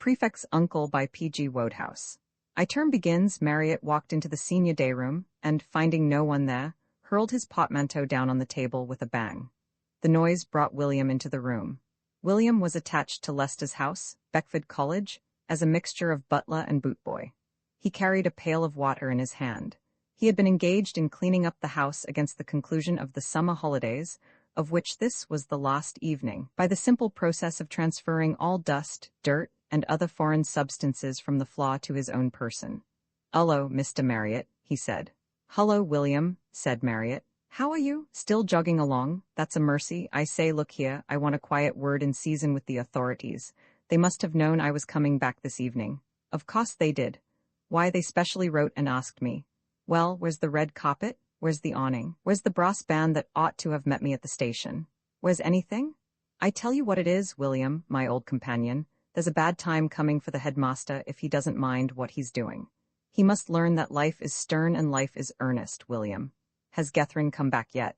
The Prefect's Uncle by P.G. Wodehouse. Term begins. Marriott walked into the senior day room and, finding no one there, hurled his portmanteau down on the table with a bang. The noise brought William into the room. William was attached to Lester's house, Beckford College, as a mixture of butler and bootboy. He carried a pail of water in his hand. He had been engaged in cleaning up the house against the conclusion of the summer holidays, of which this was the last evening, by the simple process of transferring all dust, dirt, and other foreign substances from the floor to his own person. "Hullo, Mr. Marriott," he said. "Hullo, William," said Marriott. "How are you? Still jogging along? That's a mercy. I say, look here, I want a quiet word in season with the authorities. They must have known I was coming back this evening." "Of course they did. Why, they specially wrote and asked me." "Well, where's the red carpet? Where's the awning? Where's the brass band that ought to have met me at the station? Where's anything? I tell you what it is, William, my old companion, there's a bad time coming for the headmaster if he doesn't mind what he's doing. He must learn that life is stern and life is earnest, William. Has Gethryn come back yet?"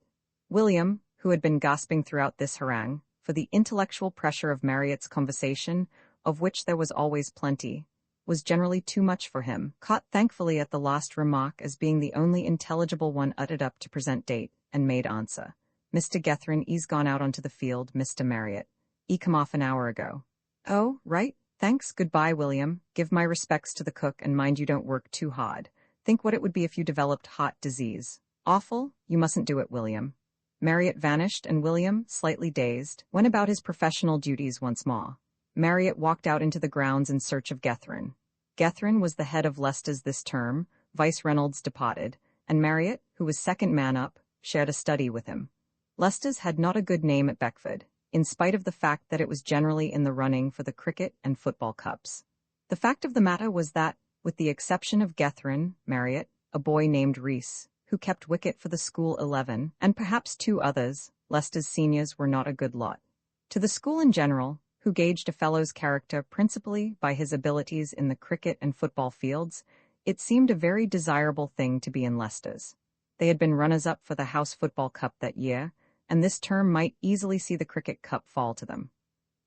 William, who had been gasping throughout this harangue, for the intellectual pressure of Marriott's conversation, of which there was always plenty, was generally too much for him, caught thankfully at the last remark as being the only intelligible one uttered up to present date, and made answer. "Mr. Gethryn, 'e's gone out onto the field, Mr. Marriott. 'E come off an hour ago." "Oh, right, thanks, goodbye, William. Give my respects to the cook and mind you don't work too hard. Think what it would be if you developed heart disease. Awful, you mustn't do it, William." Marriott vanished and William, slightly dazed, went about his professional duties once more. Marriott walked out into the grounds in search of Gethryn. Gethryn was the head of Leicester's this term, Vice Reynolds departed, and Marriott, who was second man up, shared a study with him. Leicester's had not a good name at Beckford, in spite of the fact that it was generally in the running for the cricket and football cups. The fact of the matter was that, with the exception of Gethryn, Marriott, a boy named Rees, who kept wicket for the school 11, and perhaps two others, Leicester's seniors were not a good lot. To the school in general, who gauged a fellow's character principally by his abilities in the cricket and football fields, it seemed a very desirable thing to be in Leicester's. They had been runners-up for the House Football Cup that year, and this term might easily see the Cricket Cup fall to them.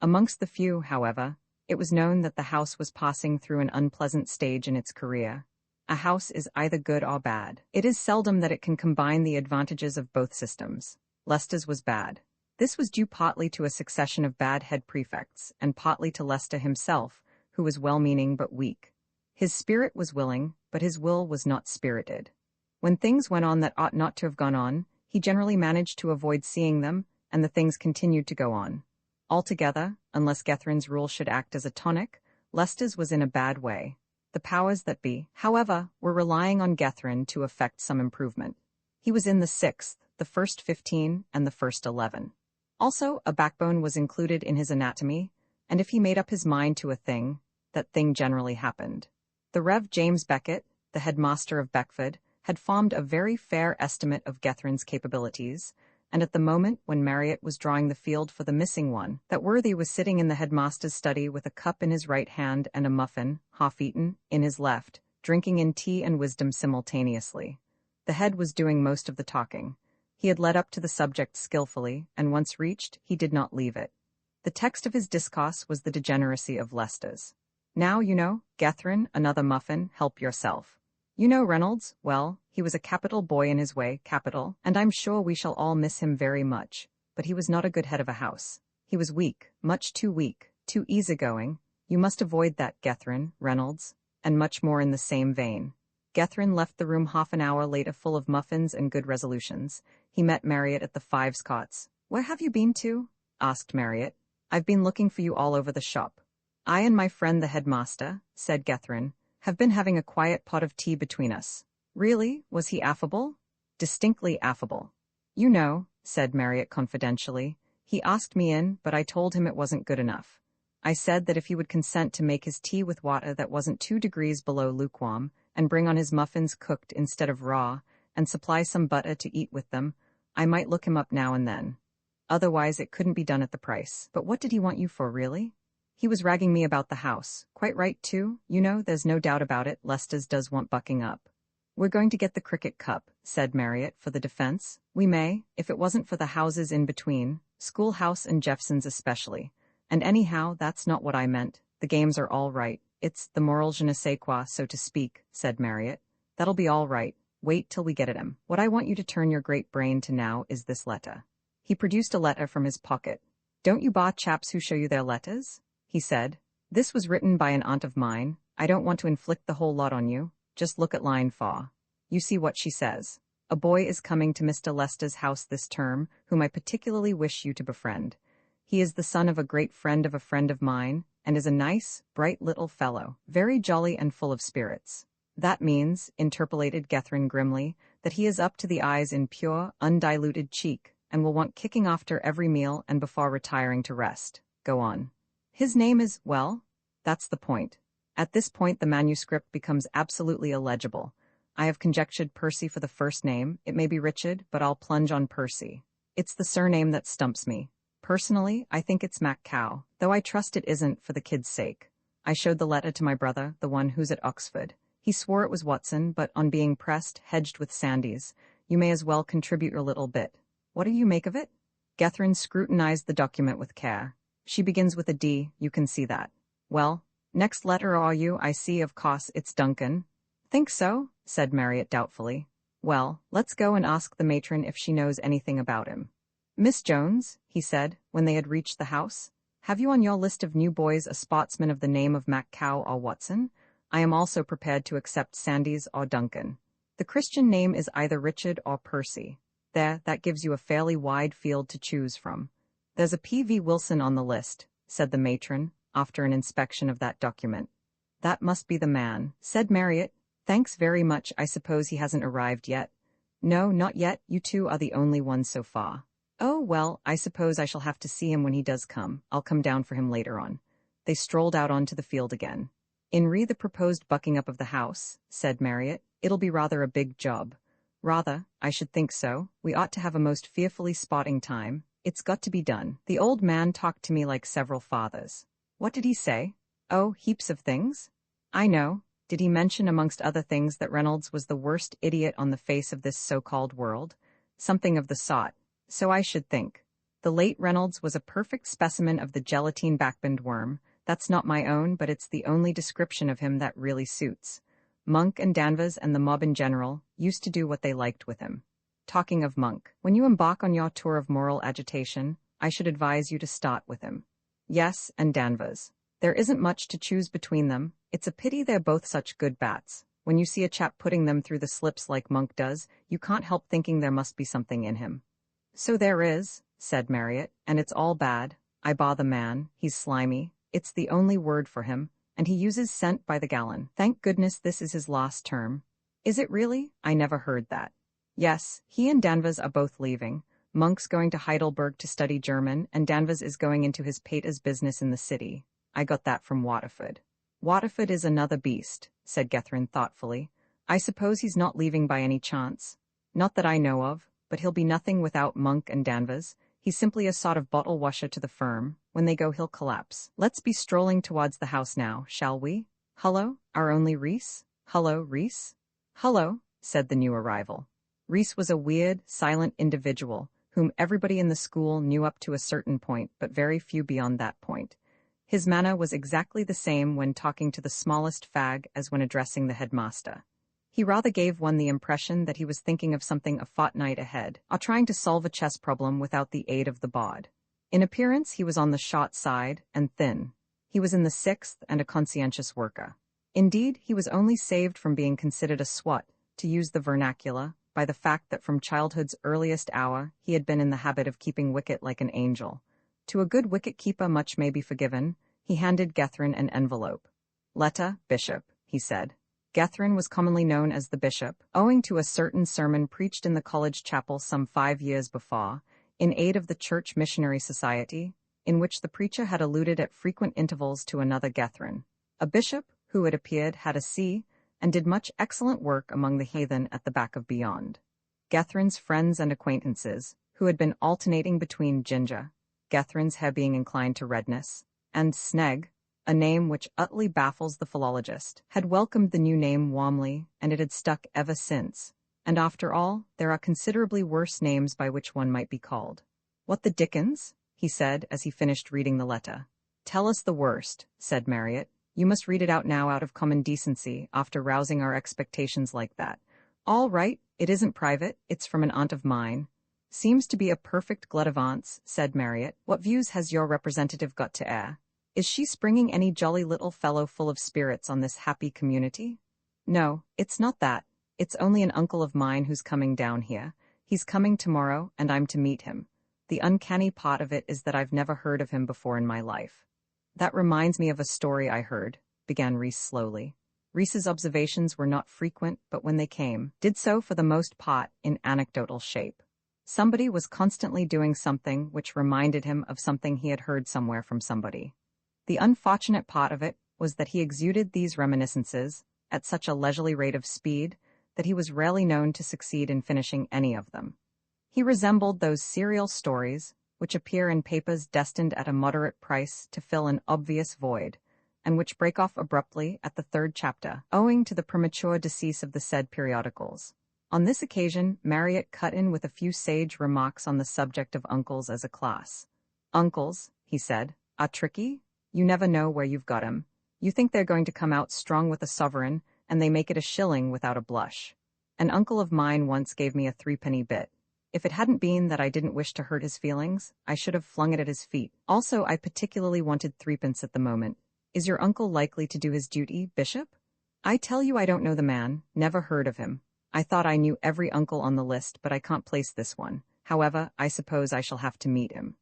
Amongst the few, however, it was known that the House was passing through an unpleasant stage in its career. A house is either good or bad. It is seldom that it can combine the advantages of both systems. Leicester's was bad. This was due partly to a succession of bad head prefects, and partly to Leicester himself, who was well-meaning but weak. His spirit was willing, but his will was not spirited. When things went on that ought not to have gone on, he generally managed to avoid seeing them, and the things continued to go on. Altogether, unless Gethryn's rule should act as a tonic, Leicester's was in a bad way. The powers that be, however, were relying on Gethryn to effect some improvement. He was in the 6th, the first 15, and the first 11. Also, a backbone was included in his anatomy, and if he made up his mind to a thing, that thing generally happened. The Rev. James Beckett, the headmaster of Beckford, had formed a very fair estimate of Gethryn's capabilities, and at the moment when Marriott was drawing the field for the missing one, that worthy was sitting in the headmaster's study with a cup in his right hand and a muffin, half-eaten, in his left, drinking in tea and wisdom simultaneously. The head was doing most of the talking. He had led up to the subject skillfully, and once reached, he did not leave it. The text of his discourse was the degeneracy of Leicester's. "Now, you know, Gethryn, another muffin, help yourself. You know Reynolds, well, he was a capital boy in his way, capital, and I'm sure we shall all miss him very much, but he was not a good head of a house. He was weak, much too weak, too easygoing. You must avoid that, Gethryn, Reynolds," and much more in the same vein. Gethryn left the room half an hour later full of muffins and good resolutions. He met Marriott at the Five Scots. "Where have you been to?" asked Marriott. "I've been looking for you all over the shop." "I and my friend the headmaster," said Gethryn, "have been having a quiet pot of tea between us." "Really? Was he affable?" "Distinctly affable." "You know," said Marriott confidentially, "he asked me in, but I told him it wasn't good enough. I said that if he would consent to make his tea with water that wasn't 2 degrees below lukewarm, and bring on his muffins cooked instead of raw, and supply some butter to eat with them, I might look him up now and then. Otherwise it couldn't be done at the price." "But what did he want you for, really?" "He was ragging me about the house. Quite right, too. You know, there's no doubt about it, Leicester's does want bucking up." "We're going to get the Cricket Cup," said Marriott, for the defense. "We may, if it wasn't for the houses in between, Schoolhouse and Jeffson's especially. And anyhow, that's not what I meant. The games are all right. It's the moral je ne sais quoi, so to speak, said Marriott. That'll be all right. Wait till we get at him. What I want you to turn your great brain to now is this letter. He produced a letter from his pocket. Don't you bar chaps who show you their letters? He said. This was written by an aunt of mine. I don't want to inflict the whole lot on you. Just look at line 4. You see what she says. A boy is coming to Mr. Lester's house this term, whom I particularly wish you to befriend. He is the son of a great friend of a friend of mine, and is a nice, bright little fellow, very jolly and full of spirits. That means, interpolated Gethryn grimly, that he is up to the eyes in pure, undiluted cheek, and will want kicking after every meal and before retiring to rest. Go on. His name is, well, that's the point. At this point the manuscript becomes absolutely illegible. I have conjectured Percy for the first name. It may be Richard, but I'll plunge on Percy. It's the surname that stumps me. Personally, I think it's Maccow, though I trust it isn't for the kid's sake. I showed the letter to my brother, the one who's at Oxford. He swore it was Watson, but on being pressed, hedged with Sandys. You may as well contribute your little bit. What do you make of it? Gethryn scrutinized the document with care. She begins with a D, you can see that. Well, next letter are you, I see, of course, it's Duncan. Think so? Said Marriott doubtfully. Well, let's go and ask the matron if she knows anything about him. Miss Jones, he said, when they had reached the house, have you on your list of new boys a sportsman of the name of Maccow or Watson? I am also prepared to accept Sandys or Duncan. The Christian name is either Richard or Percy. There, that gives you a fairly wide field to choose from. There's a P.V. Wilson on the list, said the matron, after an inspection of that document. That must be the man, said Marriott. Thanks very much. I suppose he hasn't arrived yet. No, not yet. You two are the only ones so far. Oh, well, I suppose I shall have to see him when he does come. I'll come down for him later on. They strolled out onto the field again. In the proposed bucking up of the house, said Marriott. It'll be rather a big job. Rather, I should think so. We ought to have a most fearfully spotting time. It's got to be done. The old man talked to me like several fathers. What did he say? Oh, heaps of things. I know. Did he mention amongst other things that Reynolds was the worst idiot on the face of this so-called world? Something of the sort. So I should think. The late Reynolds was a perfect specimen of the gelatine backboned worm. That's not my own, but it's the only description of him that really suits. Monk and Danvers and the mob in general used to do what they liked with him. Talking of Monk, when you embark on your tour of moral agitation, I should advise you to start with him. Yes, and Danvers. There isn't much to choose between them. It's a pity they're both such good bats. When you see a chap putting them through the slips like Monk does, you can't help thinking there must be something in him. So there is, said Marriott, and it's all bad. I bar the man, he's slimy. It's the only word for him, and he uses scent by the gallon. Thank goodness this is his last term. Is it really? I never heard that. Yes, he and Danvers are both leaving. Monk's going to Heidelberg to study German, and Danvers is going into his pater's business in the city. I got that from Waterford. Waterford is another beast, said Gethryn thoughtfully. I suppose he's not leaving by any chance. Not that I know of, but he'll be nothing without Monk and Danvers. He's simply a sort of bottle washer to the firm. When they go, he'll collapse. Let's be strolling towards the house now, shall we? Hullo, our only Reese? Hullo, Reese? Hullo, said the new arrival. Reese was a weird, silent individual, whom everybody in the school knew up to a certain point, but very few beyond that point. His manner was exactly the same when talking to the smallest fag as when addressing the headmaster. He rather gave one the impression that he was thinking of something a fortnight ahead, or trying to solve a chess problem without the aid of the bod. In appearance he was on the short side, and thin. He was in the 6th and a conscientious worker. Indeed, he was only saved from being considered a swot, to use the vernacular, by the fact that from childhood's earliest hour he had been in the habit of keeping wicket like an angel. To a good wicket-keeper much may be forgiven. He handed Gethryn an envelope. Letta, Bishop, he said. Gethryn was commonly known as the Bishop, owing to a certain sermon preached in the college chapel some 5 years before, in aid of the Church Missionary Society, in which the preacher had alluded at frequent intervals to another Gethryn, a bishop who, it appeared, had a see, and did much excellent work among the heathen at the back of beyond. Gethryn's friends and acquaintances, who had been alternating between Ginger, Gethryn's hair being inclined to redness, and Sneg, a name which utterly baffles the philologist, had welcomed the new name warmly, and it had stuck ever since. And after all, there are considerably worse names by which one might be called. What the dickens? He said as he finished reading the letter. Tell us the worst, said Marriott. You must read it out now out of common decency, after rousing our expectations like that. All right, it isn't private, it's from an aunt of mine. Seems to be a perfect glut of aunts, said Marriott. What views has your representative got to air? Is she springing any jolly little fellow full of spirits on this happy community? No, it's not that. It's only an uncle of mine who's coming down here. He's coming tomorrow, and I'm to meet him. The uncanny part of it is that I've never heard of him before in my life. That reminds me of a story I heard, began Reese slowly. Reese's observations were not frequent, but when they came, did so for the most part in anecdotal shape. Somebody was constantly doing something which reminded him of something he had heard somewhere from somebody. The unfortunate part of it was that he exuded these reminiscences at such a leisurely rate of speed that he was rarely known to succeed in finishing any of them. He resembled those serial stories which appear in papers destined at a moderate price to fill an obvious void, and which break off abruptly at the third chapter, owing to the premature decease of the said periodicals. On this occasion, Marriott cut in with a few sage remarks on the subject of uncles as a class. Uncles, he said, are tricky. You never know where you've got 'em. You think they're going to come out strong with a sovereign, and they make it a shilling without a blush. An uncle of mine once gave me a 3-penny bit. If it hadn't been that I didn't wish to hurt his feelings, I should have flung it at his feet. Also, I particularly wanted 3pence at the moment. Is your uncle likely to do his duty, Bishop? I tell you I don't know the man, never heard of him. I thought I knew every uncle on the list, but I can't place this one. However, I suppose I shall have to meet him.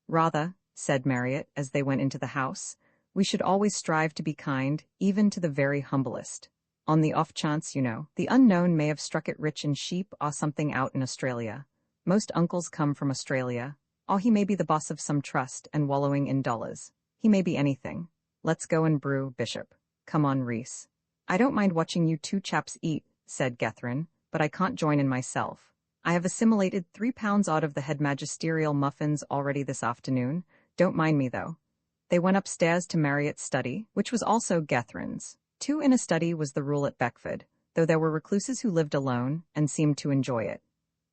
Rather, said Marriott as they went into the house, we should always strive to be kind, even to the very humblest. On the off chance, the unknown may have struck it rich in sheep or something out in Australia. Most uncles come from Australia, or he may be the boss of some trust and wallowing in dollars. He may be anything. Let's go and brew, Bishop. Come on, Reese. I don't mind watching you two chaps eat, said Gethryn, but I can't join in myself. I have assimilated 3 pounds odd of the head magisterial muffins already this afternoon. Don't mind me, though. They went upstairs to Marriott's study, which was also Gethryn's. 2 in a study was the rule at Beckford, though there were recluses who lived alone and seemed to enjoy it.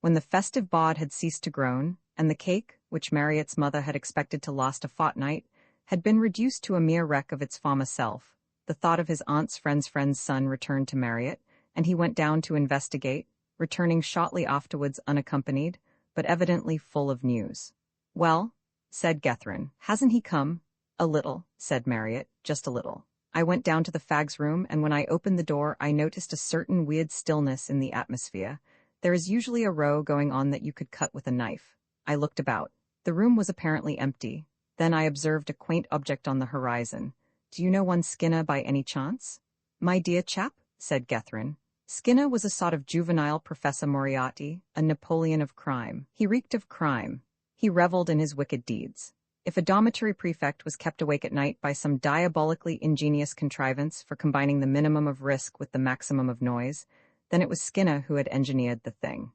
When the festive bod had ceased to groan, and the cake, which Marriott's mother had expected to last a fortnight, had been reduced to a mere wreck of its former self, the thought of his aunt's friend's son returned to Marriott, and he went down to investigate, returning shortly afterwards unaccompanied, but evidently full of news. Well, said Gethryn, hasn't he come? A little, said Marriott, just a little. I went down to the fag's room, and when I opened the door I noticed a certain weird stillness in the atmosphere. There is usually a row going on that you could cut with a knife. I looked about. The room was apparently empty. Then I observed a quaint object on the horizon. Do you know one Skinner by any chance? My dear chap, said Gethryn. Skinner was a sort of juvenile Professor Moriarty, a Napoleon of crime. He reeked of crime. He reveled in his wicked deeds. If a dormitory prefect was kept awake at night by some diabolically ingenious contrivance for combining the minimum of risk with the maximum of noise, then it was Skinner who had engineered the thing.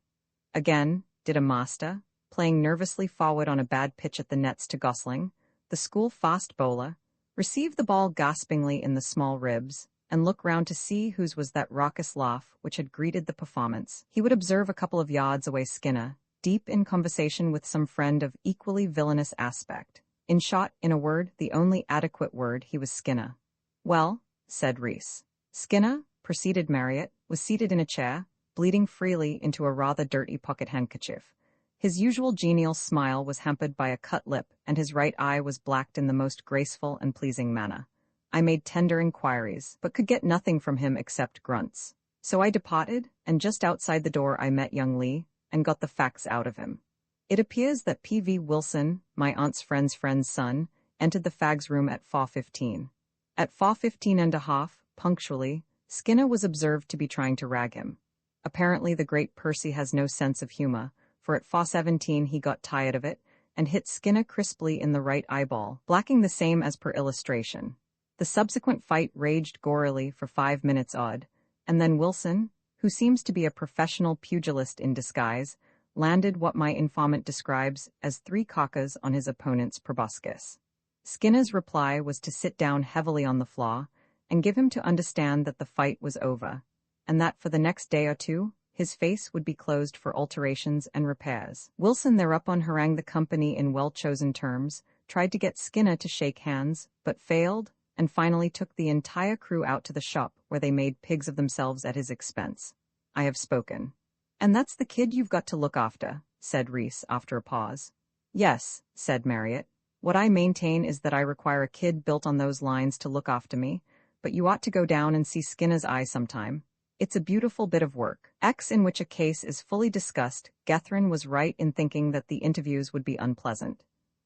Again, did a master, playing nervously forward on a bad pitch at the nets to Gosling, the school fast bowler, receive the ball gaspingly in the small ribs, and look round to see whose was that raucous laugh which had greeted the performance, he would observe a couple of yards away Skinner, deep in conversation with some friend of equally villainous aspect. In short, in a word, the only adequate word, he was Skinner. Well, said Reese. Skinner, proceeded Marriott, was seated in a chair, bleeding freely into a rather dirty pocket handkerchief. His usual genial smile was hampered by a cut lip, and his right eye was blacked in the most graceful and pleasing manner. I made tender inquiries, but could get nothing from him except grunts. So I departed, and just outside the door I met young Lee, and got the facts out of him. It appears that P.V. Wilson, my aunt's friend's son, entered the fag's room at 4:15. At 4:15 punctually, Skinner was observed to be trying to rag him. Apparently the great Percy has no sense of humor, for at 4:17 he got tired of it, and hit Skinner crisply in the right eyeball, blacking the same as per illustration. The subsequent fight raged gorily for 5 minutes odd, and then Wilson, who seems to be a professional pugilist in disguise, landed what my informant describes as 3 cockers on his opponent's proboscis. Skinner's reply was to sit down heavily on the floor and give him to understand that the fight was over, and that for the next day or 2, his face would be closed for alterations and repairs. Wilson thereupon harangued the company in well-chosen terms, tried to get Skinner to shake hands, but failed, and finally took the entire crew out to the shop where they made pigs of themselves at his expense. I have spoken. And that's the kid you've got to look after, said Reese after a pause. Yes, said Marriott. What I maintain is that I require a kid built on those lines to look after me, but you ought to go down and see Skinner's eye sometime. It's a beautiful bit of work. X in which a case is fully discussed. Gethrin was right in thinking that the interviews would be unpleasant.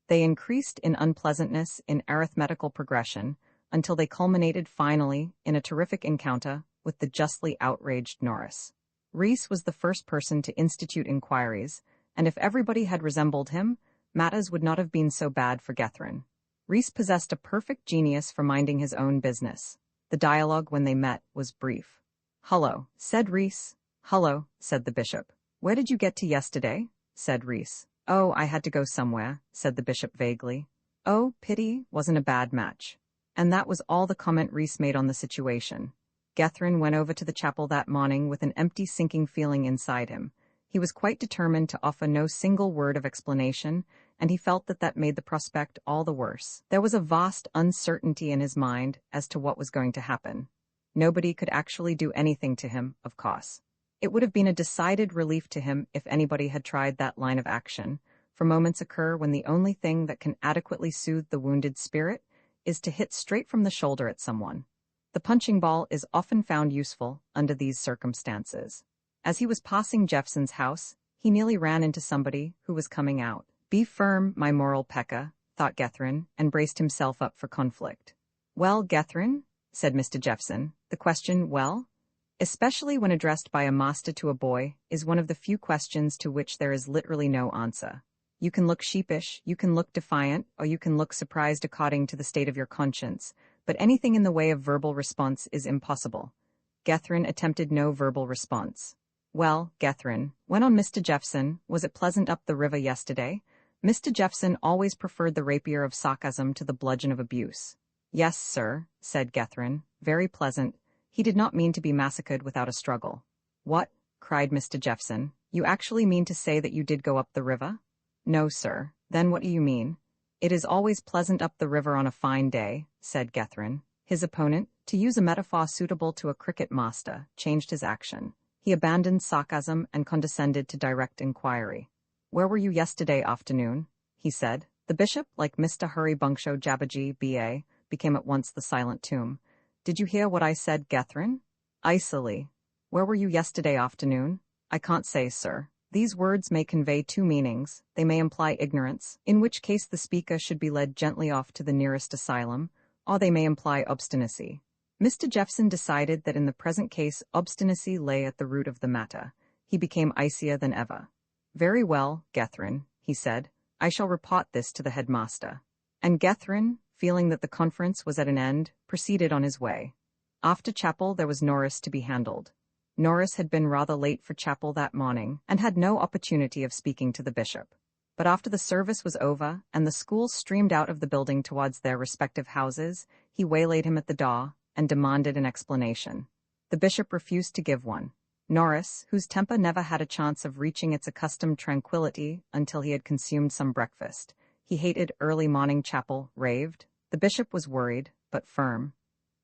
They increased in unpleasantness in arithmetical progression until they culminated finally in a terrific encounter with the justly outraged Norris. Reese was the first person to institute inquiries, and if everybody had resembled him, matters would not have been so bad for Gethrin. Reese possessed a perfect genius for minding his own business. The dialogue when they met was brief. "Hullo," said Reese. "Hullo," said the bishop. "Where did you get to yesterday?" said Reese. "Oh, I had to go somewhere," said the bishop vaguely. "Oh, pity, wasn't a bad match." And that was all the comment Reese made on the situation. Gethrin went over to the chapel that morning with an empty, sinking feeling inside him. He was quite determined to offer no single word of explanation, and he felt that that made the prospect all the worse. There was a vast uncertainty in his mind as to what was going to happen. Nobody could actually do anything to him, of course. It would have been a decided relief to him if anybody had tried that line of action, for moments occur when the only thing that can adequately soothe the wounded spirit is to hit straight from the shoulder at someone. The punching ball is often found useful under these circumstances. As he was passing Jeffson's house, he nearly ran into somebody who was coming out. "Be firm, my moral Pekka," thought Gethrin, and braced himself up for conflict. "Well, Gethrin," said Mr. Jeffson, "the question, well?" Especially when addressed by a master to a boy, is one of the few questions to which there is literally no answer. You can look sheepish, you can look defiant, or you can look surprised according to the state of your conscience, but anything in the way of verbal response is impossible. Gethrin attempted no verbal response. "Well, Gethrin," went on Mr. Jeffson, "was it pleasant up the river yesterday?" Mr. Jeffson always preferred the rapier of sarcasm to the bludgeon of abuse. "Yes, sir," said Gethrin, "very pleasant." He did not mean to be massacred without a struggle. "What?" cried Mr. Jeffson. "You actually mean to say that you did go up the river?" "No, sir." "Then what do you mean?" "It is always pleasant up the river on a fine day," said Gethrin. His opponent, to use a metaphor suitable to a cricket master, changed his action. He abandoned sarcasm and condescended to direct inquiry. "Where were you yesterday afternoon?" he said. The bishop, like Mr. Hurry Bunksho Jabberjee, B.A., became at once the silent tomb. "Did you hear what I said, Gethrin?" "Icily." "Where were you yesterday afternoon?" "I can't say, sir." These words may convey two meanings. They may imply ignorance, in which case the speaker should be led gently off to the nearest asylum, or they may imply obstinacy. Mr. Jeffson decided that in the present case obstinacy lay at the root of the matter. He became icier than ever. "Very well, Gethrin," he said. "I shall report this to the headmaster." And Gethrin, feeling that the conference was at an end, proceeded on his way. After chapel there was Norris to be handled. Norris had been rather late for chapel that morning, and had no opportunity of speaking to the bishop. But after the service was over, and the school streamed out of the building towards their respective houses, he waylaid him at the door, and demanded an explanation. The bishop refused to give one. Norris, whose temper never had a chance of reaching its accustomed tranquility until he had consumed some breakfast, he hated early morning chapel, raved. The bishop was worried, but firm.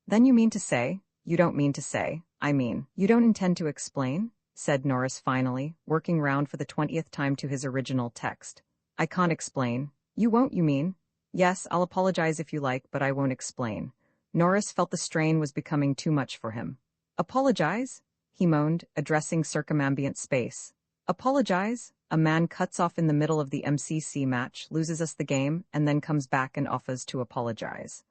"Then you mean to say, you don't mean to say, I mean, you don't intend to explain?" said Norris finally, working round for the 20th time to his original text. "I can't explain." "You won't, you mean?" "Yes, I'll apologize if you like, but I won't explain." Norris felt the strain was becoming too much for him. "Apologize?" he moaned, addressing circumambient space. "Apologize? A man cuts off in the middle of the MCC match, loses us the game, and then comes back and offers to apologize.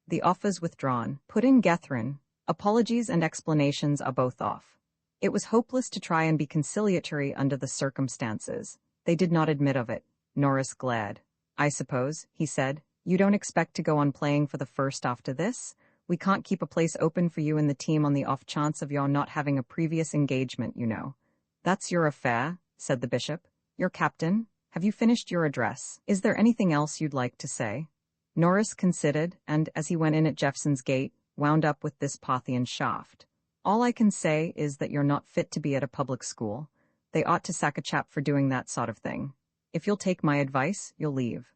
The offer's withdrawn. Put in Gethrin. Apologies and explanations are both off." It was hopeless to try and be conciliatory under the circumstances. They did not admit of it. Norris glared. "I suppose," he said, "you don't expect to go on playing for the first after this? We can't keep a place open for you in the team on the off chance of your not having a previous engagement, you know." "That's your affair," said the bishop. "You're captain. Have you finished your address? Is there anything else you'd like to say?" Norris considered, and, as he went in at Jeffson's gate, wound up with this Parthian shaft. "All I can say is that you're not fit to be at a public school. They ought to sack a chap for doing that sort of thing. If you'll take my advice, you'll leave."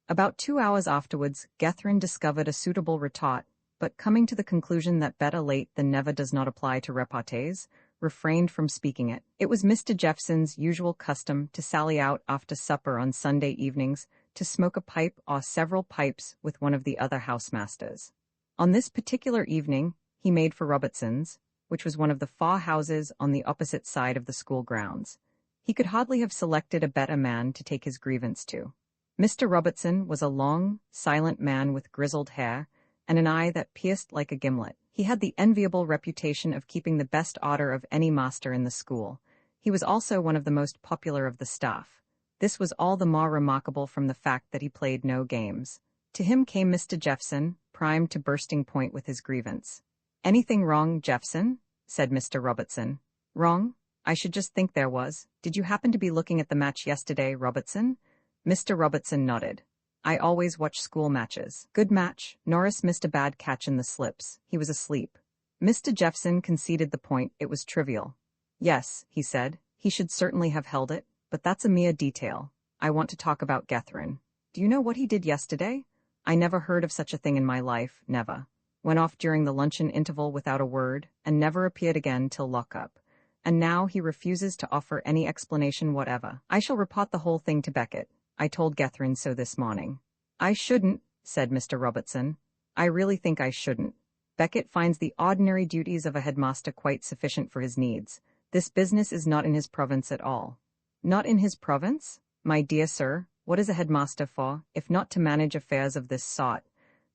About 2 hours afterwards, Gethryn discovered a suitable retort, but coming to the conclusion that better late than never does not apply to repartees, refrained from speaking it. It was Mr. Jeffson's usual custom to sally out after supper on Sunday evenings to smoke a pipe or several pipes with one of the other housemasters. On this particular evening, he made for Robertson's, which was one of the 4 houses on the opposite side of the school grounds. He could hardly have selected a better man to take his grievance to. Mr. Robertson was a long, silent man with grizzled hair and an eye that pierced like a gimlet. He had the enviable reputation of keeping the best order of any master in the school. He was also one of the most popular of the staff. This was all the more remarkable from the fact that he played no games. To him came Mr. Jeffson, primed to bursting point with his grievance. "Anything wrong, Jeffson?" said Mr. Robertson. "Wrong? I should just think there was. Did you happen to be looking at the match yesterday, Robertson?" Mr. Robertson nodded. "I always watch school matches." "Good match." Norris missed a bad catch in the slips. He was asleep. Mr. Jeffson conceded the point. It was trivial. "Yes," he said, "he should certainly have held it, but that's a mere detail. I want to talk about Gethryn. Do you know what he did yesterday? I never heard of such a thing in my life, never. Went off during the luncheon interval without a word, and never appeared again till lock-up. And now he refuses to offer any explanation whatever. I shall report the whole thing to Beckett. I told Gethryn so this morning." "I shouldn't," said Mr. Robertson. "I really think I shouldn't. Beckett finds the ordinary duties of a headmaster quite sufficient for his needs. This business is not in his province at all." "Not in his province? My dear sir, what is a headmaster for, if not to manage affairs of this sort?"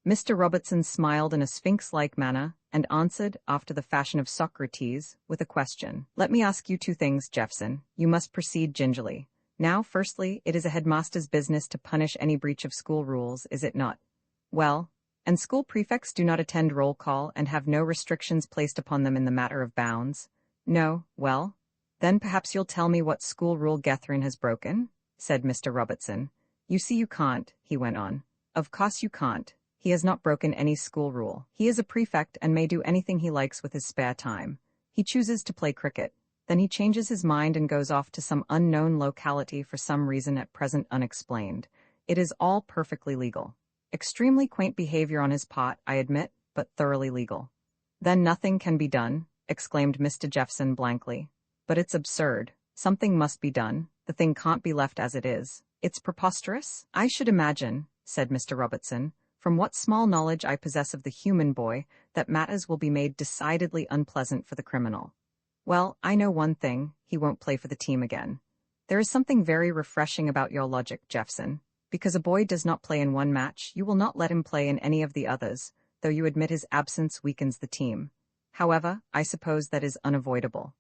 Mr. Robertson smiled in a sphinx-like manner and answered, after the fashion of Socrates, with a question. "Let me ask you 2 things, Jeffson. You must proceed gingerly. Now, firstly, it is a headmaster's business to punish any breach of school rules, is it not? Well, and school prefects do not attend roll call and have no restrictions placed upon them in the matter of bounds? No, well, then perhaps you'll tell me what school rule Gethryn has broken?" said Mr. Robertson. "You see you can't," he went on. "Of course you can't. He has not broken any school rule. He is a prefect and may do anything he likes with his spare time. He chooses to play cricket. Then he changes his mind and goes off to some unknown locality for some reason at present unexplained. It is all perfectly legal. Extremely quaint behavior on his part, I admit, but thoroughly legal." "Then nothing can be done," exclaimed Mr. Jeffson blankly. "But it's absurd. Something must be done. The thing can't be left as it is. It's preposterous." "I should imagine," said Mr. Robertson, "from what small knowledge I possess of the human boy, that matters will be made decidedly unpleasant for the criminal. Well, I know one thing, he won't play for the team again. There is something very refreshing about your logic, Jeffson. Because a boy does not play in one match, you will not let him play in any of the others, though you admit his absence weakens the team. However, I suppose that is unavoidable.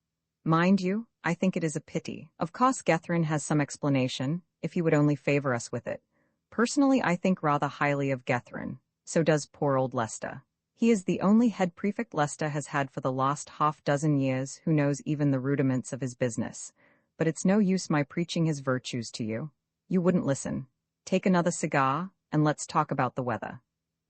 Mind you, I think it is a pity. Of course Gethryn has some explanation, if he would only favor us with it. Personally, I think rather highly of Gethryn. So does poor old Lester. He is the only head prefect Lester has had for the last 6 years who knows even the rudiments of his business. But it's no use my preaching his virtues to you. You wouldn't listen. Take another cigar, and let's talk about the weather."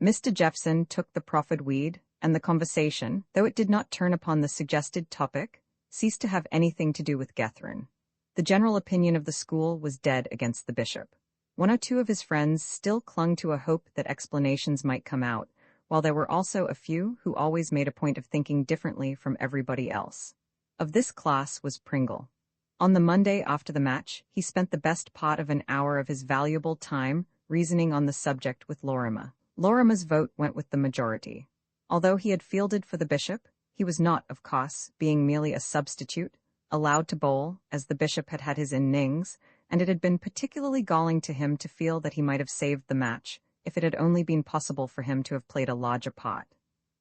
Mr. Jeffson took the proffered weed, and the conversation, though it did not turn upon the suggested topic, ceased to have anything to do with Gethryn. The general opinion of the school was dead against the bishop. 1 or 2 of his friends still clung to a hope that explanations might come out, while there were also a few who always made a point of thinking differently from everybody else. Of this class was Pringle. On the Monday after the match, he spent the best part of an hour of his valuable time reasoning on the subject with Lorimer. Lorimer's vote went with the majority. Although he had fielded for the bishop, he was not, of course, being merely a substitute, allowed to bowl, as the bishop had had his innings, and it had been particularly galling to him to feel that he might have saved the match, if it had only been possible for him to have played a larger part.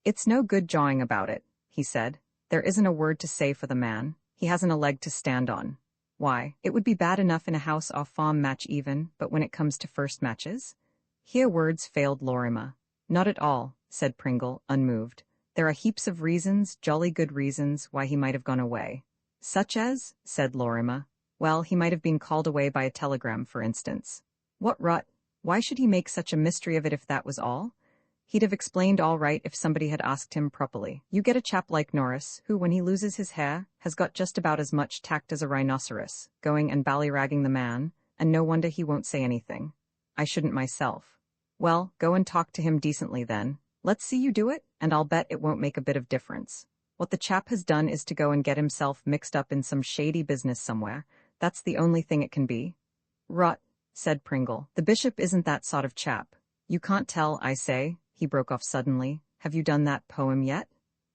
"It's no good jawing about it," he said. "There isn't a word to say for the man. He hasn't a leg to stand on. Why, it would be bad enough in a house or farm match even, but when it comes to first matches?" Here words failed Lorimer. "Not at all," said Pringle, unmoved. "There are heaps of reasons, jolly good reasons, why he might have gone away." "Such as?" said Lorimer. "Well, he might have been called away by a telegram, for instance." "What rot! Why should he make such a mystery of it if that was all? He'd have explained all right if somebody had asked him properly. You get a chap like Norris, who, when he loses his hair, has got just about as much tact as a rhinoceros, going and ballyragging the man, and no wonder he won't say anything. I shouldn't myself. Well, go and talk to him decently then. Let's see you do it, and I'll bet it won't make a bit of difference. What the chap has done is to go and get himself mixed up in some shady business somewhere. That's the only thing it can be. Rot, said Pringle. The bishop isn't that sort of chap. You can't tell, I say, he broke off suddenly. Have you done that poem yet?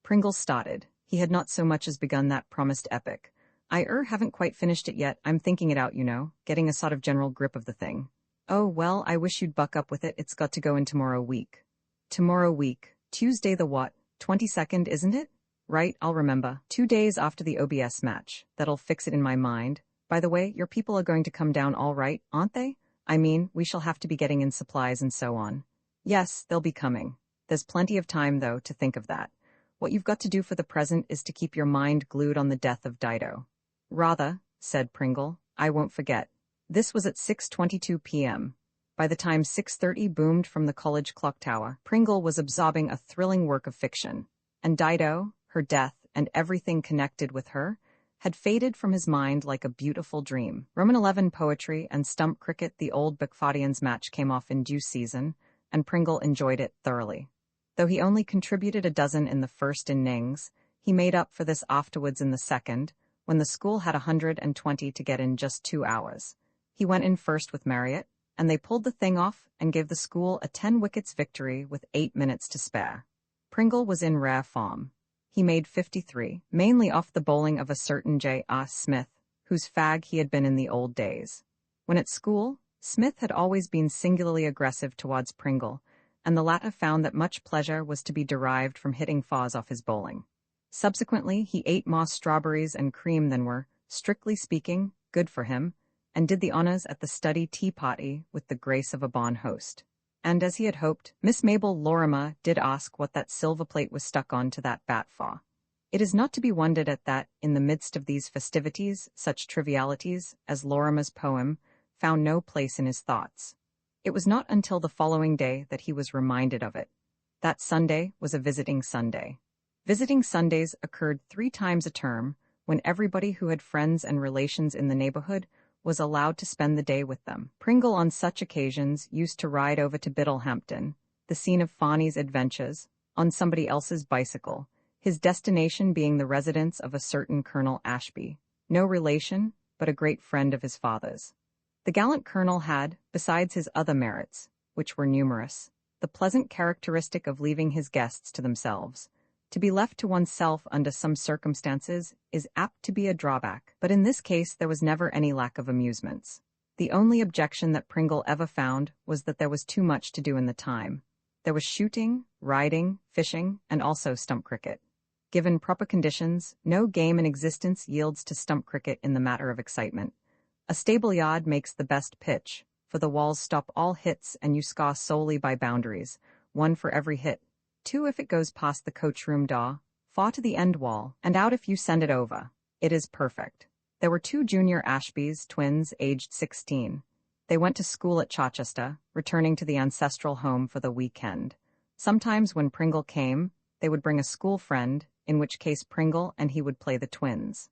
Pringle started. He had not so much as begun that promised epic. I haven't quite finished it yet. I'm thinking it out, you know, getting a sort of general grip of the thing. Oh, well, I wish you'd buck up with it. It's got to go in tomorrow week. Tomorrow week. Tuesday the what? 22nd, isn't it? Right, I'll remember. 2 days after the OBS match. That'll fix it in my mind. By the way, your people are going to come down all right, aren't they? I mean, we shall have to be getting in supplies and so on. Yes, they'll be coming. There's plenty of time, though, to think of that. What you've got to do for the present is to keep your mind glued on the death of Dido. Rather, said Pringle, I won't forget. This was at 6:22 p.m. By the time 6:30 boomed from the college clock tower, Pringle was absorbing a thrilling work of fiction. And Dido, her death, and everything connected with her, had faded from his mind like a beautiful dream. Roman 11 poetry and stump cricket, the old Beckforddians match came off in due season, and Pringle enjoyed it thoroughly. Though he only contributed a dozen in the first innings, he made up for this afterwards in the second, when the school had 120 to get in just 2 hours. He went in first with Marriott, and they pulled the thing off and gave the school a 10 wickets victory with 8 minutes to spare. Pringle was in rare form. He made 53, mainly off the bowling of a certain J.R. Smith, whose fag he had been in the old days. When at school, Smith had always been singularly aggressive towards Pringle, and the latter found that much pleasure was to be derived from hitting fours off his bowling. Subsequently, he ate more strawberries and cream than were, strictly speaking, good for him, and did the honors at the study tea party with the grace of a bon host. And as he had hoped, Miss Mabel Lorimer did ask what that silver plate was stuck on to that bat for. It is not to be wondered at that, in the midst of these festivities, such trivialities as Lorimer's poem found no place in his thoughts. It was not until the following day that he was reminded of it. That Sunday was a visiting Sunday. Visiting Sundays occurred 3 times a term, when everybody who had friends and relations in the neighborhood was allowed to spend the day with them. Pringle on such occasions used to ride over to Biddlehampton, the scene of Fawny's adventures, on somebody else's bicycle, his destination being the residence of a certain Colonel Ashby, no relation, but a great friend of his father's. The gallant colonel had, besides his other merits, which were numerous, the pleasant characteristic of leaving his guests to themselves. To be left to oneself under some circumstances is apt to be a drawback, but in this case there was never any lack of amusements. The only objection that Pringle ever found was that there was too much to do in the time. There was shooting, riding, fishing, and also stump cricket. Given proper conditions, no game in existence yields to stump cricket in the matter of excitement. A stable yard makes the best pitch, for the walls stop all hits and you score solely by boundaries, 1 for every hit. 2 if it goes past the coach-room door, 4 to the end wall, and out if you send it over. It is perfect. There were 2 junior Ashbys, twins, aged 16. They went to school at Chichester, returning to the ancestral home for the weekend. Sometimes when Pringle came, they would bring a school friend, in which case Pringle and he would play the twins.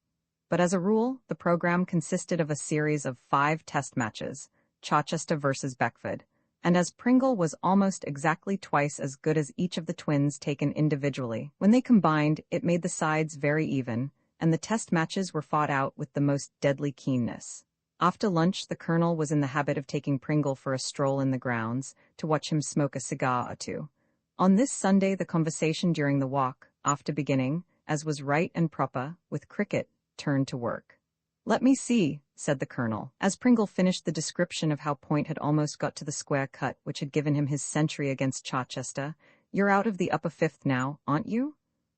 But as a rule, the program consisted of a series of 5 test matches, Chichester versus Beckford, and as Pringle was almost exactly twice as good as each of the twins taken individually, when they combined, it made the sides very even, and the test matches were fought out with the most deadly keenness. After lunch, the colonel was in the habit of taking Pringle for a stroll in the grounds, to watch him smoke a cigar or 2. On this Sunday, the conversation during the walk, after beginning, as was right and proper, with cricket, turned to work. "Let me see," said the colonel, as Pringle finished the description of how Point had almost got to the square cut which had given him his century against Chichester. "You're out of the upper 5th now, aren't you?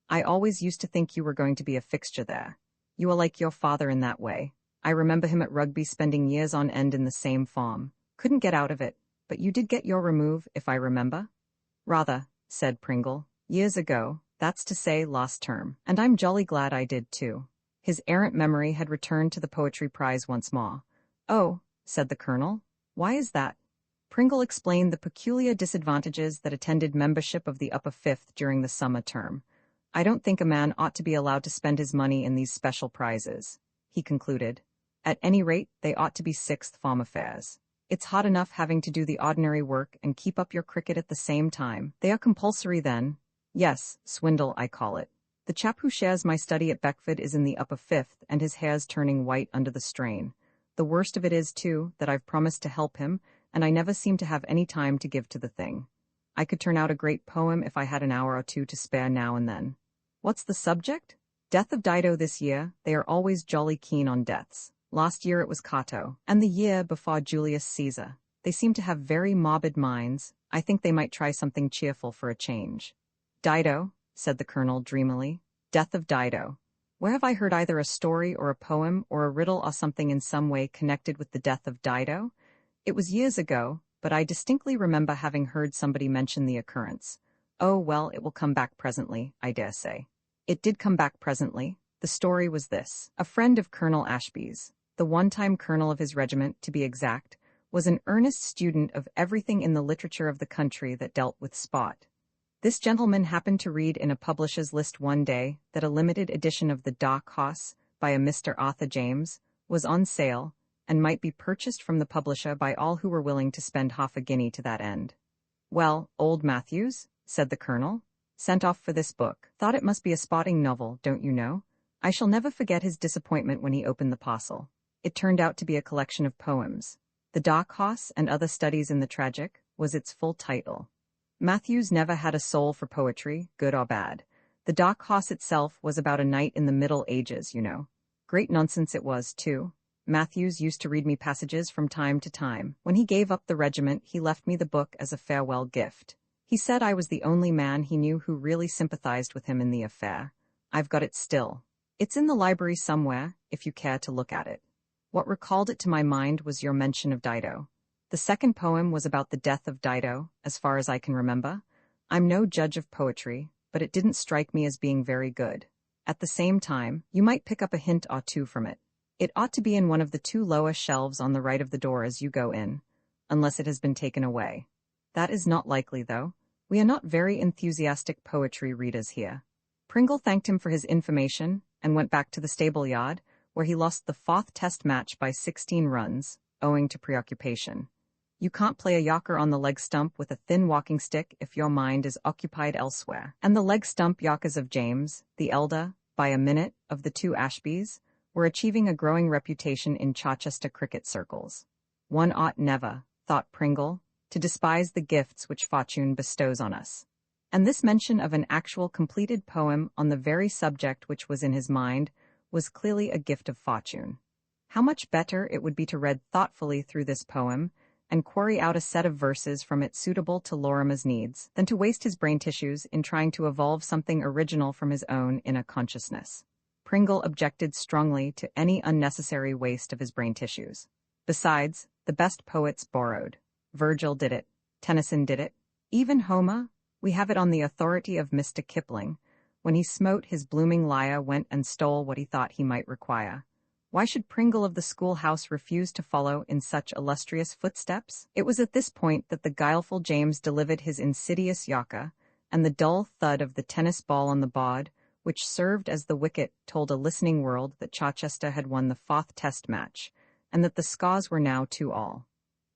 I always used to think you were going to be a fixture there. You are like your father in that way. I remember him at Rugby spending years on end in the same farm. Couldn't get out of it, but you did get your remove, if I remember." "Rather," said Pringle. "Years ago, that's to say last term, and I'm jolly glad I did too." His errant memory had returned to the poetry prize once more. "Oh," said the colonel, "why is that?" Pringle explained the peculiar disadvantages that attended membership of the upper 5th during the summer term. "I don't think a man ought to be allowed to spend his money in these special prizes," he concluded. "At any rate, they ought to be 6th form affairs. It's hot enough having to do the ordinary work and keep up your cricket at the same time. They are compulsory then. Yes, swindle I call it. The chap who shares my study at Beckford is in the upper fifth, and his hair's turning white under the strain. The worst of it is, too, that I've promised to help him, and I never seem to have any time to give to the thing. I could turn out a great poem if I had an hour or two to spare now and then. What's the subject? Death of Dido this year. They are always jolly keen on deaths. Last year it was Cato, and the year before Julius Caesar. They seem to have very morbid minds. I think they might try something cheerful for a change. Dido, said the colonel dreamily. Death of Dido. Where have I heard either a story or a poem or a riddle or something in some way connected with the death of Dido? It was years ago, but I distinctly remember having heard somebody mention the occurrence. Oh, well, it will come back presently, I dare say. It did come back presently. The story was this. A friend of Colonel Ashby's, the one-time colonel of his regiment, to be exact, was an earnest student of everything in the literature of the country that dealt with sport. This gentleman happened to read in a publisher's list one day that a limited edition of The Dark Horse, by a Mr. Arthur James, was on sale, and might be purchased from the publisher by all who were willing to spend half a guinea to that end. Well, old Matthews, said the colonel, sent off for this book, thought it must be a sporting novel, don't you know? I shall never forget his disappointment when he opened the parcel. It turned out to be a collection of poems. The Dark Horse and Other Studies in the Tragic was its full title. Matthews never had a soul for poetry, good or bad. The Dark Horse itself was about a knight in the Middle Ages, you know. Great nonsense it was, too. Matthews used to read me passages from time to time. When he gave up the regiment, he left me the book as a farewell gift. He said I was the only man he knew who really sympathized with him in the affair. I've got it still. It's in the library somewhere, if you care to look at it. What recalled it to my mind was your mention of Dido. The second poem was about the death of Dido, as far as I can remember. I'm no judge of poetry, but it didn't strike me as being very good. At the same time, you might pick up a hint or two from it. It ought to be in one of the two lower shelves on the right of the door as you go in, unless it has been taken away. That is not likely, though. We are not very enthusiastic poetry readers here. Pringle thanked him for his information and went back to the stable yard, where he lost the fourth test match by 16 runs, owing to preoccupation. You can't play a yorker on the leg stump with a thin walking stick if your mind is occupied elsewhere. And the leg stump yorkers of James, the elder, by a minute, of the two Ashbys, were achieving a growing reputation in Chichester cricket circles. One ought never, thought Pringle, to despise the gifts which fortune bestows on us. And this mention of an actual completed poem on the very subject which was in his mind was clearly a gift of fortune. How much better it would be to read thoughtfully through this poem and quarry out a set of verses from it suitable to Lorimer's needs, than to waste his brain tissues in trying to evolve something original from his own inner consciousness. Pringle objected strongly to any unnecessary waste of his brain tissues. Besides, the best poets borrowed. Virgil did it. Tennyson did it. Even Homer, we have it on the authority of Mr. Kipling, when he smote his blooming lyre went and stole what he thought he might require. Why should Pringle of the schoolhouse refuse to follow in such illustrious footsteps? It was at this point that the guileful James delivered his insidious yorker, and the dull thud of the tennis ball on the board, which served as the wicket, told a listening world that Chichester had won the fourth test match, and that the scores were now 2-all.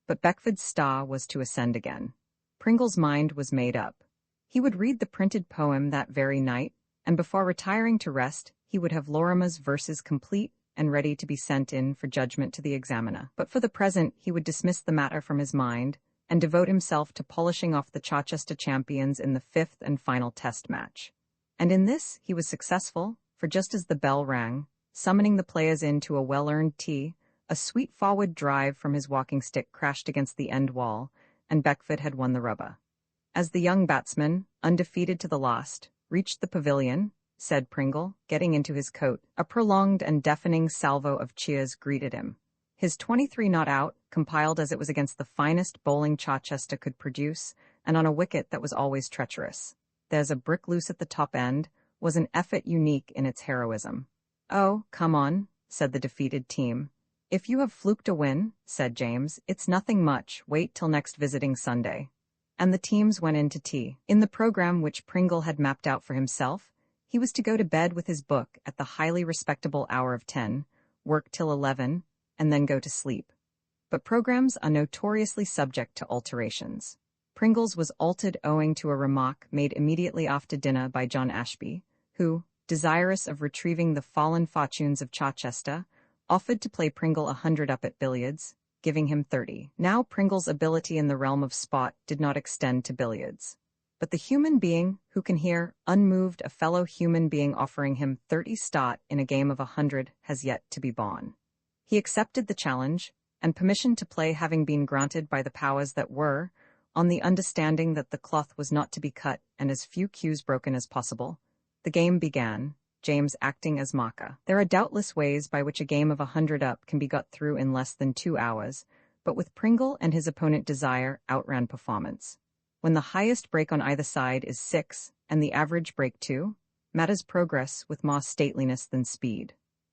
But Beckford's star was to ascend again. Pringle's mind was made up. He would read the printed poem that very night, and before retiring to rest, he would have Lorimer's verses complete and ready to be sent in for judgment to the examiner. But for the present he would dismiss the matter from his mind and devote himself to polishing off the Chichester champions in the fifth and final test match. And in this he was successful, for just as the bell rang, summoning the players in to a well-earned tee, a sweet forward drive from his walking stick crashed against the end wall, and Beckford had won the rubber. As the young batsman, undefeated to the last, reached the pavilion, said Pringle, getting into his coat, a prolonged and deafening salvo of cheers greeted him. His 23 not out, compiled as it was against the finest bowling Chichester could produce, and on a wicket that was always treacherous. There's a brick loose at the top end, was an effort unique in its heroism. Oh, come on, said the defeated team. If you have fluked a win, said James, it's nothing much, wait till next visiting Sunday. And the teams went in to tea. In the program which Pringle had mapped out for himself, he was to go to bed with his book at the highly respectable hour of 10, work till 11, and then go to sleep. but programs are notoriously subject to alterations. Pringle's was altered owing to a remark made immediately after dinner by John Ashby, who, desirous of retrieving the fallen fortunes of Charchester, offered to play Pringle 100 up at billiards, giving him 30. Now Pringle's ability in the realm of spot did not extend to billiards. But the human being who can hear, unmoved, a fellow human being offering him 30 start in a game of 100 has yet to be born. He accepted the challenge, and permission to play having been granted by the powers that were, on the understanding that the cloth was not to be cut and as few cues broken as possible, the game began, James acting as marker. There are doubtless ways by which a game of 100 up can be got through in less than 2 hours, but with Pringle and his opponent Desire outran performance. When the highest break on either side is 6, and the average break 2, matters progress with more stateliness than speed.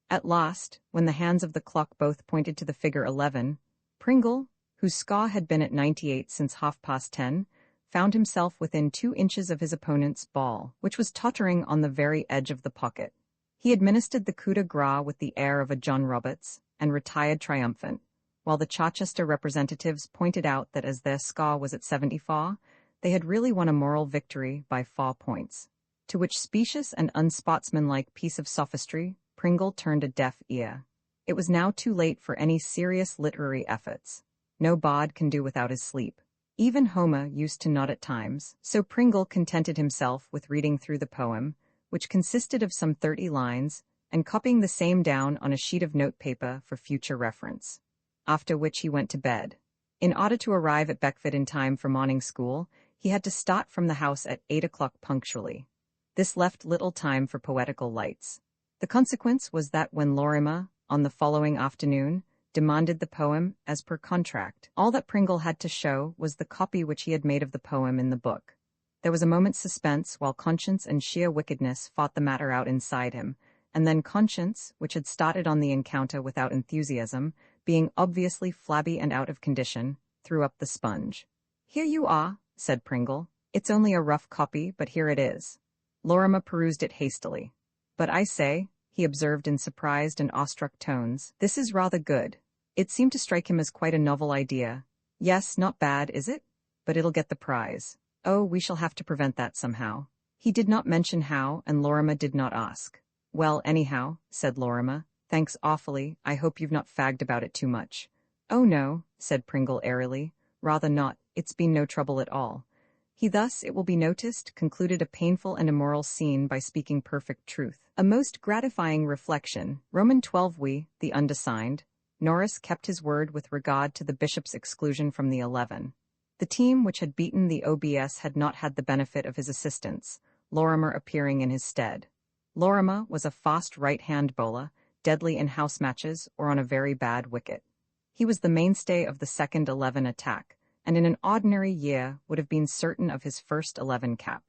At last, when the hands of the clock both pointed to the figure 11, Pringle, whose score had been at 98 since 10:30, found himself within 2 inches of his opponent's ball, which was tottering on the very edge of the pocket. He administered the coup de grace with the air of a John Roberts, and retired triumphant, while the Charchester representatives pointed out that as their score was at 74, they had really won a moral victory by 4 points. To which specious and unsportsmanlike piece of sophistry, Pringle turned a deaf ear. It was now too late for any serious literary efforts. No bard can do without his sleep. Even Homer used to nod at times, so Pringle contented himself with reading through the poem, which consisted of some 30 lines, and copying the same down on a sheet of notepaper for future reference. After which he went to bed. In order to arrive at Beckford in time for morning school, he had to start from the house at 8 o'clock punctually. This left little time for poetical lights. The consequence was that when Lorimer, on the following afternoon, demanded the poem as per contract, all that Pringle had to show was the copy which he had made of the poem in the book. There was a moment's suspense while conscience and sheer wickedness fought the matter out inside him, and then conscience, which had started on the encounter without enthusiasm, being obviously flabby and out of condition, threw up the sponge. "Here you are," said Pringle. "It's only a rough copy, but here it is." Lorimer perused it hastily. "But I say," he observed in surprised and awestruck tones, "this is rather good." It seemed to strike him as quite a novel idea. "Yes, not bad, is it? But it'll get the prize. Oh, we shall have to prevent that somehow." He did not mention how, and Lorimer did not ask. "Well, anyhow," said Lorimer, "thanks awfully. I hope you've not fagged about it too much." "Oh no," said Pringle airily, "rather not. It's been no trouble at all." He thus, it will be noticed, concluded a painful and immoral scene by speaking perfect truth. A most gratifying reflection. Roman 12 we, the undersigned, Norris kept his word with regard to the bishop's exclusion from the 11. The team which had beaten the OBS had not had the benefit of his assistance, Lorimer appearing in his stead. Lorimer was a fast right-hand bowler, deadly in house matches or on a very bad wicket. He was the mainstay of the second 11 attack, and in an ordinary year would have been certain of his first 11 cap.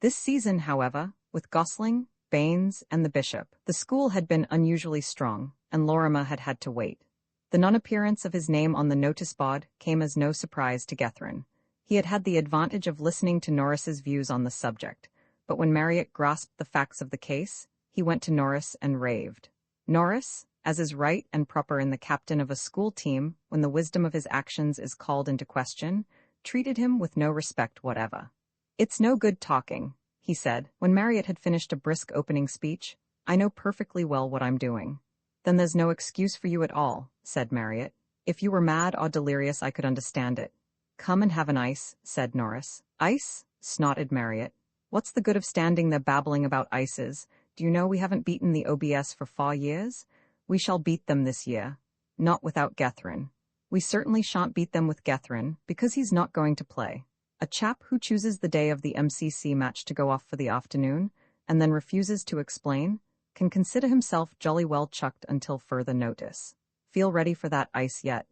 This season, however, with Gosling, Baines, and the bishop, the school had been unusually strong, and Lorimer had had to wait. The non-appearance of his name on the notice board came as no surprise to Gethryn. He had had the advantage of listening to Norris's views on the subject, but when Marriott grasped the facts of the case, he went to Norris and raved. Norris, as is right and proper in the captain of a school team when the wisdom of his actions is called into question, treated him with no respect whatever. "It's no good talking," he said, when Marriott had finished a brisk opening speech. "I know perfectly well what I'm doing." "Then there's no excuse for you at all," said Marriott. "If you were mad or delirious I could understand it." "Come and have an ice," said Norris. "Ice?" snorted Marriott. "What's the good of standing there babbling about ices? Do you know we haven't beaten the OBS for 4 years? We shall beat them this year. Not without Gethryn. We certainly shan't beat them with Gethryn, because he's not going to play. A chap who chooses the day of the MCC match to go off for the afternoon, and then refuses to explain, can consider himself jolly well chucked until further notice. Feel ready for that ice yet.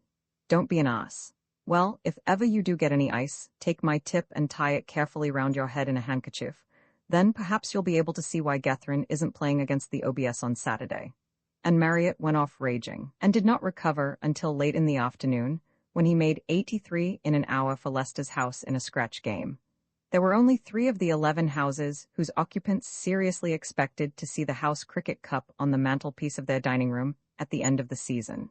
Don't be an ass. Well, if ever you do get any ice, take my tip and tie it carefully round your head in a handkerchief. Then perhaps you'll be able to see why Gethryn isn't playing against the OBS on Saturday." And Marriott went off raging, and did not recover until late in the afternoon, when he made 83 in an hour for Leicester's house in a scratch game. There were only 3 of the 11 houses whose occupants seriously expected to see the house cricket cup on the mantelpiece of their dining room at the end of the season.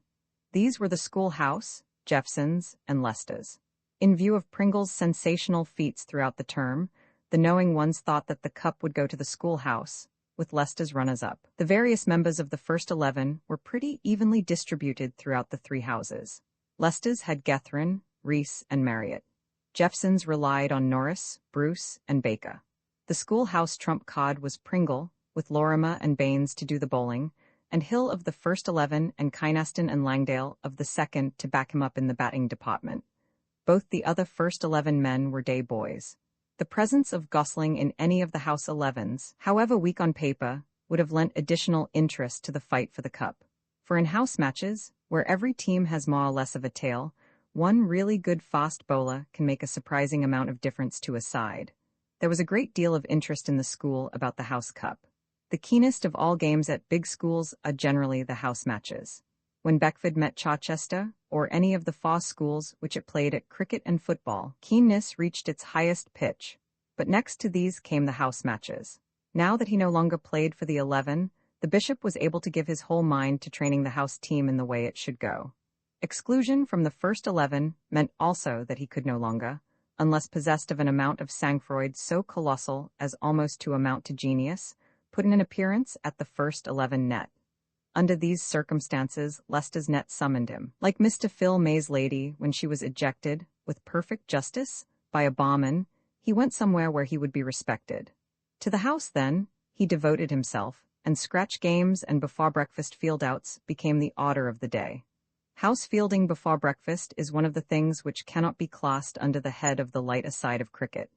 These were the school house, Jeffson's, and Leicester's. In view of Pringle's sensational feats throughout the term, the knowing ones thought that the cup would go to the schoolhouse, with Leicester's runners-up. The various members of the first 11 were pretty evenly distributed throughout the three houses. Leicester's had Gethryn, Reese, and Marriott. Jeffson's relied on Norris, Bruce, and Baker. The schoolhouse trump card was Pringle, with Lorimer and Baines to do the bowling, and Hill of the first 11 and Kynaston and Langdale of the second to back him up in the batting department. Both the other first 11 men were day boys. The presence of Gosling in any of the House 11s, however weak on paper, would have lent additional interest to the fight for the cup. For in house matches, where every team has more or less of a tail, one really good fast bowler can make a surprising amount of difference to a side. There was a great deal of interest in the school about the House Cup. The keenest of all games at big schools are generally the house matches. When Beckford met Chichester, or any of the Foss schools which it played at cricket and football, keenness reached its highest pitch, but next to these came the house matches. Now that he no longer played for the 11, the bishop was able to give his whole mind to training the house team in the way it should go. Exclusion from the first 11 meant also that he could no longer, unless possessed of an amount of sang-froid so colossal as almost to amount to genius, put in an appearance at the first 11 net. Under these circumstances, Leicester's net summoned him. Like Mr. Phil May's lady when she was ejected, with perfect justice, by a barman, he went somewhere where he would be respected. To the house, then, he devoted himself, and scratch games and before-breakfast field-outs became the order of the day. House fielding before breakfast is one of the things which cannot be classed under the head of the lighter side of cricket.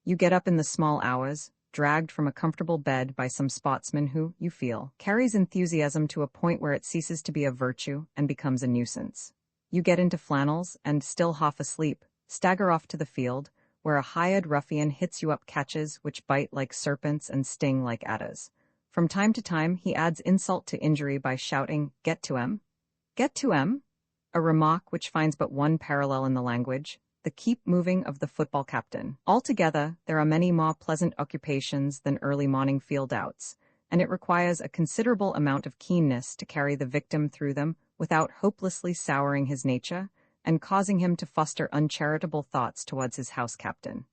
You get up in the small hours, dragged from a comfortable bed by some sportsman who, you feel, carries enthusiasm to a point where it ceases to be a virtue and becomes a nuisance. You get into flannels and, still half asleep, stagger off to the field, where a hired ruffian hits you up catches which bite like serpents and sting like adders. From time to time he adds insult to injury by shouting, "Get to 'em! Get to 'em!" A remark which finds but one parallel in the language, the keep moving of the football captain. Altogether, there are many more pleasant occupations than early morning field-outs, and it requires a considerable amount of keenness to carry the victim through them without hopelessly souring his nature and causing him to foster uncharitable thoughts towards his house captain.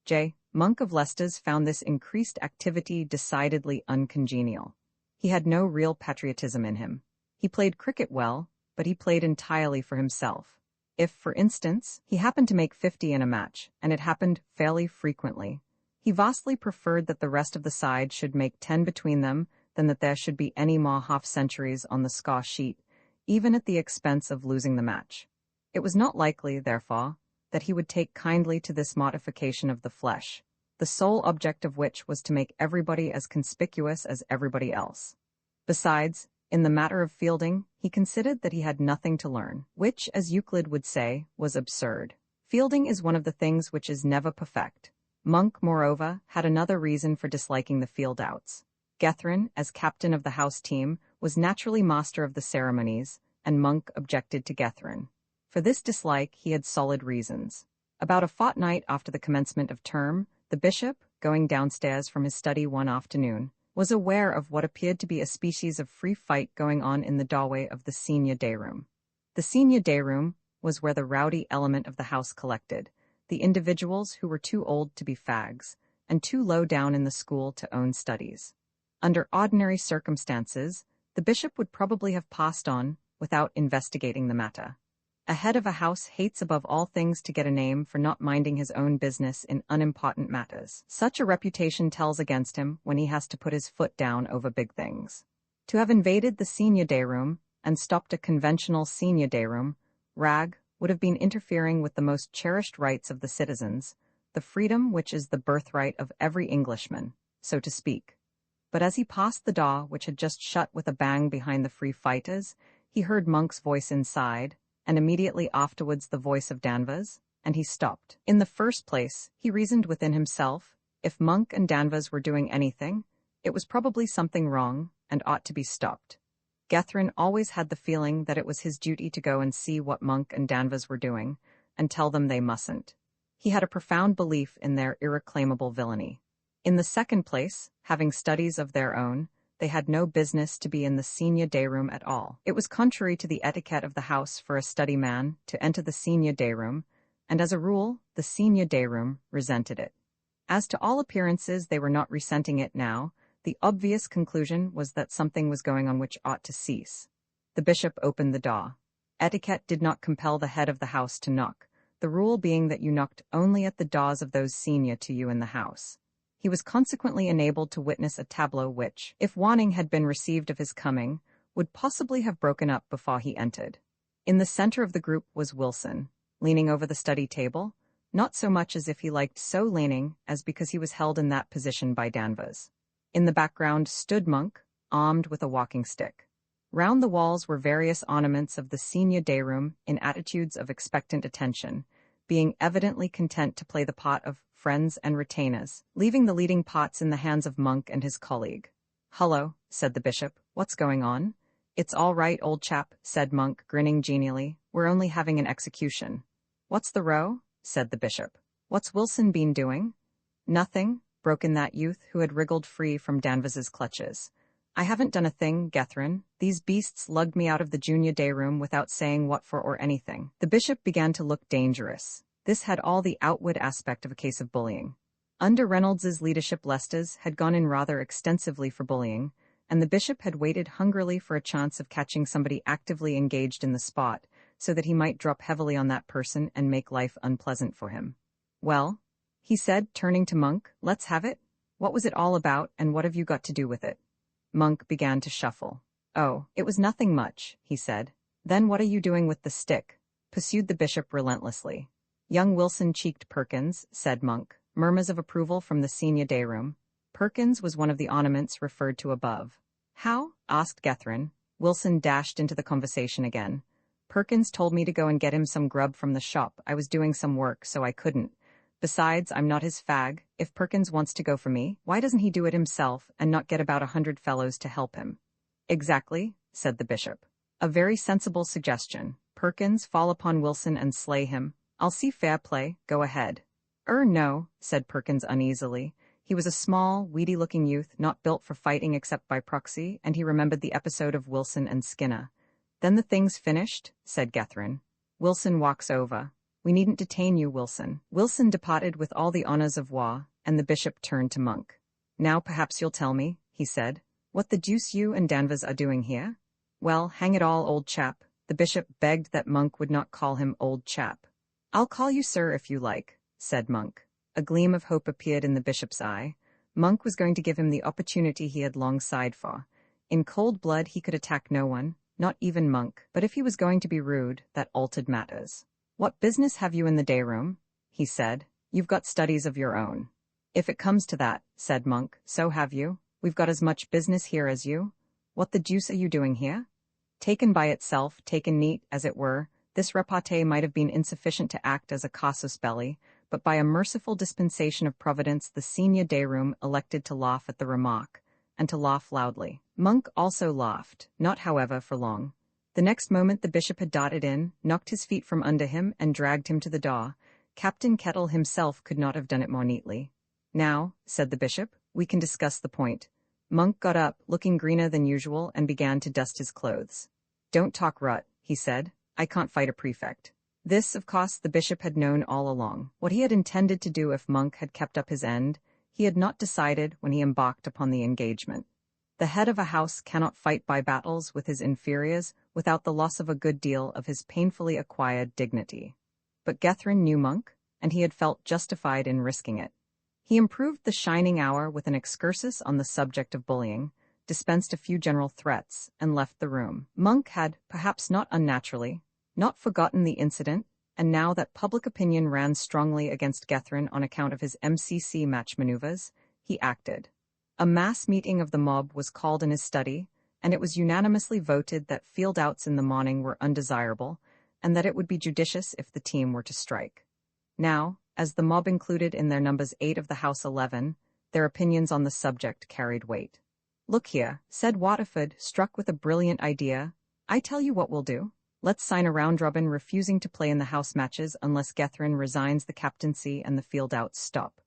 J. Monk of Leicester's found this increased activity decidedly uncongenial. He had no real patriotism in him. He played cricket well, but he played entirely for himself. If, for instance, he happened to make 50 in a match, and it happened fairly frequently, he vastly preferred that the rest of the side should make 10 between them than that there should be any more half-centuries on the score sheet, even at the expense of losing the match. It was not likely, therefore, that he would take kindly to this mortification of the flesh, the sole object of which was to make everybody as conspicuous as everybody else. Besides, in the matter of fielding, he considered that he had nothing to learn, which, as Euclid would say, was absurd. Fielding is one of the things which is never perfect. Monk, moreover, had another reason for disliking the field-outs. Gethryn, as captain of the house team, was naturally master of the ceremonies, and Monk objected to Gethryn. For this dislike he had solid reasons. About a fortnight after the commencement of term, the bishop, going downstairs from his study one afternoon, was aware of what appeared to be a species of free fight going on in the doorway of the senior day-room. The senior day-room was where the rowdy element of the house collected, the individuals who were too old to be fags, and too low down in the school to own studies. Under ordinary circumstances, the bishop would probably have passed on, without investigating the matter. A head of a house hates above all things to get a name for not minding his own business in unimportant matters. Such a reputation tells against him when he has to put his foot down over big things. To have invaded the senior day room and stopped a conventional senior day room, Rag, would have been interfering with the most cherished rights of the citizens, the freedom which is the birthright of every Englishman, so to speak. But as he passed the door, which had just shut with a bang behind the free fighters, he heard Monk's voice inside, and immediately afterwards the voice of Danvers, and he stopped. In the first place, he reasoned within himself, if Monk and Danvers were doing anything, it was probably something wrong, and ought to be stopped. Gethryn always had the feeling that it was his duty to go and see what Monk and Danvers were doing, and tell them they mustn't. He had a profound belief in their irreclaimable villainy. In the second place, having studies of their own, they had no business to be in the senior day room at all. It was contrary to the etiquette of the house for a study man to enter the senior day room, and as a rule, the senior day room resented it. As to all appearances they were not resenting it now, the obvious conclusion was that something was going on which ought to cease. The bishop opened the door. Etiquette did not compel the head of the house to knock, the rule being that you knocked only at the doors of those senior to you in the house. He was consequently enabled to witness a tableau which, if warning had been received of his coming, would possibly have broken up before he entered. In the center of the group was Wilson, leaning over the study table, not so much as if he liked so leaning as because he was held in that position by Danvers. In the background stood Monk, armed with a walking stick. Round the walls were various ornaments of the senior day room in attitudes of expectant attention, being evidently content to play the part of friends and retainers, leaving the leading parts in the hands of Monk and his colleague. "Hullo," said the bishop, "what's going on?" "It's all right, old chap," said Monk, grinning genially. "We're only having an execution." "What's the row?" said the bishop. "What's Wilson been doing?" "Nothing," broke in that youth who had wriggled free from Danvers's clutches. "I haven't done a thing, Gethryn. These beasts lugged me out of the junior day room without saying what for or anything." The bishop began to look dangerous. This had all the outward aspect of a case of bullying. Under Reynolds's leadership Leicester's had gone in rather extensively for bullying, and the bishop had waited hungrily for a chance of catching somebody actively engaged in the spot, so that he might drop heavily on that person and make life unpleasant for him. "Well," he said, turning to Monk, "let's have it. What was it all about, and what have you got to do with it?" Monk began to shuffle. "Oh, it was nothing much," he said. "Then what are you doing with the stick?" pursued the bishop relentlessly. "Young Wilson cheeked Perkins," said Monk. Murmurs of approval from the senior day room. Perkins was one of the ornaments referred to above. "How?" asked Gethryn. Wilson dashed into the conversation again. "Perkins told me to go and get him some grub from the shop. I was doing some work, so I couldn't. Besides, I'm not his fag. If Perkins wants to go for me, why doesn't he do it himself and not get about 100 fellows to help him?" "Exactly," said the bishop. "A very sensible suggestion. Perkins, fall upon Wilson and slay him. I'll see fair play. Go ahead." No," said Perkins uneasily. He was a small, weedy-looking youth, not built for fighting except by proxy, and he remembered the episode of Wilson and Skinner. "Then the thing's finished," said Gethryn. "Wilson walks over. We needn't detain you, Wilson." Wilson departed with all the honors of war, and the bishop turned to Monk. "Now perhaps you'll tell me," he said, "what the deuce you and Danvers are doing here?" "Well, hang it all, old chap." The bishop begged that Monk would not call him old chap. "I'll call you sir if you like," said Monk. A gleam of hope appeared in the bishop's eye. Monk was going to give him the opportunity he had long sighed for. In cold blood he could attack no one, not even Monk, but if he was going to be rude, that altered matters. "What business have you in the day room?" he said. "You've got studies of your own." "If it comes to that," said Monk, "so have you. We've got as much business here as you. What the deuce are you doing here?" Taken by itself, taken neat, as it were, this repartee might have been insufficient to act as a casus belli, but by a merciful dispensation of Providence the senior day room elected to laugh at the remark, and to laugh loudly. Monk also laughed, not however for long. The next moment the bishop had darted in, knocked his feet from under him, and dragged him to the door. Captain Kettle himself could not have done it more neatly. "Now," said the bishop, "we can discuss the point." Monk got up, looking greener than usual, and began to dust his clothes. "Don't talk rot," he said. "I can't fight a prefect." This, of course, the bishop had known all along. What he had intended to do if Monk had kept up his end, he had not decided when he embarked upon the engagement. The head of a house cannot fight by battles with his inferiors without the loss of a good deal of his painfully acquired dignity. But Gethryn knew Monk, and he had felt justified in risking it. He improved the shining hour with an excursus on the subject of bullying, dispensed a few general threats, and left the room. Monk had, perhaps not unnaturally, not forgotten the incident, and now that public opinion ran strongly against Gethryn on account of his MCC match maneuvers, he acted. A mass meeting of the mob was called in his study, and it was unanimously voted that field-outs in the morning were undesirable, and that it would be judicious if the team were to strike. Now, as the mob included in their numbers 8 of the House 11, their opinions on the subject carried weight. "Look here," said Waterford, struck with a brilliant idea, "I tell you what we'll do. Let's sign a round-robin refusing to play in the house matches unless Gethryn resigns the captaincy and the field-outs stop.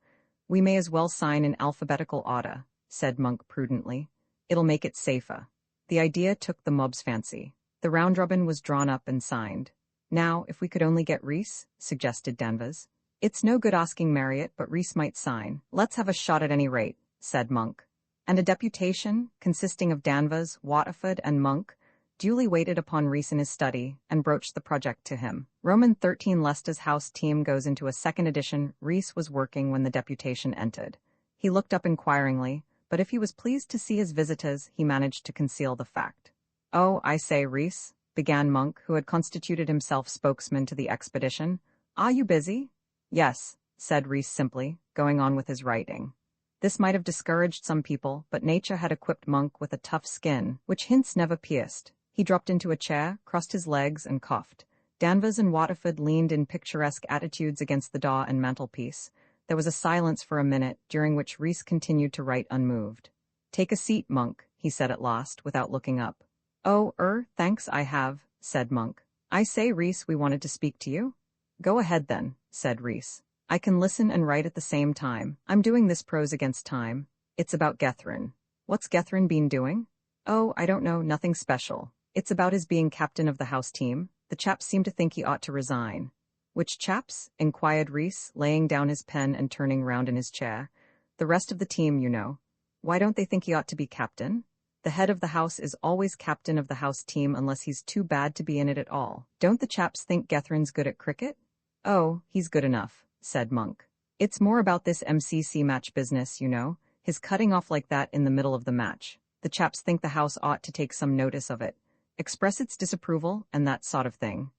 We may as well sign in alphabetical order," said Monk prudently. It'll make it safer. The idea took the mob's fancy. The round robin was drawn up and signed. Now, if we could only get Reese, suggested Danvers. It's no good asking Marriott, but Reese might sign. Let's have a shot at any rate, said Monk. And a deputation, consisting of Danvers, Waterford, and Monk, duly waited upon Reese in his study and broached the project to him. Roman 13 Leicester's house team goes into a second edition. Reese was working when the deputation entered. He looked up inquiringly, but if he was pleased to see his visitors, he managed to conceal the fact. "Oh, I say, Reese," began Monk, who had constituted himself spokesman to the expedition. "Are you busy?" "Yes," said Reese simply, going on with his writing. This might have discouraged some people, but nature had equipped Monk with a tough skin, which hints never pierced. He dropped into a chair, crossed his legs, and coughed. Danvers and Waterford leaned in picturesque attitudes against the door and mantelpiece. There was a silence for a minute, during which Reese continued to write unmoved. "Take a seat, Monk," he said at last, without looking up. "Oh, thanks, I have," said Monk. "I say, Reese, we wanted to speak to you." "Go ahead then," said Reese. "I can listen and write at the same time. I'm doing this prose against time. It's about Gethryn." "What's Gethryn been doing?" "Oh, I don't know, nothing special. It's about his being captain of the house team. The chaps seem to think he ought to resign." "Which chaps?" inquired Reese, laying down his pen and turning round in his chair. "The rest of the team, you know." "Why don't they think he ought to be captain?" "The head of the house is always captain of the house team unless he's too bad to be in it at all. Don't the chaps think Gethryn's good at cricket?" "Oh, he's good enough," said Monk. "It's more about this MCC match business, you know, his cutting off like that in the middle of the match. The chaps think the house ought to take some notice of it, express its disapproval, and that sort of thing."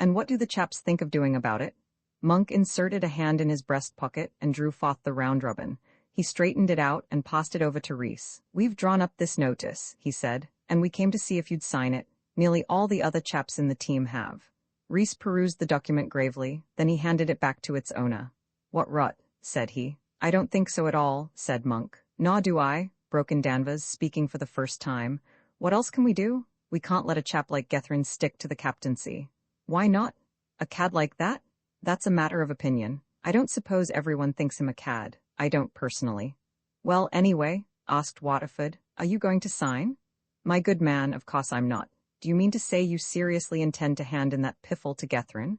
"And what do the chaps think of doing about it?" Monk inserted a hand in his breast pocket and drew forth the round robin. He straightened it out and passed it over to Reese. "We've drawn up this notice," he said, "and we came to see if you'd sign it. Nearly all the other chaps in the team have." Reese perused the document gravely, then he handed it back to its owner. "What rot," said he. "I don't think so at all," said Monk. "Nor do I," broke in Danvers, speaking for the first time. "What else can we do? We can't let a chap like Gethryn stick to the captaincy." "Why not? A cad like that? That's a matter of opinion. I don't suppose everyone thinks him a cad. I don't personally." "Well, anyway," asked Waterford, "are you going to sign?" "My good man, of course I'm not. Do you mean to say you seriously intend to hand in that piffle to Gethryn?"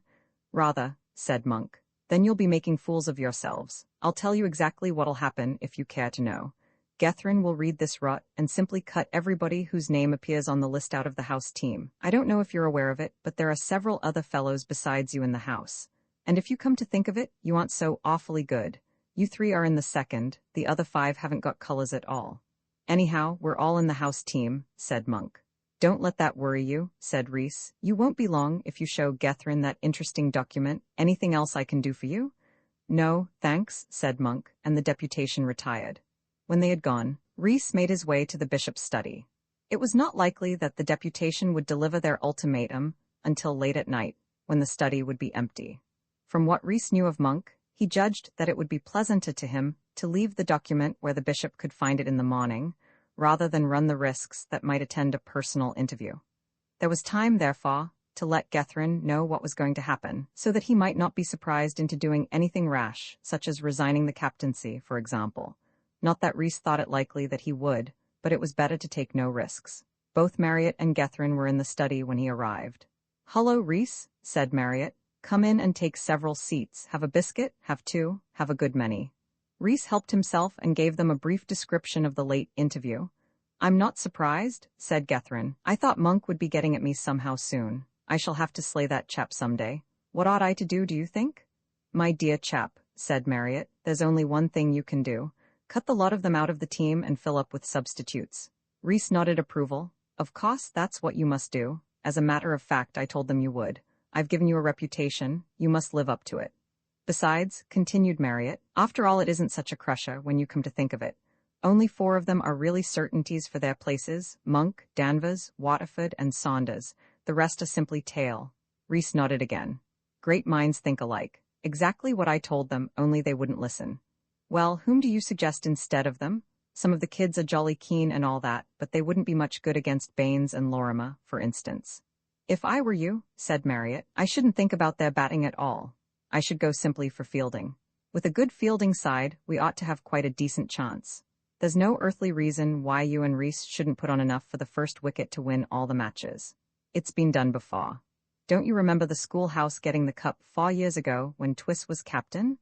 "Rather," said Monk. "Then you'll be making fools of yourselves. I'll tell you exactly what'll happen if you care to know. Gethryn will read this rot and simply cut everybody whose name appears on the list out of the house team. I don't know if you're aware of it, but there are several other fellows besides you in the house. And if you come to think of it, you aren't so awfully good. You 3 are in the second, the other 5 haven't got colors at all. Anyhow, we're all in the house team," said Monk. "Don't let that worry you," said Reese. "You won't be long if you show Gethryn that interesting document. Anything else I can do for you?" "No, thanks," said Monk, and the deputation retired. When they had gone, Reese made his way to the bishop's study. It was not likely that the deputation would deliver their ultimatum until late at night, when the study would be empty. From what Reese knew of Monk, he judged that it would be pleasanter to him to leave the document where the bishop could find it in the morning, rather than run the risks that might attend a personal interview. There was time, therefore, to let Gethryn know what was going to happen, so that he might not be surprised into doing anything rash, such as resigning the captaincy, for example. Not that Reese thought it likely that he would, but it was better to take no risks. Both Marriott and Gethryn were in the study when he arrived. "Hullo, Reese," said Marriott. "Come in and take several seats. Have a biscuit? Have 2? Have a good many." Reese helped himself and gave them a brief description of the late interview. "I'm not surprised," said Gethryn. "I thought Monk would be getting at me somehow soon. I shall have to slay that chap someday. What ought I to do you think?" "My dear chap," said Marriott, "there's only one thing you can do. Cut the lot of them out of the team and fill up with substitutes." Reese nodded approval. "Of course, that's what you must do. As a matter of fact, I told them you would. I've given you a reputation. You must live up to it. Besides," continued Marriott, "after all it isn't such a crusher when you come to think of it. Only 4 of them are really certainties for their places: Monk, Danvers, Waterford, and Saunders. The rest are simply tail." Reese nodded again. "Great minds think alike. Exactly what I told them, only they wouldn't listen." "Well, whom do you suggest instead of them? Some of the kids are jolly keen and all that, but they wouldn't be much good against Baines and Lorimer, for instance." "If I were you," said Marriott, "I shouldn't think about their batting at all. I should go simply for fielding. With a good fielding side, we ought to have quite a decent chance." There's no earthly reason why you and Reese shouldn't put on enough for the first wicket to win all the matches. It's been done before. Don't you remember the schoolhouse getting the cup 4 years ago when Twiss was captain?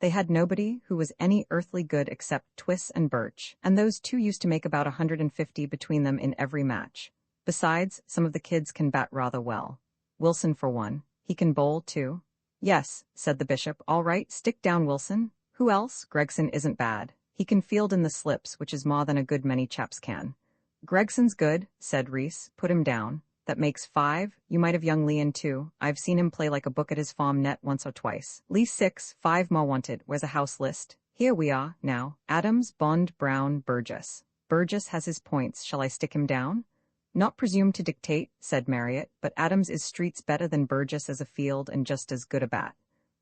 They had nobody who was any earthly good except Twiss and Birch, and those two used to make about 150 between them in every match. Besides, some of the kids can bat rather well. Wilson for one. He can bowl too. Yes, said the bishop. All right, stick down Wilson. Who else? Gregson isn't bad. He can field in the slips, which is more than a good many chaps can. Gregson's good, said Reese. Put him down. That makes 5. You might have young Lee in too. I've seen him play like a book at his farm net once or twice. Lee 6, 5 more wanted. Where's a house list? Here we are, now. Adams, Bond, Brown, Burgess. Burgess has his points. Shall I stick him down? Not presume to dictate, said Marriott, but Adams is streets better than Burgess as a field and just as good a bat.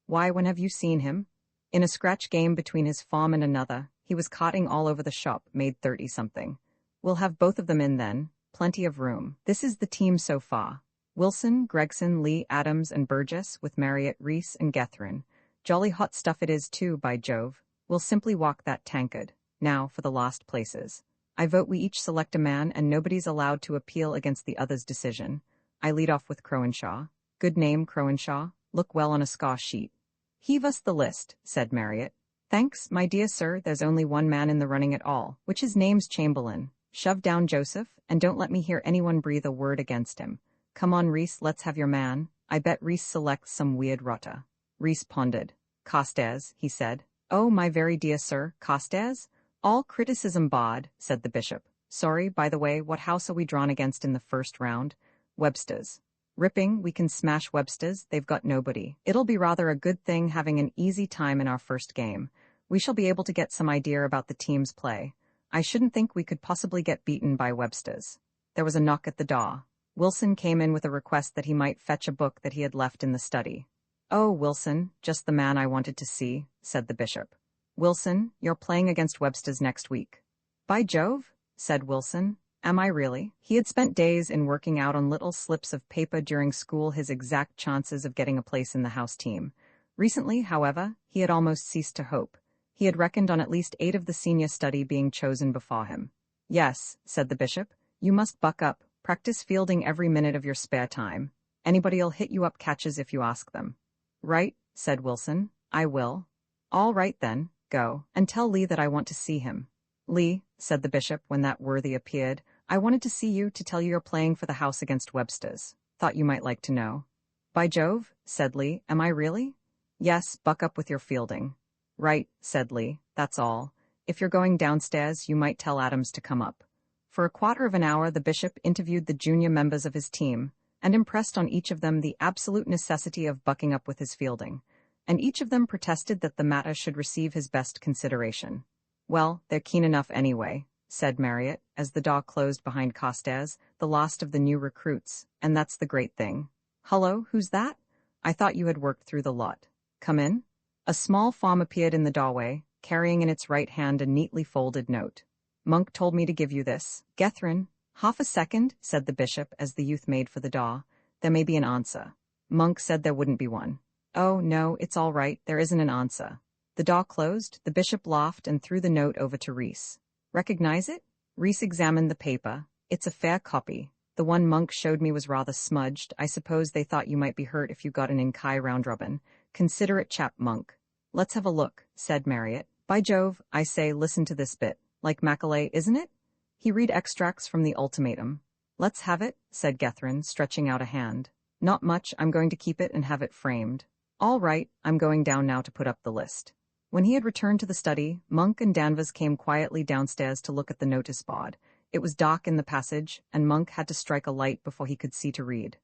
Why, when have you seen him? In a scratch game between his farm and another, he was carting all over the shop, made 30-something. We'll have both of them in then. Plenty of room. This is the team so far. Wilson, Gregson, Lee, Adams, and Burgess, with Marriott, Reese, and Gethrin. Jolly hot stuff it is too, by Jove. We'll simply walk that tankard. Now for the last places. I vote we each select a man and nobody's allowed to appeal against the other's decision. I lead off with Crowenshaw. Good name, Crowenshaw. Look well on a score sheet. Heave us the list, said Marriott. Thanks, my dear sir, there's only one man in the running at all, which his name's Chamberlain. Shove down Joseph, and don't let me hear anyone breathe a word against him. Come on, Reese, let's have your man. I bet Reese selects some weird rotter. Reese pondered. Costes, he said. Oh, my very dear sir, Costes? All criticism barred, said the bishop. Sorry, by the way, what house are we drawn against in the first round? Webster's. Ripping, we can smash Webster's, they've got nobody. It'll be rather a good thing having an easy time in our first game. We shall be able to get some idea about the team's play. I shouldn't think we could possibly get beaten by Webster's. There was a knock at the door. Wilson came in with a request that he might fetch a book that he had left in the study. Oh, Wilson, just the man I wanted to see, said the bishop. Wilson, you're playing against Webster's next week. By Jove, said Wilson. Am I really? He had spent days in working out on little slips of paper during school his exact chances of getting a place in the house team. Recently, however, he had almost ceased to hope. He had reckoned on at least 8 of the senior study being chosen before him. Yes, said the bishop, you must buck up, practice fielding every minute of your spare time. Anybody'll hit you up catches if you ask them. Right, said Wilson, I will. All right then, go, and tell Lee that I want to see him. Lee, said the bishop when that worthy appeared, I wanted to see you to tell you you're playing for the house against Webster's. Thought you might like to know. By Jove, said Lee, am I really? Yes, buck up with your fielding. Right, said Lee, that's all. If you're going downstairs, you might tell Adams to come up. For a quarter of an hour the bishop interviewed the junior members of his team, and impressed on each of them the absolute necessity of bucking up with his fielding, and each of them protested that the matter should receive his best consideration. Well, they're keen enough anyway, said Marriott, as the door closed behind Costes, the last of the new recruits, and that's the great thing. Hullo, who's that? I thought you had worked through the lot. Come in. A small form appeared in the doorway, carrying in its right hand a neatly folded note. Monk told me to give you this. Gethrin. Half a second, said the bishop as the youth made for the door. There may be an answer. Monk said there wouldn't be one. Oh, no, it's all right, there isn't an answer. The door closed, the bishop laughed and threw the note over to Reese. Recognize it? Reese examined the paper. It's a fair copy. The one Monk showed me was rather smudged. I suppose they thought you might be hurt if you got an Inkai round robin. Considerate chap, Monk. Let's have a look, said Marriott. By Jove, I say, listen to this bit. Like Macaulay, isn't it? He read extracts from the ultimatum. Let's have it, said Gethrin, stretching out a hand. Not much, I'm going to keep it and have it framed. All right, I'm going down now to put up the list. When he had returned to the study, Monk and Danvers came quietly downstairs to look at the notice board. It was dark in the passage, and Monk had to strike a light before he could see to read.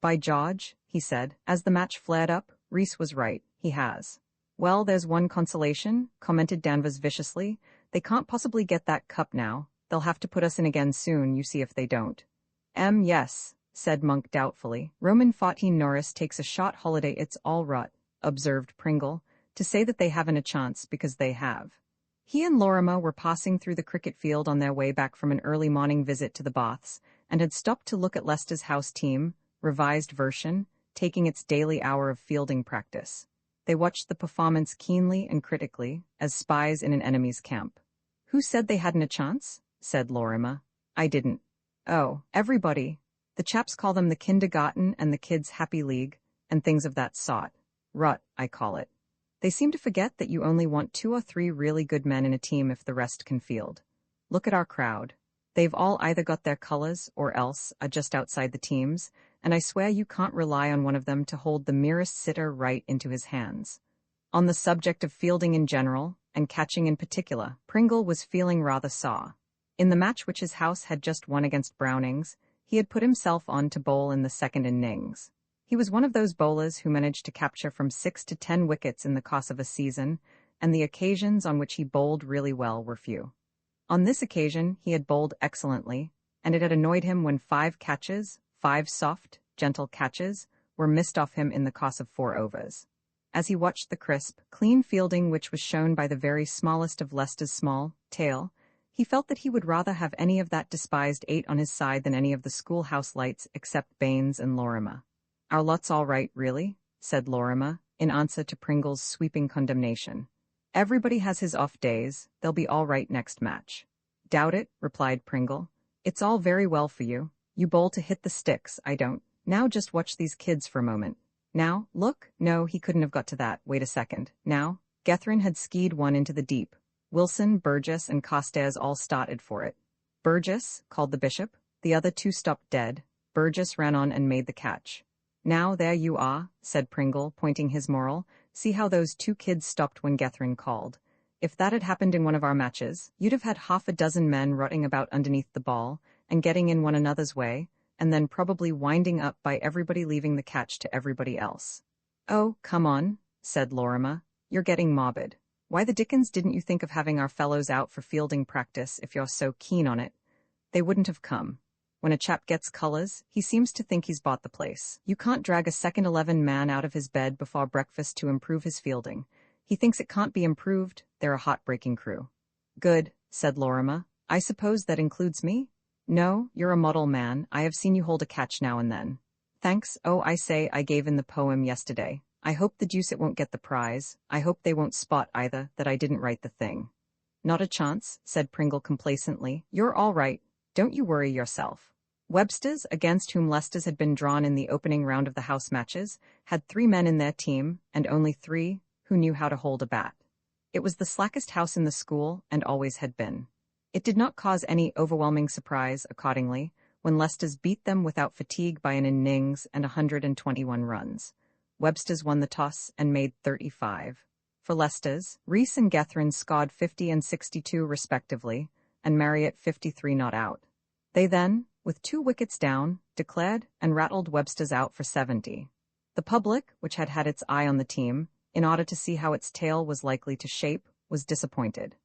By George, he said, as the match flared up, Reese was right, he has. Well, there's one consolation, commented Danvers viciously. They can't possibly get that cup now. They'll have to put us in again soon, you see if they don't. Yes, said Monk doubtfully. Roman 14 Norris takes a short holiday, it's all rot, observed Pringle, to say that they haven't a chance because they have. He and Lorimer were passing through the cricket field on their way back from an early morning visit to the Baths, and had stopped to look at Leicester's house team, revised version, taking its daily hour of fielding practice. They watched the performance keenly and critically, as spies in an enemy's camp. Who said they hadn't a chance? Said Lorimer. I didn't. Oh, everybody. The chaps call them the kindergarten and the kids' happy league, and things of that sort. Rot, I call it. They seem to forget that you only want 2 or 3 really good men in a team if the rest can field. Look at our crowd. They've all either got their colors or else are just outside the teams, and I swear you can't rely on one of them to hold the merest sitter right into his hands. On the subject of fielding in general, and catching in particular, Pringle was feeling rather sore. In the match which his house had just won against Brownings, he had put himself on to bowl in the second innings. He was one of those bowlers who managed to capture from 6 to 10 wickets in the course of a season, and the occasions on which he bowled really well were few. On this occasion he had bowled excellently, and it had annoyed him when 5 catches, 5 soft, gentle catches, were missed off him in the course of 4 overs. As he watched the crisp, clean fielding which was shown by the very smallest of Leicester's small tail, he felt that he would rather have any of that despised 8 on his side than any of the schoolhouse lights except Baines and Lorimer. Our lot's all right, really, said Lorimer, in answer to Pringle's sweeping condemnation. Everybody has his off days, they'll be all right next match. Doubt it, replied Pringle. It's all very well for you. You bowl to hit the sticks, I don't. Now just watch these kids for a moment. Now, look, no, he couldn't have got to that, wait a second. Now, Gethrin had skied one into the deep. Wilson, Burgess, and Costairs all started for it. Burgess, called the bishop, the other 2 stopped dead. Burgess ran on and made the catch. Now there you are, said Pringle, pointing his moral. See how those 2 kids stopped when Gethrin called. If that had happened in one of our matches, you'd have had half a dozen men rotting about underneath the ball, and getting in one another's way, and then probably winding up by everybody leaving the catch to everybody else. Oh, come on, said Lorimer. You're getting morbid. Why the dickens didn't you think of having our fellows out for fielding practice if you're so keen on it? They wouldn't have come. When a chap gets colors, he seems to think he's bought the place. You can't drag a second 11 man out of his bed before breakfast to improve his fielding. He thinks it can't be improved. They're a hot-breaking crew. Good, said Lorimer. I suppose that includes me? No, you're a model man. I have seen you hold a catch now and then. Thanks. Oh, I say, I gave in the poem yesterday. I hope the deuce it won't get the prize. I hope they won't spot either that I didn't write the thing. Not a chance, said Pringle complacently. You're all right. Don't you worry yourself. Webster's, against whom Leicester's had been drawn in the opening round of the house matches, had 3 men in their team, and only 3 who knew how to hold a bat. It was the slackest house in the school, and always had been. It did not cause any overwhelming surprise, accordingly, when Leicester's beat them without fatigue by an innings and 121 runs. Webster's won the toss and made 35. For Leicester's, Rees and Gethrin scored 50 and 62 respectively, and Marriott 53 not out. They then, with 2 wickets down, declared and rattled Webster's out for 70. The public, which had had its eye on the team, in order to see how its tail was likely to shape, was disappointed.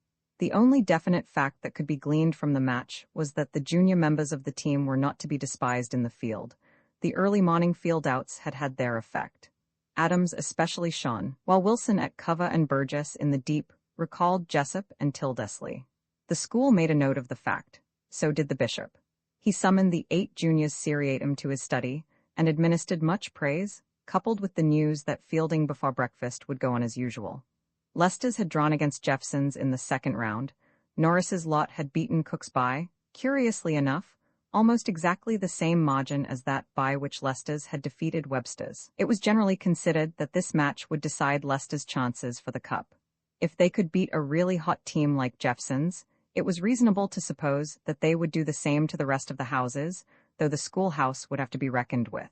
The only definite fact that could be gleaned from the match was that the junior members of the team were not to be despised in the field. The early morning field-outs had had their effect. Adams especially shone, while Wilson at cover and Burgess in the deep recalled Jessup and Tildesley. The school made a note of the fact. So did the bishop. He summoned the 8 juniors seriatim to his study and administered much praise, coupled with the news that fielding before breakfast would go on as usual. Leicester's had drawn against Jeffson's in the second round. Norris's lot had beaten Cook's by, curiously enough, almost exactly the same margin as that by which Leicester's had defeated Webster's. It was generally considered that this match would decide Leicester's chances for the cup. If they could beat a really hot team like Jeffson's, it was reasonable to suppose that they would do the same to the rest of the houses, though the schoolhouse would have to be reckoned with.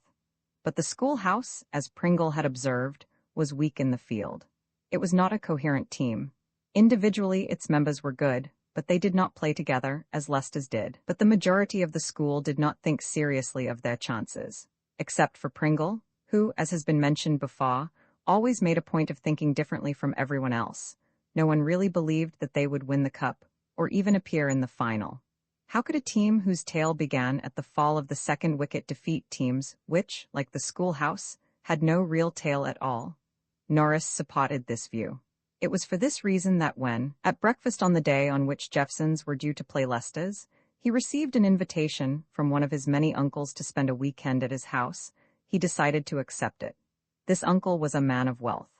But the schoolhouse, as Pringle had observed, was weak in the field. It was not a coherent team. Individually, its members were good, but they did not play together, as Leicester's did. But the majority of the school did not think seriously of their chances. Except for Pringle, who, as has been mentioned before, always made a point of thinking differently from everyone else. No one really believed that they would win the cup, or even appear in the final. How could a team whose tale began at the fall of the second wicket defeat teams which, like the schoolhouse, had no real tale at all? Norris supported this view. It was for this reason that when, at breakfast on the day on which Jeffson's were due to play Leicester's, he received an invitation from one of his many uncles to spend a weekend at his house, he decided to accept it. This uncle was a man of wealth.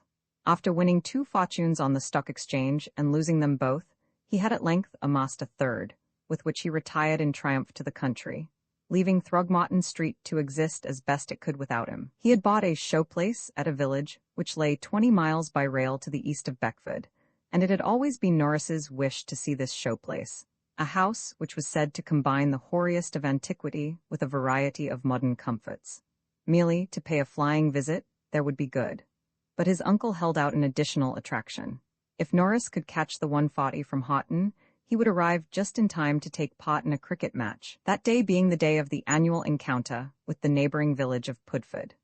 After winning 2 fortunes on the stock exchange and losing them both, He had at length amassed a third, with which he retired in triumph to the country, leaving Throgmorton Street to exist as best it could without him. He had bought a showplace at a village which lay 20 miles by rail to the east of Beckford, and it had always been Norris's wish to see this showplace, a house which was said to combine the hoariest of antiquity with a variety of modern comforts. Merely to pay a flying visit, there would be good. But his uncle held out an additional attraction. If Norris could catch the 1:40 from Houghton, he would arrive just in time to take part in a cricket match, that day being the day of the annual encounter with the neighbouring village of Pudford.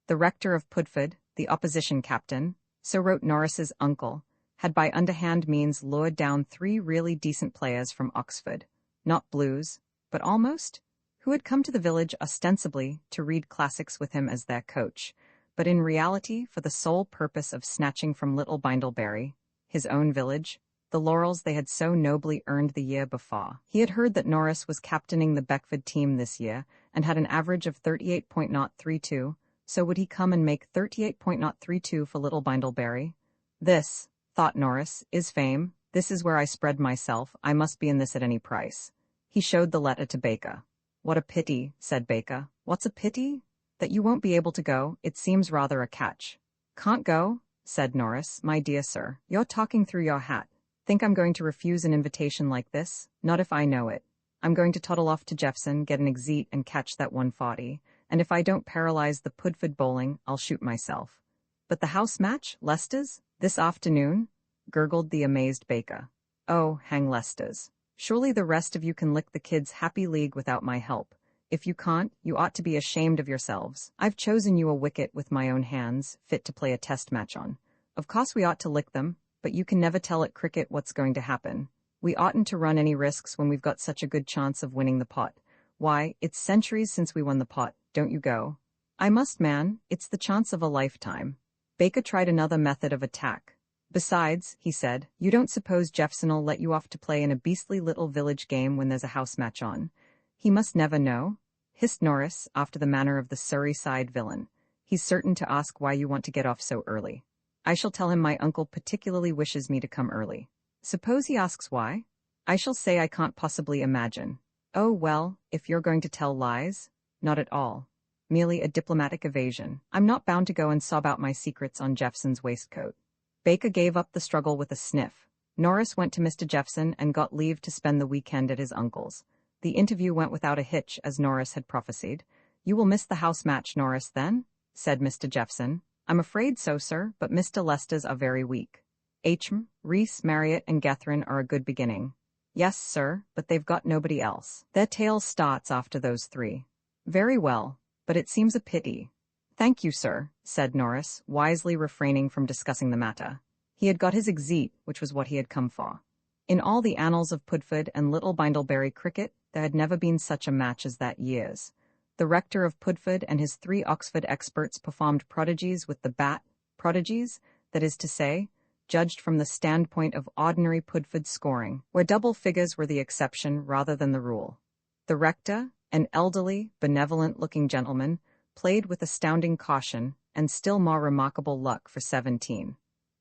The rector of Pudford, the opposition captain, so wrote Norris's uncle, had by underhand means lured down 3 really decent players from Oxford, not Blues, but almost, who had come to the village ostensibly to read classics with him as their coach, but in reality for the sole purpose of snatching from Little Bindleberry, his own village, the laurels they had so nobly earned the year before. He had heard that Norris was captaining the Beckford team this year and had an average of 38.032, so would he come and make 38.032 for Little Bindleberry? This, thought Norris, is fame. This is where I spread myself. I must be in this at any price. He showed the letter to Baker. What a pity, said Baker. What's a pity? That you won't be able to go. It seems rather a catch. Can't go, said Norris. My dear sir, you're talking through your hat. Think I'm going to refuse an invitation like this? Not if I know it. I'm going to toddle off to Jeffson, get an exit and catch that 1:40, and if I don't paralyze the Pudford bowling, I'll shoot myself. But the house match, Leicester's, this afternoon? Gurgled the amazed Baker. Oh, hang Leicester's. Surely the rest of you can lick the kids' happy league without my help. If you can't, you ought to be ashamed of yourselves. I've chosen you a wicket with my own hands, fit to play a test match on. Of course we ought to lick them, but you can never tell at cricket what's going to happen. We oughtn't to run any risks when we've got such a good chance of winning the pot. Why, it's centuries since we won the pot, don't you go? I must, man, it's the chance of a lifetime. Baker tried another method of attack. Besides, he said, you don't suppose Jeffson'll let you off to play in a beastly little village game when there's a house match on? He must never know, hissed Norris, after the manner of the Surrey-side villain. He's certain to ask why you want to get off so early. I shall tell him my uncle particularly wishes me to come early. Suppose he asks why? I shall say I can't possibly imagine. Oh well, if you're going to tell lies, not at all. Merely a diplomatic evasion. I'm not bound to go and sob out my secrets on Jeffson's waistcoat. Baker gave up the struggle with a sniff. Norris went to Mr. Jeffson and got leave to spend the weekend at his uncle's. The interview went without a hitch, as Norris had prophesied. You will miss the house match, Norris, then? Said Mr. Jeffson. I'm afraid so, sir, but Mr. Leicester's are very weak. Rees, Marriott, and Gethryn are a good beginning. Yes, sir, but they've got nobody else. Their tale starts after those 3. Very well, but it seems a pity. Thank you, sir, said Norris, wisely refraining from discussing the matter. He had got his exit, which was what he had come for. In all the annals of Pudford and Little Bindleberry cricket, there had never been such a match as that year's. The rector of Pudford and his 3 Oxford experts performed prodigies with the bat, prodigies, that is to say, judged from the standpoint of ordinary Pudford scoring, where double figures were the exception rather than the rule. The rector, an elderly, benevolent-looking gentleman, played with astounding caution and still more remarkable luck for 17.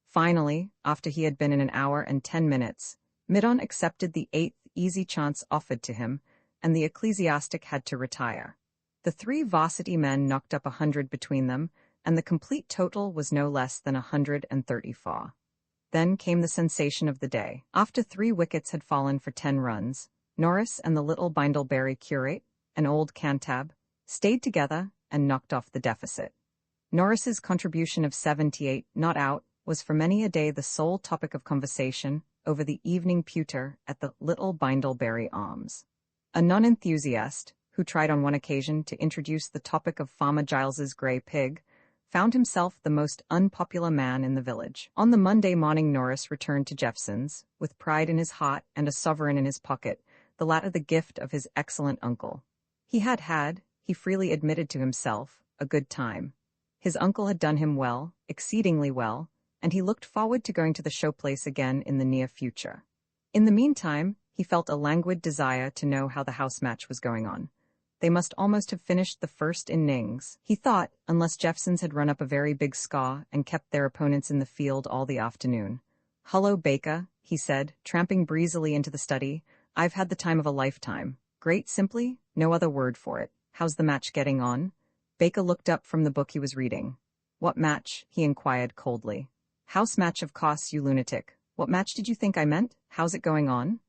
Finally, after he had been in an hour and 10 minutes, Middon accepted the 8th easy chance offered to him, and the ecclesiastic had to retire. The 3 varsity men knocked up 100 between them, and the complete total was no less than 134. Then came the sensation of the day. After 3 wickets had fallen for 10 runs, Norris and the Little Bindleberry curate, an old Cantab, stayed together and knocked off the deficit. Norris's contribution of 78 not out was for many a day the sole topic of conversation over the evening pewter at the Little Bindleberry Arms. A non-enthusiast, who tried on one occasion to introduce the topic of Farmer Giles's grey pig, found himself the most unpopular man in the village. On the Monday morning Norris returned to Jeffson's, with pride in his heart and a sovereign in his pocket, the latter the gift of his excellent uncle. He had, he freely admitted to himself, a good time. His uncle had done him well, exceedingly well, and he looked forward to going to the showplace again in the near future. In the meantime, he felt a languid desire to know how the house match was going on. They must almost have finished the first innings, he thought, unless Jeffson's had run up a very big score and kept their opponents in the field all the afternoon. Hullo, Baker, he said, tramping breezily into the study. I've had the time of a lifetime. Great, simply, no other word for it. How's the match getting on? Baker looked up from the book he was reading. What match? He inquired coldly. House match, of course, you lunatic. What match did you think I meant? How's it going on?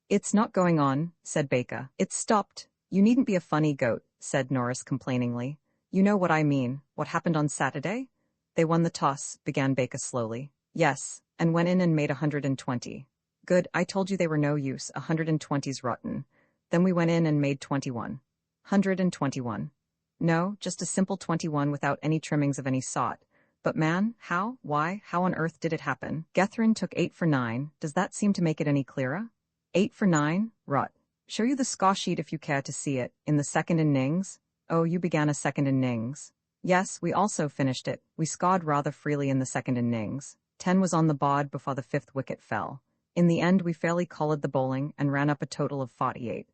It's not going on, said Baker. It's stopped. You needn't be a funny goat, said Norris complainingly. You know what I mean. What happened on Saturday? They won the toss, began Baker slowly. Yes, and went in and made 120. Good, I told you they were no use, 120's rotten. Then we went in and made 21. 121. No, just a simple 21 without any trimmings of any sort. But man, how, why, how on earth did it happen? Gethryn took 8 for 9, does that seem to make it any clearer? 8 for 9? Rot. Show you the score sheet if you care to see it, in the second innings. Oh, you began a second innings. Yes, we also finished it. We scored rather freely in the second innings. 10 was on the board before the 5th wicket fell. In the end, we fairly collared the bowling and ran up a total of 48.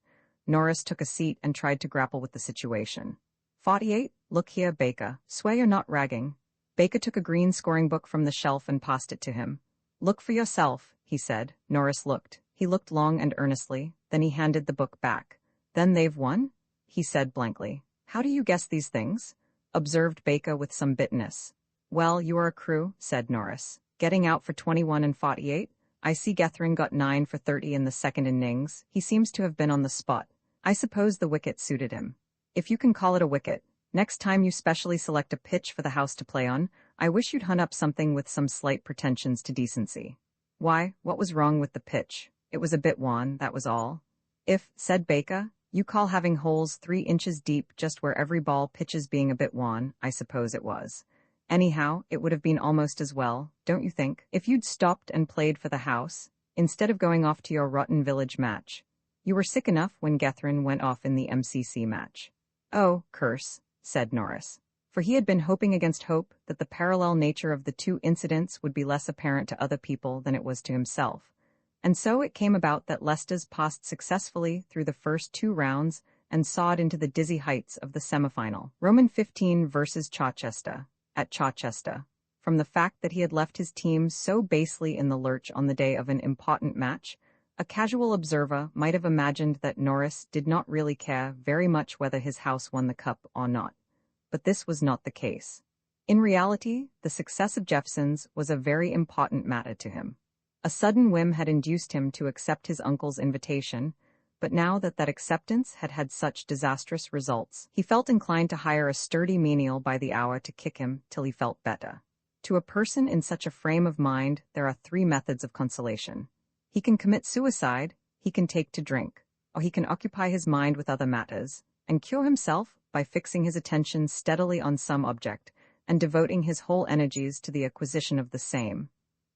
Norris took a seat and tried to grapple with the situation. 48? Look here, Baker. Swear you're not ragging. Baker took a green scoring book from the shelf and passed it to him. Look for yourself, he said. Norris looked. He looked long and earnestly, then he handed the book back. Then they've won? He said blankly. How do you guess these things? Observed Baker with some bitterness. Well, you are a crew, said Norris. Getting out for 21 and 48? I see Gethryn got 9 for 30 in the second innings. He seems to have been on the spot. I suppose the wicket suited him. If you can call it a wicket. Next time you specially select a pitch for the house to play on, I wish you'd hunt up something with some slight pretensions to decency. Why, what was wrong with the pitch? It was a bit wan, that was all. If, said Baker, you call having holes 3 inches deep just where every ball pitches being a bit wan, I suppose it was. Anyhow, it would have been almost as well, don't you think, if you'd stopped and played for the house, instead of going off to your rotten village match. You were sick enough when Gethryn went off in the MCC match. Oh, curse, said Norris. For he had been hoping against hope that the parallel nature of the two incidents would be less apparent to other people than it was to himself. And so it came about that Leicester's passed successfully through the first 2 rounds and soared into the dizzy heights of the semifinal. Roman 15 versus Chichester. At Chichester. From the fact that he had left his team so basely in the lurch on the day of an important match, a casual observer might have imagined that Norris did not really care very much whether his house won the cup or not. But this was not the case. In reality, the success of Jeffson's was a very important matter to him. A sudden whim had induced him to accept his uncle's invitation, but now that that acceptance had had such disastrous results, he felt inclined to hire a sturdy menial by the hour to kick him till he felt better. To a person in such a frame of mind, there are 3 methods of consolation. He can commit suicide, he can take to drink, or he can occupy his mind with other matters, and cure himself by fixing his attention steadily on some object, and devoting his whole energies to the acquisition of the same.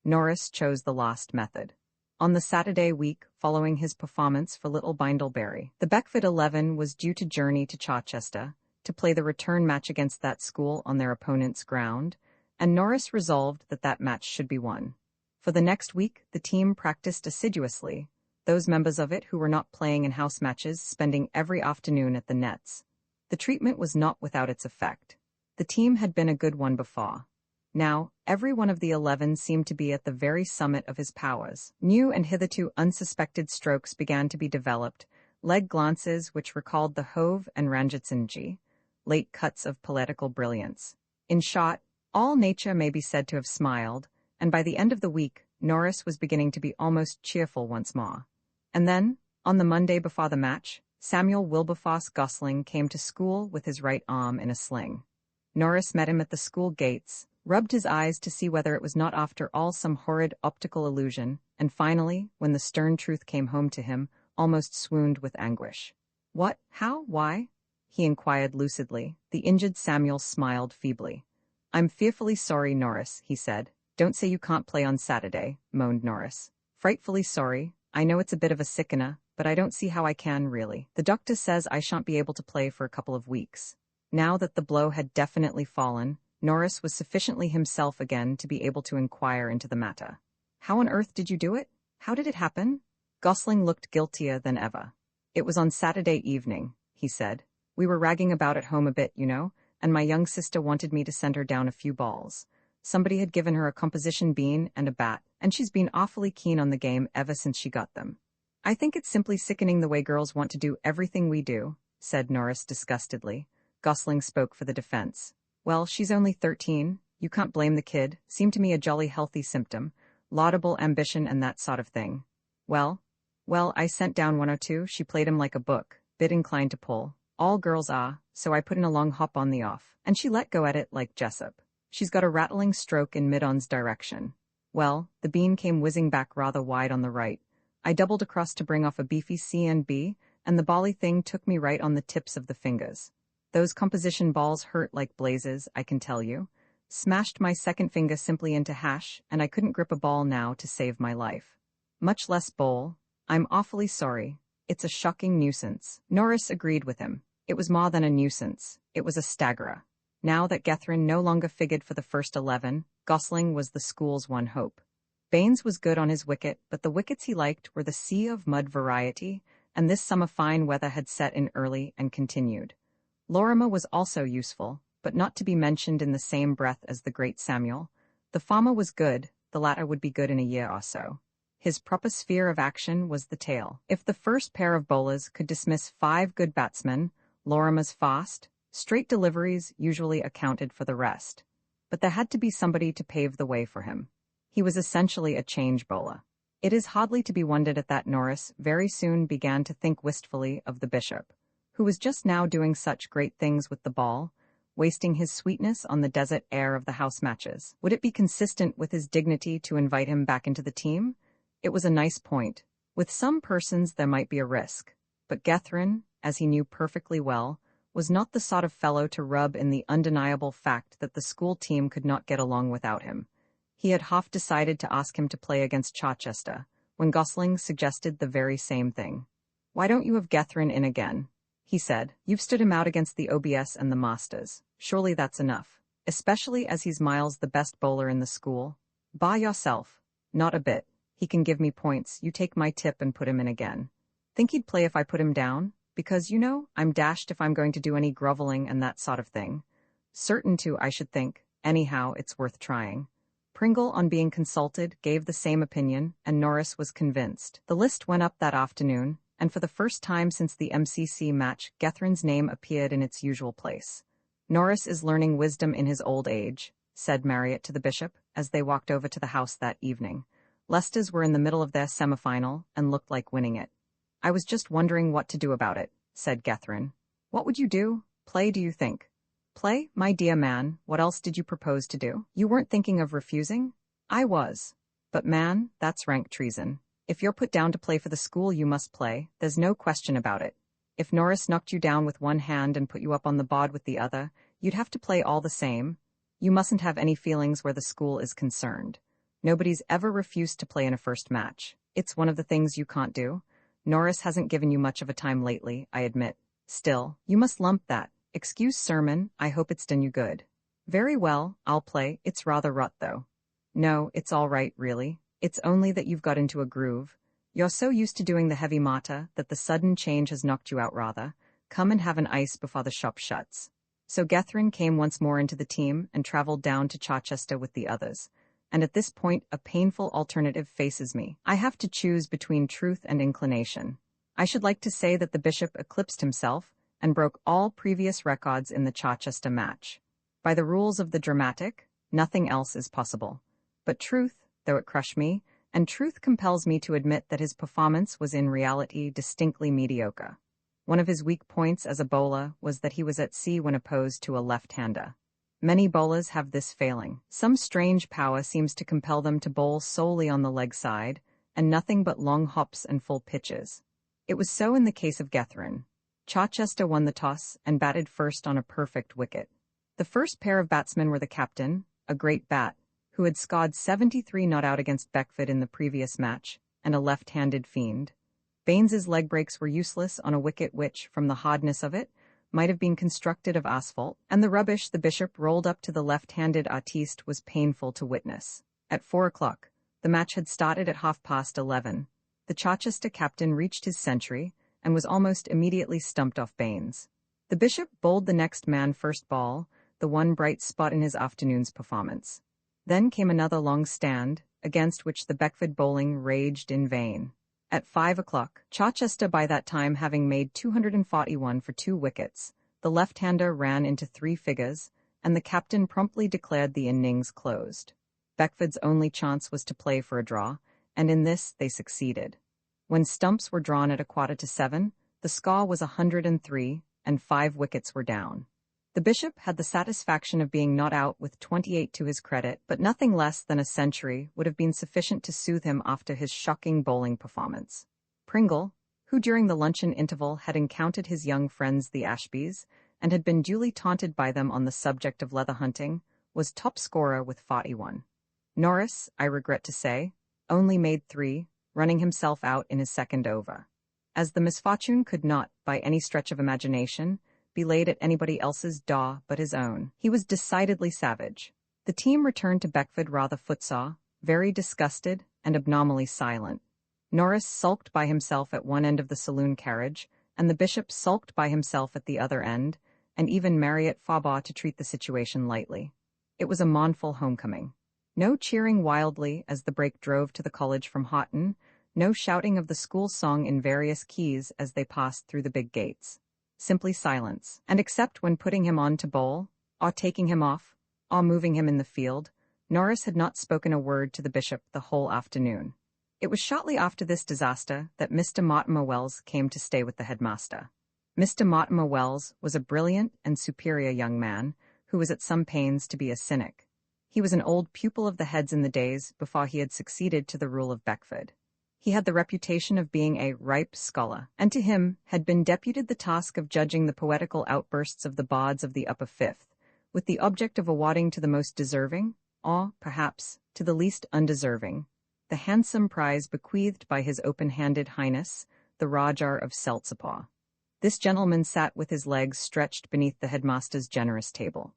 Norris chose the last method. On the Saturday week following his performance for Little Bindleberry, the Beckford 11 was due to journey to Chichester to play the return match against that school on their opponent's ground, and Norris resolved that that match should be won. For the next week, the team practiced assiduously, those members of it who were not playing in house matches spending every afternoon at the nets. The treatment was not without its effect. The team had been a good one before. Now, every one of the 11 seemed to be at the very summit of his powers. New and hitherto unsuspected strokes began to be developed, leg glances which recalled the Hove and Ranjitsinji, late cuts of poetical brilliance. In short, all nature may be said to have smiled, and by the end of the week, Norris was beginning to be almost cheerful once more. And then, on the Monday before the match, Samuel Wilberforce Gosling came to school with his right arm in a sling. Norris met him at the school gates, rubbed his eyes to see whether it was not after all some horrid optical illusion, and finally, when the stern truth came home to him, almost swooned with anguish. What, how, why? He inquired lucidly. The injured Samuel smiled feebly. I'm fearfully sorry, Norris, he said. Don't say you can't play on Saturday, moaned Norris. Frightfully sorry. I know it's a bit of a sickener, but I don't see how I can really. The doctor says I shan't be able to play for a couple of weeks. Now that the blow had definitely fallen, Norris was sufficiently himself again to be able to inquire into the matter. How on earth did you do it? How did it happen? Gosling looked guiltier than ever. It was on Saturday evening, he said. We were ragging about at home a bit, you know, and my young sister wanted me to send her down a few balls. Somebody had given her a composition bean and a bat, and she's been awfully keen on the game ever since she got them. I think it's simply sickening the way girls want to do everything we do, said Norris disgustedly. Gosling spoke for the defense. Well, she's only 13, you can't blame the kid, seemed to me a jolly healthy symptom, laudable ambition and that sort of thing. Well, I sent down 102, she played him like a book, bit inclined to pull. All girls are, so I put in a long hop on the off, and she let go at it like Jessup. She's got a rattling stroke in mid-on's direction. Well, the bean came whizzing back rather wide on the right. I doubled across to bring off a beefy C and B, and the bally thing took me right on the tips of the fingers. Those composition balls hurt like blazes, I can tell you. Smashed my second finger simply into hash, and I couldn't grip a ball now to save my life. Much less bowl. I'm awfully sorry. It's a shocking nuisance. Norris agreed with him. It was more than a nuisance. It was a staggerer. Now that Gethryn no longer figured for the first 11, Gosling was the school's one hope. Baines was good on his wicket, but the wickets he liked were the sea of mud variety, and this summer fine weather had set in early and continued. Lorimer was also useful, but not to be mentioned in the same breath as the great Samuel. The farmer was good, the latter would be good in a year or so. His proper sphere of action was the tail. If the first pair of bowlers could dismiss 5 good batsmen, Lorimer's fast, straight deliveries usually accounted for the rest. But there had to be somebody to pave the way for him. He was essentially a change bowler. It is hardly to be wondered at that Norris very soon began to think wistfully of the bishop, who was just now doing such great things with the ball, wasting his sweetness on the desert air of the house matches. Would it be consistent with his dignity to invite him back into the team? It was a nice point. With some persons there might be a risk, but Gethryn, as he knew perfectly well, was not the sort of fellow to rub in the undeniable fact that the school team could not get along without him. He had half decided to ask him to play against Chichester, when Gosling suggested the very same thing. "Why don't you have Gethryn in again?" he said. "You've stood him out against the OBS and the Masters. Surely that's enough, especially as he's miles the best bowler in the school." "By yourself." "Not a bit. He can give me points. You take my tip and put him in again." "Think he'd play if I put him down? Because, you know, I'm dashed if I'm going to do any groveling and that sort of thing." "Certain to, I should think. Anyhow, it's worth trying." Pringle, on being consulted, gave the same opinion, and Norris was convinced. The list went up that afternoon, and for the first time since the MCC match, Gethryn's name appeared in its usual place. "Norris is learning wisdom in his old age," said Marriott to the bishop, as they walked over to the house that evening. Leicester's were in the middle of their semi-final, and looked like winning it. "I was just wondering what to do about it," said Gethryn. "What would you do? Play, do you think?" "Play, my dear man, what else did you propose to do? You weren't thinking of refusing?" "I was. But man, that's rank treason. If you're put down to play for the school you must play, there's no question about it. If Norris knocked you down with one hand and put you up on the bod with the other, you'd have to play all the same. You mustn't have any feelings where the school is concerned. Nobody's ever refused to play in a first match. It's one of the things you can't do. Norris hasn't given you much of a time lately, I admit. Still, you must lump that. Excuse sermon, I hope it's done you good." "Very well, I'll play. It's rather rot though." "No, it's all right, really. It's only that you've got into a groove. You're so used to doing the heavy mata that the sudden change has knocked you out rather. Come and have an ice before the shop shuts." So Gethryn came once more into the team and travelled down to Chichester with the others. And at this point a painful alternative faces me. I have to choose between truth and inclination. I should like to say that the bishop eclipsed himself and broke all previous records in the Chichester match. By the rules of the dramatic, nothing else is possible. But truth, though it crush me, and truth compels me to admit that his performance was in reality distinctly mediocre. One of his weak points as a bowler was that he was at sea when opposed to a left-hander. Many bowlers have this failing. Some strange power seems to compel them to bowl solely on the leg side, and nothing but long hops and full pitches. It was so in the case of Gethryn. Chichester won the toss and batted first on a perfect wicket. The first pair of batsmen were the captain, a great bat, who had scored 73 not out against Beckford in the previous match, and a left-handed fiend. Baines's leg breaks were useless on a wicket which, from the hardness of it, might have been constructed of asphalt, and the rubbish the bishop rolled up to the left-handed artiste was painful to witness. At 4 o'clock, the match had started at 11:30. The Chichester captain reached his century, and was almost immediately stumped off Baines. The bishop bowled the next man first ball, the one bright spot in his afternoon's performance. Then came another long stand, against which the Beckford bowling raged in vain. At 5 o'clock, Chichester by that time having made 241 for 2 wickets, the left-hander ran into 3 figures, and the captain promptly declared the innings closed. Beckford's only chance was to play for a draw, and in this they succeeded. When stumps were drawn at 6:45, the score was 103, and 5 wickets were down. The Bishop had the satisfaction of being not out with 28 to his credit, but nothing less than a century would have been sufficient to soothe him after his shocking bowling performance. Pringle, who during the luncheon interval had encountered his young friends the Ashbys, and had been duly taunted by them on the subject of leather hunting, was top scorer with 41. Norris, I regret to say, only made 3, running himself out in his second over. As the misfortune could not, by any stretch of imagination, be laid at anybody else's door but his own, he was decidedly savage. The team returned to Beckford rather footsore, very disgusted and abnormally silent. Norris sulked by himself at one end of the saloon carriage, and the Bishop sulked by himself at the other end, and even Marriott forbore to treat the situation lightly. It was a mournful homecoming. No cheering wildly as the brake drove to the college from Houghton, no shouting of the school song in various keys as they passed through the big gates. Simply silence, and except when putting him on to bowl, or taking him off, or moving him in the field, Norris had not spoken a word to the Bishop the whole afternoon. It was shortly after this disaster that Mr. Mortimer Wells came to stay with the headmaster. Mr. Mortimer Wells was a brilliant and superior young man, who was at some pains to be a cynic. He was an old pupil of the Head's in the days before he had succeeded to the rule of Beckford. He had the reputation of being a ripe scholar, and to him had been deputed the task of judging the poetical outbursts of the bards of the upper fifth, with the object of awarding to the most deserving, or, perhaps, to the least undeserving, the handsome prize bequeathed by His Open-Handed Highness, the Rajah of Seltsapaw. This gentleman sat with his legs stretched beneath the headmaster's generous table.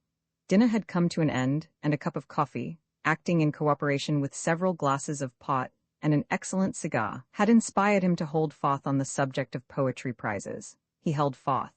Dinner had come to an end, and a cup of coffee, acting in cooperation with several glasses of port, and an excellent cigar, had inspired him to hold forth on the subject of poetry prizes. He held forth.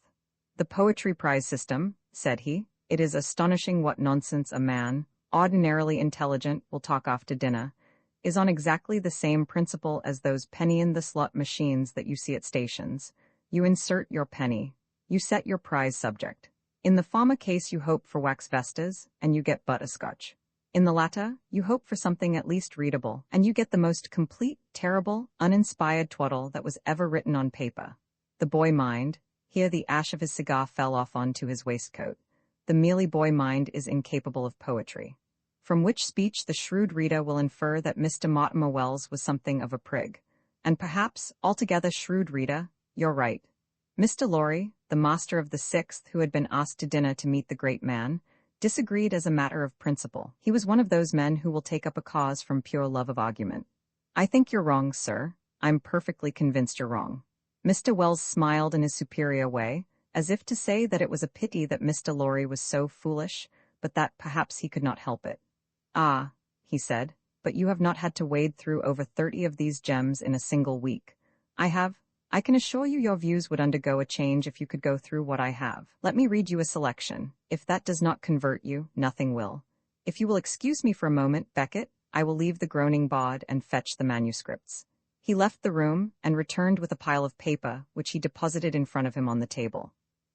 "The poetry prize system," said he, "it is astonishing what nonsense a man, ordinarily intelligent, will talk after dinner, is on exactly the same principle as those penny-in-the-slot machines that you see at stations. You insert your penny. You set your prize subject. In the former case you hope for wax vestas, and you get butterscotch. In the latter, you hope for something at least readable, and you get the most complete, terrible, uninspired twaddle that was ever written on paper. The boy mind," here the ash of his cigar fell off onto his waistcoat, "the mealy boy mind is incapable of poetry." From which speech the shrewd reader will infer that Mr. Mortimer Wells was something of a prig. And perhaps, altogether shrewd reader, you're right. Mr. Lorry, the master of the Sixth, who had been asked to dinner to meet the great man, disagreed as a matter of principle. He was one of those men who will take up a cause from pure love of argument. "I think you're wrong, sir. I'm perfectly convinced you're wrong." Mr. Wells smiled in his superior way, as if to say that it was a pity that Mr. Lorry was so foolish, but that perhaps he could not help it. "Ah," he said, "but you have not had to wade through over 30 of these gems in a single week. I have. I can assure you your views would undergo a change if you could go through what I have. Let me read you a selection. If that does not convert you, nothing will. If you will excuse me for a moment, Beckett, I will leave the groaning bod and fetch the manuscripts." He left the room and returned with a pile of paper, which he deposited in front of him on the table.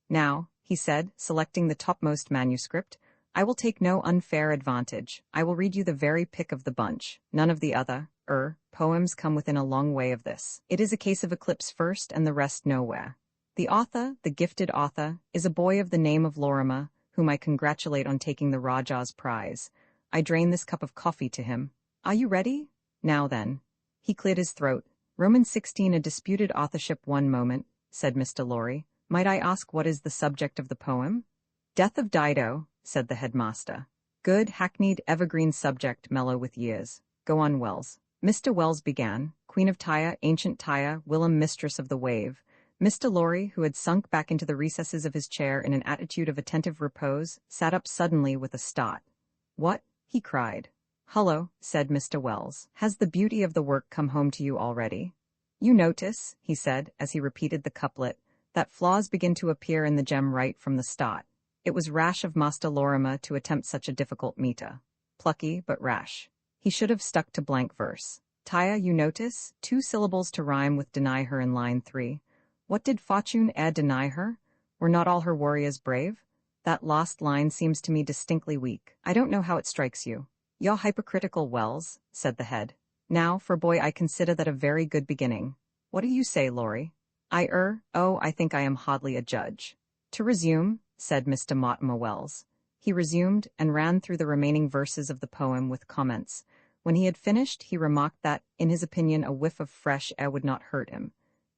"Now," he said, selecting the topmost manuscript, "I will take no unfair advantage. I will read you the very pick of the bunch. None of the other, poems come within a long way of this. It is a case of eclipse first and the rest nowhere. The author, the gifted author, is a boy of the name of Lorimer, whom I congratulate on taking the Rajah's prize. I drain this cup of coffee to him. Are you ready? Now then." He cleared his throat. "Roman 16 a disputed authorship one moment," said Mr. Lorry. "Might I ask what is the subject of the poem?" "Death of Dido," said the headmaster. "Good, hackneyed, evergreen subject, mellow with years. Go on, Wells." Mr. Wells began, "Queen of Tyre, ancient Tyre, whilom mistress of the wave." Mr. Lorry, who had sunk back into the recesses of his chair in an attitude of attentive repose, sat up suddenly with a start. "What?" he cried. "Hullo," said Mr. Wells. "Has the beauty of the work come home to you already? You notice," he said, as he repeated the couplet, "that flaws begin to appear in the gem right from the start. It was rash of Master Lorimer to attempt such a difficult meter. Plucky, but rash." He should have stuck to blank verse. Taya, you notice? 2 syllables to rhyme with deny her in line 3. What did Fortune deny her? Were not all her warriors brave? That last line seems to me distinctly weak. I don't know how it strikes you. You're hypocritical, Wells, said the head. Now, for boy, I consider that a very good beginning. What do you say, Laurie? I think I am hardly a judge. To resume, said Mr. Mortimer Wells. He resumed and ran through the remaining verses of the poem with comments. When he had finished, he remarked that, in his opinion, a whiff of fresh air would not hurt him.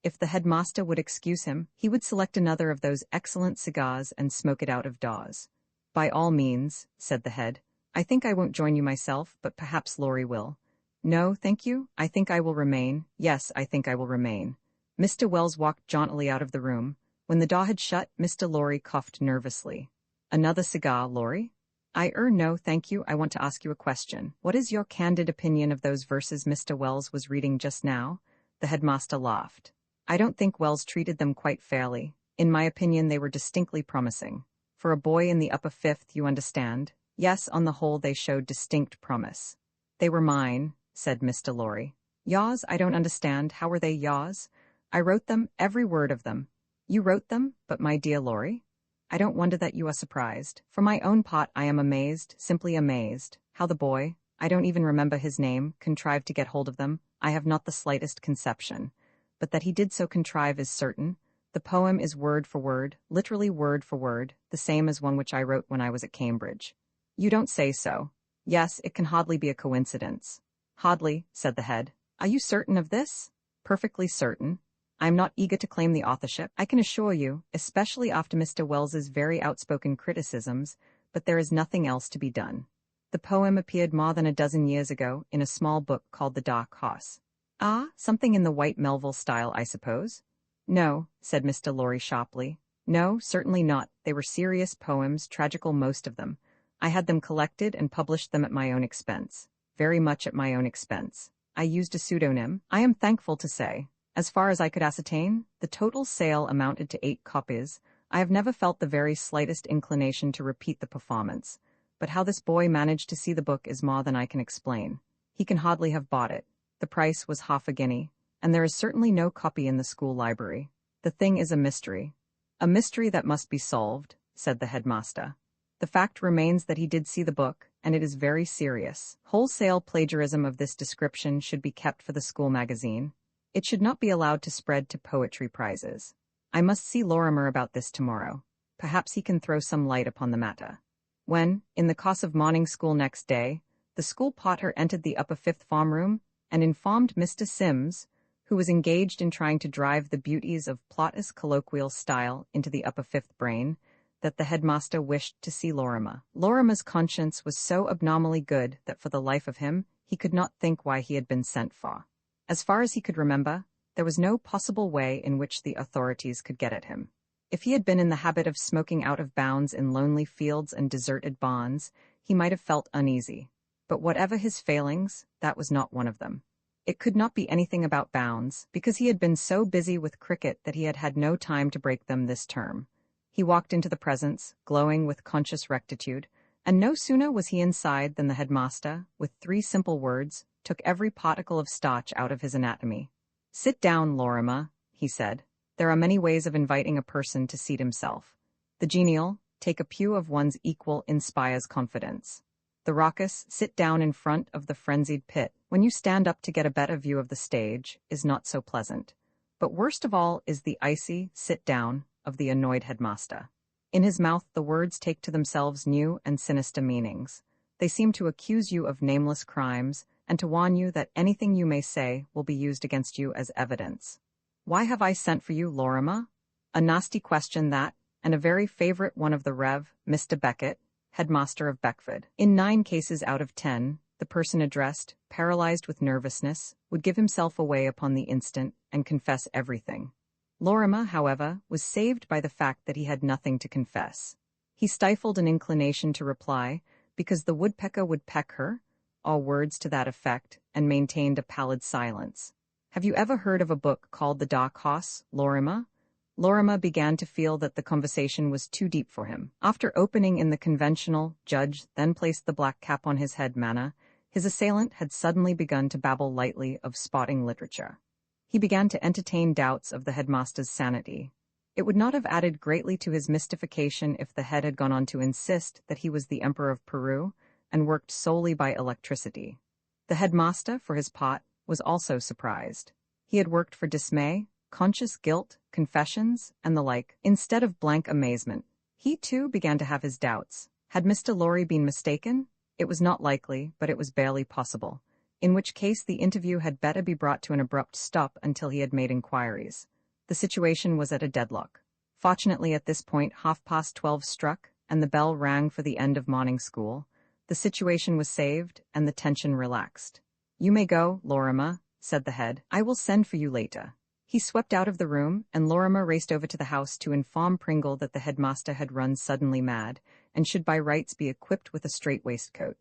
If the headmaster would excuse him, he would select another of those excellent cigars and smoke it out of doors. By all means, said the head. I think I won't join you myself, but perhaps Laurie will. No, thank you. I think I will remain. Yes, I think I will remain. Mr. Wells walked jauntily out of the room. When the door had shut, Mr. Laurie coughed nervously. Another cigar, Laurie? No, thank you. I want to ask you a question. What is your candid opinion of those verses Mr. Wells was reading just now? The headmaster laughed. I don't think Wells treated them quite fairly. In my opinion, they were distinctly promising. For a boy in the upper fifth, you understand. Yes, on the whole, they showed distinct promise. They were mine, said Mr. Laurie. Yours? I don't understand. How were they yours? I wrote them, every word of them. You wrote them? But my dear Laurie? I don't wonder that you are surprised. For my own part, I am amazed, simply amazed. How the boy, I don't even remember his name, contrived to get hold of them, I have not the slightest conception. But that he did so contrive is certain. The poem is word for word, literally word for word, the same as one which I wrote when I was at Cambridge. You don't say so. Yes, it can hardly be a coincidence. Hardly, said the head. Are you certain of this? Perfectly certain. I am not eager to claim the authorship, I can assure you, especially after Mr. Wells's very outspoken criticisms, but there is nothing else to be done. The poem appeared more than a dozen years ago in a small book called The Dark Horse. Ah, something in the White Melville style, I suppose? No, said Mr. Laurie sharply. No, certainly not. They were serious poems, tragical most of them. I had them collected and published them at my own expense. Very much at my own expense. I used a pseudonym, I am thankful to say. As far as I could ascertain, the total sale amounted to 8 copies. I have never felt the very slightest inclination to repeat the performance. But how this boy managed to see the book is more than I can explain. He can hardly have bought it. The price was half a guinea, and there is certainly no copy in the school library. The thing is a mystery. A mystery that must be solved, said the headmaster. The fact remains that he did see the book, and it is very serious. Wholesale plagiarism of this description should be kept for the school magazine. It should not be allowed to spread to poetry prizes. I must see Lorimer about this tomorrow. Perhaps he can throw some light upon the matter. When, in the course of morning school next day, the school potter entered the upper fifth form room and informed Mr. Sims, who was engaged in trying to drive the beauties of Plautus colloquial style into the upper fifth brain, that the headmaster wished to see Lorimer. Lorimer's conscience was so abnormally good that for the life of him he could not think why he had been sent for. As far as he could remember, there was no possible way in which the authorities could get at him. If he had been in the habit of smoking out of bounds in lonely fields and deserted barns, he might have felt uneasy. But whatever his failings, that was not one of them. It could not be anything about bounds, because he had been so busy with cricket that he had had no time to break them this term. He walked into the presence, glowing with conscious rectitude, and no sooner was he inside than the headmaster, with 3 simple words, took every particle of starch out of his anatomy. Sit down, Lorimer, he said. There are many ways of inviting a person to seat himself. The genial, take a pew of one's equal inspires confidence. The raucous, sit down in front of the frenzied pit, when you stand up to get a better view of the stage, is not so pleasant. But worst of all is the icy, sit down, of the annoyed headmaster. In his mouth the words take to themselves new and sinister meanings. They seem to accuse you of nameless crimes, and to warn you that anything you may say will be used against you as evidence. Why have I sent for you, Lorimer? A nasty question that, and a very favorite one of the Rev. Mr. Beckett, headmaster of Beckford. In 9 cases out of 10, the person addressed, paralyzed with nervousness, would give himself away upon the instant and confess everything. Lorimer, however, was saved by the fact that he had nothing to confess. He stifled an inclination to reply, because the woodpecker would peck her, all words to that effect, and maintained a pallid silence. Have you ever heard of a book called The Dark Horse, Lorimer? Lorimer began to feel that the conversation was too deep for him. After opening in the conventional, judge then placed the black cap on his head manner, His assailant had suddenly begun to babble lightly of spotting literature. He began to entertain doubts of the headmaster's sanity. It would not have added greatly to his mystification if the head had gone on to insist that he was the Emperor of Peru and worked solely by electricity. The headmaster, for his part, was also surprised. He had worked for dismay, conscious guilt, confessions, and the like, instead of blank amazement. He too began to have his doubts. Had Mr. Lorry been mistaken? It was not likely, but it was barely possible, in which case the interview had better be brought to an abrupt stop until he had made inquiries. The situation was at a deadlock. Fortunately, at this point 12:30 struck, and the bell rang for the end of morning school. The situation was saved, and the tension relaxed. "You may go, Lorimer," said the head. "I will send for you later." He swept out of the room, and Lorimer raced over to the house to inform Pringle that the headmaster had run suddenly mad, and should by rights be equipped with a straight waistcoat.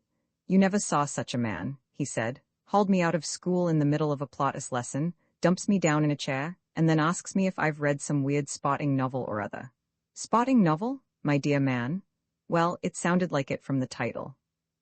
"You never saw such a man," he said. "Hauled me out of school in the middle of a Plautus lesson, dumps me down in a chair, and then asks me if I've read some weird spotting novel or other." "Spotting novel, my dear man?" Well, it sounded like it from the title.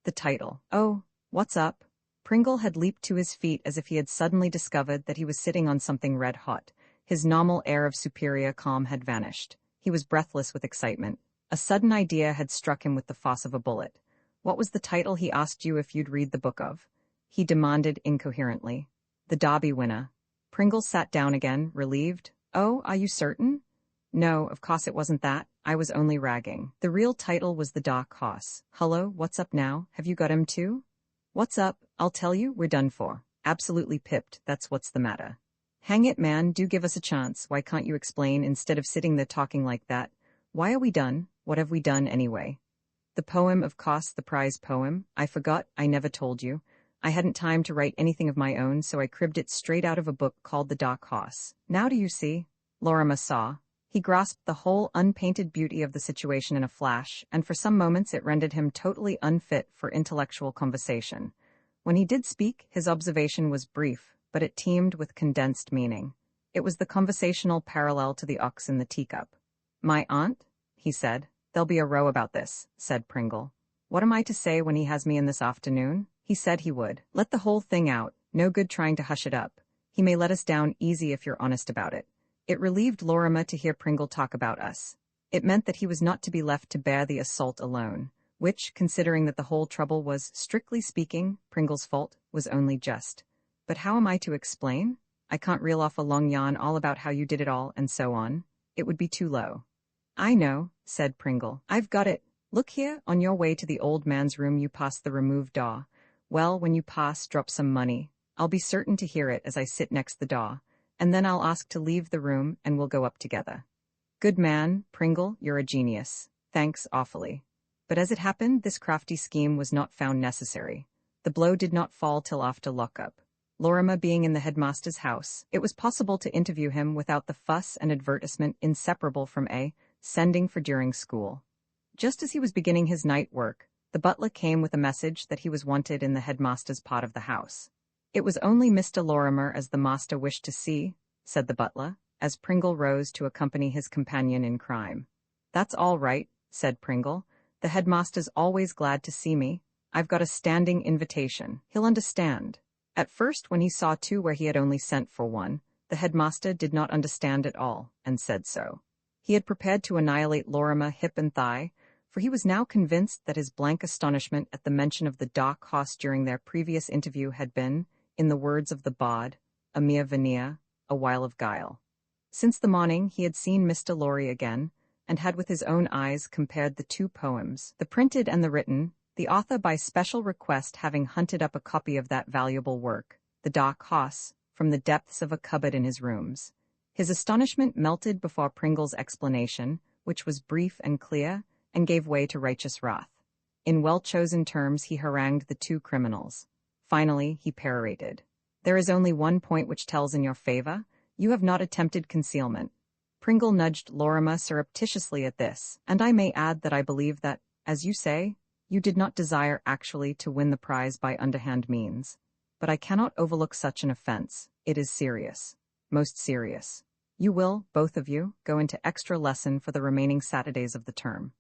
The title. "Oh, what's up?" Pringle had leaped to his feet as if he had suddenly discovered that he was sitting on something red-hot. His normal air of superior calm had vanished. He was breathless with excitement. A sudden idea had struck him with the force of a bullet. "What was the title he asked you if you'd read the book of?" he demanded incoherently. "The Derby Winner." Pringle sat down again, relieved. "Oh, are you certain?" "No, of course it wasn't that. I was only ragging. The real title was The Dark Horse. Hullo, what's up now? Have you got him too?" "What's up? I'll tell you, we're done for. Absolutely pipped, that's what's the matter." "Hang it, man, do give us a chance. Why can't you explain instead of sitting there talking like that? Why are we done? What have we done anyway?" "The poem, of course, the prize poem. I forgot, I never told you. I hadn't time to write anything of my own, so I cribbed it straight out of a book called The Dark Horse. Now do you see?" Lorimer saw. He grasped the whole unpainted beauty of the situation in a flash, and for some moments it rendered him totally unfit for intellectual conversation. When he did speak, his observation was brief, but it teemed with condensed meaning. It was the conversational parallel to the ox in the teacup. "My aunt?" he said. "There'll be a row about this," said Pringle. "What am I to say when he has me in this afternoon?" He said he would. "Let the whole thing out. No good trying to hush it up. He may let us down easy if you're honest about it." It relieved Lorimer to hear Pringle talk about us. It meant that he was not to be left to bear the assault alone, which, considering that the whole trouble was, strictly speaking, Pringle's fault, was only just. "But how am I to explain? I can't reel off a long yarn all about how you did it all and so on. It would be too low." "I know," said Pringle. "I've got it. Look here, on your way to the old man's room you pass the removed door. Well, when you pass, drop some money. I'll be certain to hear it as I sit next the door, and then I'll ask to leave the room and we'll go up together." "Good man, Pringle, you're a genius. Thanks awfully." But as it happened, this crafty scheme was not found necessary. The blow did not fall till after lockup. Lorimer being in the headmaster's house, it was possible to interview him without the fuss and advertisement inseparable from sending for during school. Just as he was beginning his night work, the butler came with a message that he was wanted in the headmaster's part of the house. "It was only Mr. Lorimer as the master wished to see," said the butler, as Pringle rose to accompany his companion in crime. "That's all right," said Pringle. "The headmaster's always glad to see me. I've got a standing invitation. He'll understand." At first, when he saw two where he had only sent for one, the headmaster did not understand at all, and said so. He had prepared to annihilate Lorimer hip and thigh, for he was now convinced that his blank astonishment at the mention of the Dark Horse during their previous interview had been, in the words of the bawd, a mere veneer, a while of guile. Since the morning he had seen Mr. Lorry again, and had with his own eyes compared the two poems, the printed and the written, the author by special request having hunted up a copy of that valuable work, The Dark Horse, from the depths of a cupboard in his rooms. His astonishment melted before Pringle's explanation, which was brief and clear, and gave way to righteous wrath. In well-chosen terms he harangued the two criminals. Finally, he perorated. "There is only one point which tells in your favor. You have not attempted concealment." Pringle nudged Lorimer surreptitiously at this, and I may add that I believe that, as you say, you did not desire actually to win the prize by underhand means. But I cannot overlook such an offense. It is serious. Most serious. You will, both of you, go into extra lesson for the remaining Saturdays of the term.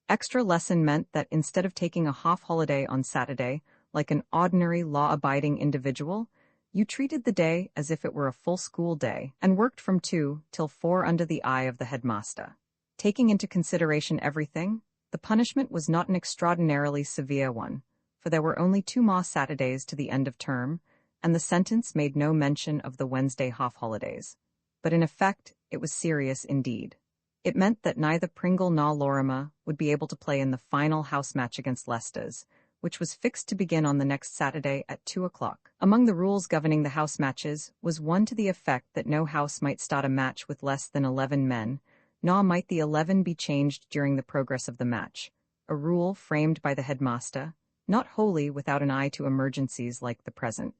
Extra lesson meant that instead of taking a half holiday on Saturday, like an ordinary law-abiding individual, you treated the day as if it were a full school day and worked from 2 till 4 under the eye of the headmaster. Taking into consideration everything, the punishment was not an extraordinarily severe one, for there were only 2 more Saturdays to the end of term, and the sentence made no mention of the Wednesday half-holidays. But in effect, it was serious indeed. It meant that neither Pringle nor Lorimer would be able to play in the final house match against Leicester's, which was fixed to begin on the next Saturday at 2 o'clock. Among the rules governing the house matches was one to the effect that no house might start a match with less than 11 men, nor might the 11 be changed during the progress of the match, a rule framed by the headmaster, not wholly without an eye to emergencies like the present.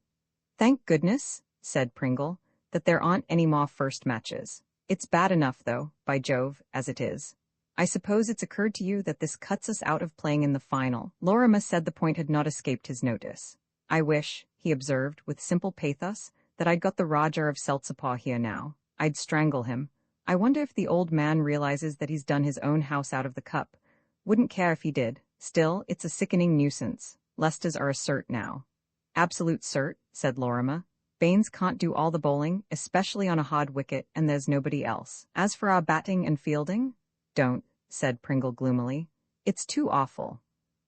"Thank goodness," said Pringle, "that there aren't any more first matches. It's bad enough, though, by Jove, as it is. I suppose it's occurred to you that this cuts us out of playing in the final." Lorimer said the point had not escaped his notice. "I wish," he observed, with simple pathos, "that I'd got the Roger of Seltzepaw here now. I'd strangle him. I wonder if the old man realizes that he's done his own house out of the cup. Wouldn't care if he did. Still, it's a sickening nuisance. Leicester's are a cert now." "Absolute cert," said Lorimer. "Baines can't do all the bowling, especially on a hard wicket, and there's nobody else. As for our batting and fielding, don't," said Pringle gloomily. "It's too awful."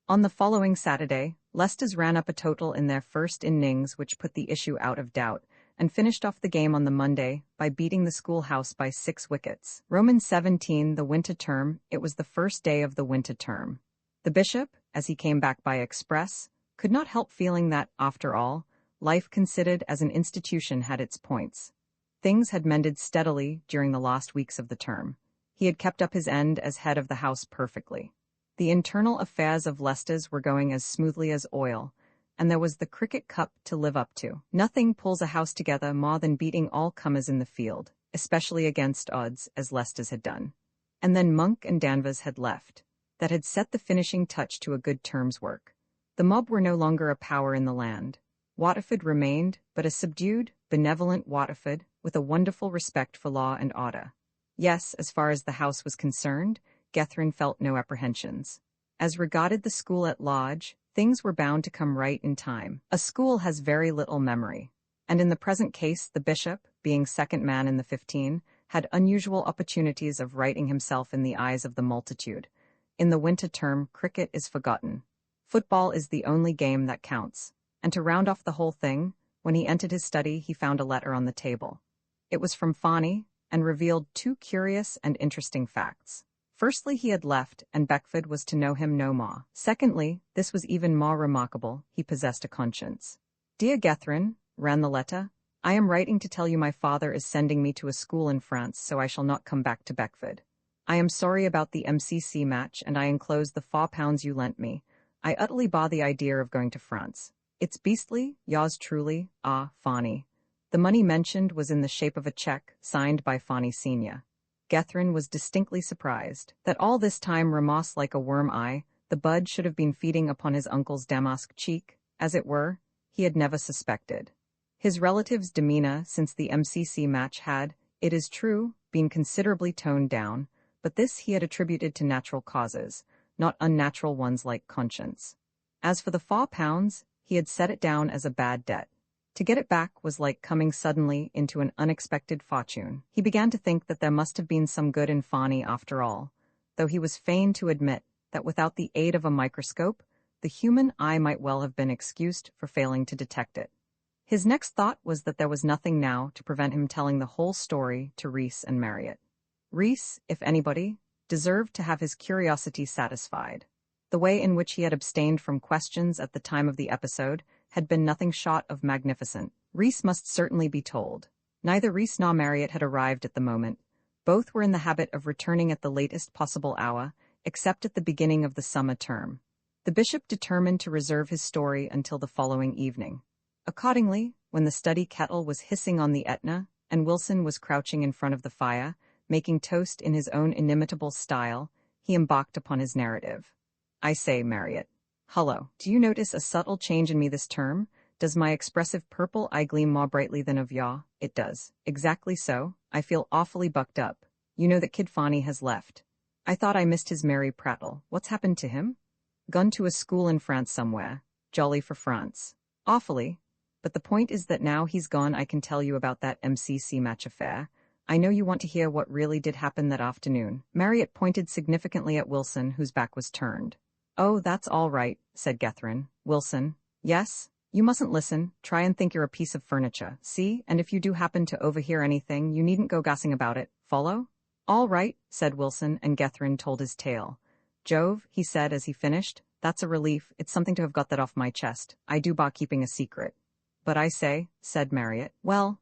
On the following Saturday, Leicester's ran up a total in their first innings which put the issue out of doubt, and finished off the game on the Monday by beating the schoolhouse by 6 wickets. Roman 17, the winter term. It was the first day of the winter term. The bishop, as he came back by express, could not help feeling that, after all, life considered as an institution had its points. Things had mended steadily during the last weeks of the term. He had kept up his end as head of the house perfectly. The internal affairs of Leicester's were going as smoothly as oil, and there was the Cricket Cup to live up to. Nothing pulls a house together more than beating all comers in the field, especially against odds, as Leicester's had done. And then Monk and Danvers had left. That had set the finishing touch to a good term's work. The mob were no longer a power in the land. Waterford remained, but a subdued, benevolent Waterford, with a wonderful respect for law and order. Yes, as far as the house was concerned, Gethryn felt no apprehensions. As regarded the school at large, things were bound to come right in time. A school has very little memory. And in the present case, the bishop, being second man in the 15, had unusual opportunities of righting himself in the eyes of the multitude. In the winter term, cricket is forgotten. Football is the only game that counts. And to round off the whole thing, when he entered his study, he found a letter on the table. It was from Farney, and revealed 2 curious and interesting facts. Firstly, he had left, and Beckford was to know him no more. Secondly, this was even more remarkable, he possessed a conscience. "Dear Gethryn," ran the letter, "I am writing to tell you my father is sending me to a school in France, so I shall not come back to Beckford. I am sorry about the MCC match, and I enclose the £4 you lent me. I utterly bar the idea of going to France. It's beastly, yours truly, Farney." The money mentioned was in the shape of a cheque, signed by Farney Sr. Gethryn was distinctly surprised that all this time, remorse like a worm-eye, the bud should have been feeding upon his uncle's damask cheek, as it were, he had never suspected. His relative's demeanour since the MCC match had, it is true, been considerably toned down, but this he had attributed to natural causes, not unnatural ones like conscience. As for the £4, he had set it down as a bad debt. To get it back was like coming suddenly into an unexpected fortune. He began to think that there must have been some good in Farney after all, though he was fain to admit that without the aid of a microscope, the human eye might well have been excused for failing to detect it. His next thought was that there was nothing now to prevent him telling the whole story to Rees and Marriott. Rees, if anybody, deserved to have his curiosity satisfied. The way in which he had abstained from questions at the time of the episode had been nothing short of magnificent. Rees must certainly be told. Neither Rees nor Marriott had arrived at the moment. Both were in the habit of returning at the latest possible hour, except at the beginning of the summer term. The bishop determined to reserve his story until the following evening. Accordingly, when the study kettle was hissing on the Etna, and Wilson was crouching in front of the fire, making toast in his own inimitable style, he embarked upon his narrative. "I say, Marriott. Hullo, do you notice a subtle change in me this term? Does my expressive purple eye gleam more brightly than of yaw? It does. Exactly so. I feel awfully bucked up. You know that Kid Farney has left. I thought I missed his merry prattle. What's happened to him? Gone to a school in France somewhere. Jolly for France. Awfully. But the point is that now he's gone I can tell you about that MCC match affair. I know you want to hear what really did happen that afternoon. Marriott pointed significantly at Wilson, whose back was turned. Oh, that's all right, said Gethryn. Wilson. Yes? You mustn't listen. Try and think you're a piece of furniture. See? And if you do happen to overhear anything, you needn't go gassing about it. Follow? All right, said Wilson, and Gethryn told his tale. Jove, he said as he finished, that's a relief. It's something to have got that off my chest. I do bar keeping a secret. But I say, said Marriott. Well,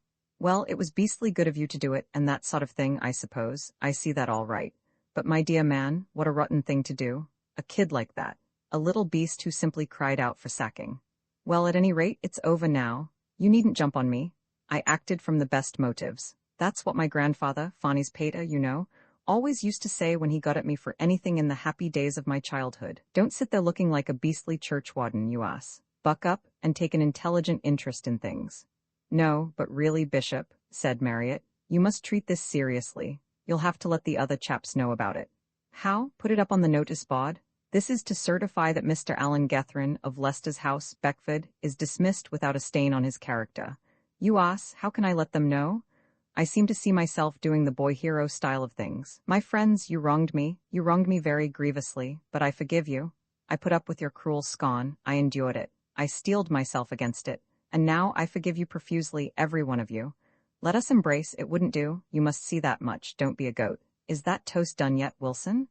it was beastly good of you to do it, and that sort of thing, I suppose. I see that all right. But my dear man, what a rotten thing to do. A kid like that. A little beast who simply cried out for sacking. Well, at any rate, it's over now. You needn't jump on me. I acted from the best motives. That's what my grandfather, Fanny's pater, you know, always used to say when he got at me for anything in the happy days of my childhood. Don't sit there looking like a beastly churchwarden, you ass. Buck up and take an intelligent interest in things. No, but really, Bishop, said Marriott, you must treat this seriously. You'll have to let the other chaps know about it. How? Put it up on the notice board? This is to certify that Mr. Alan Gethryn of Leicester's House, Beckford, is dismissed without a stain on his character. You ask, how can I let them know? I seem to see myself doing the boy-hero style of things. My friends, you wronged me very grievously, but I forgive you. I put up with your cruel scorn, I endured it. I steeled myself against it, and now I forgive you profusely, every one of you. Let us embrace, it wouldn't do, you must see that much, don't be a goat. Is that toast done yet, Wilson?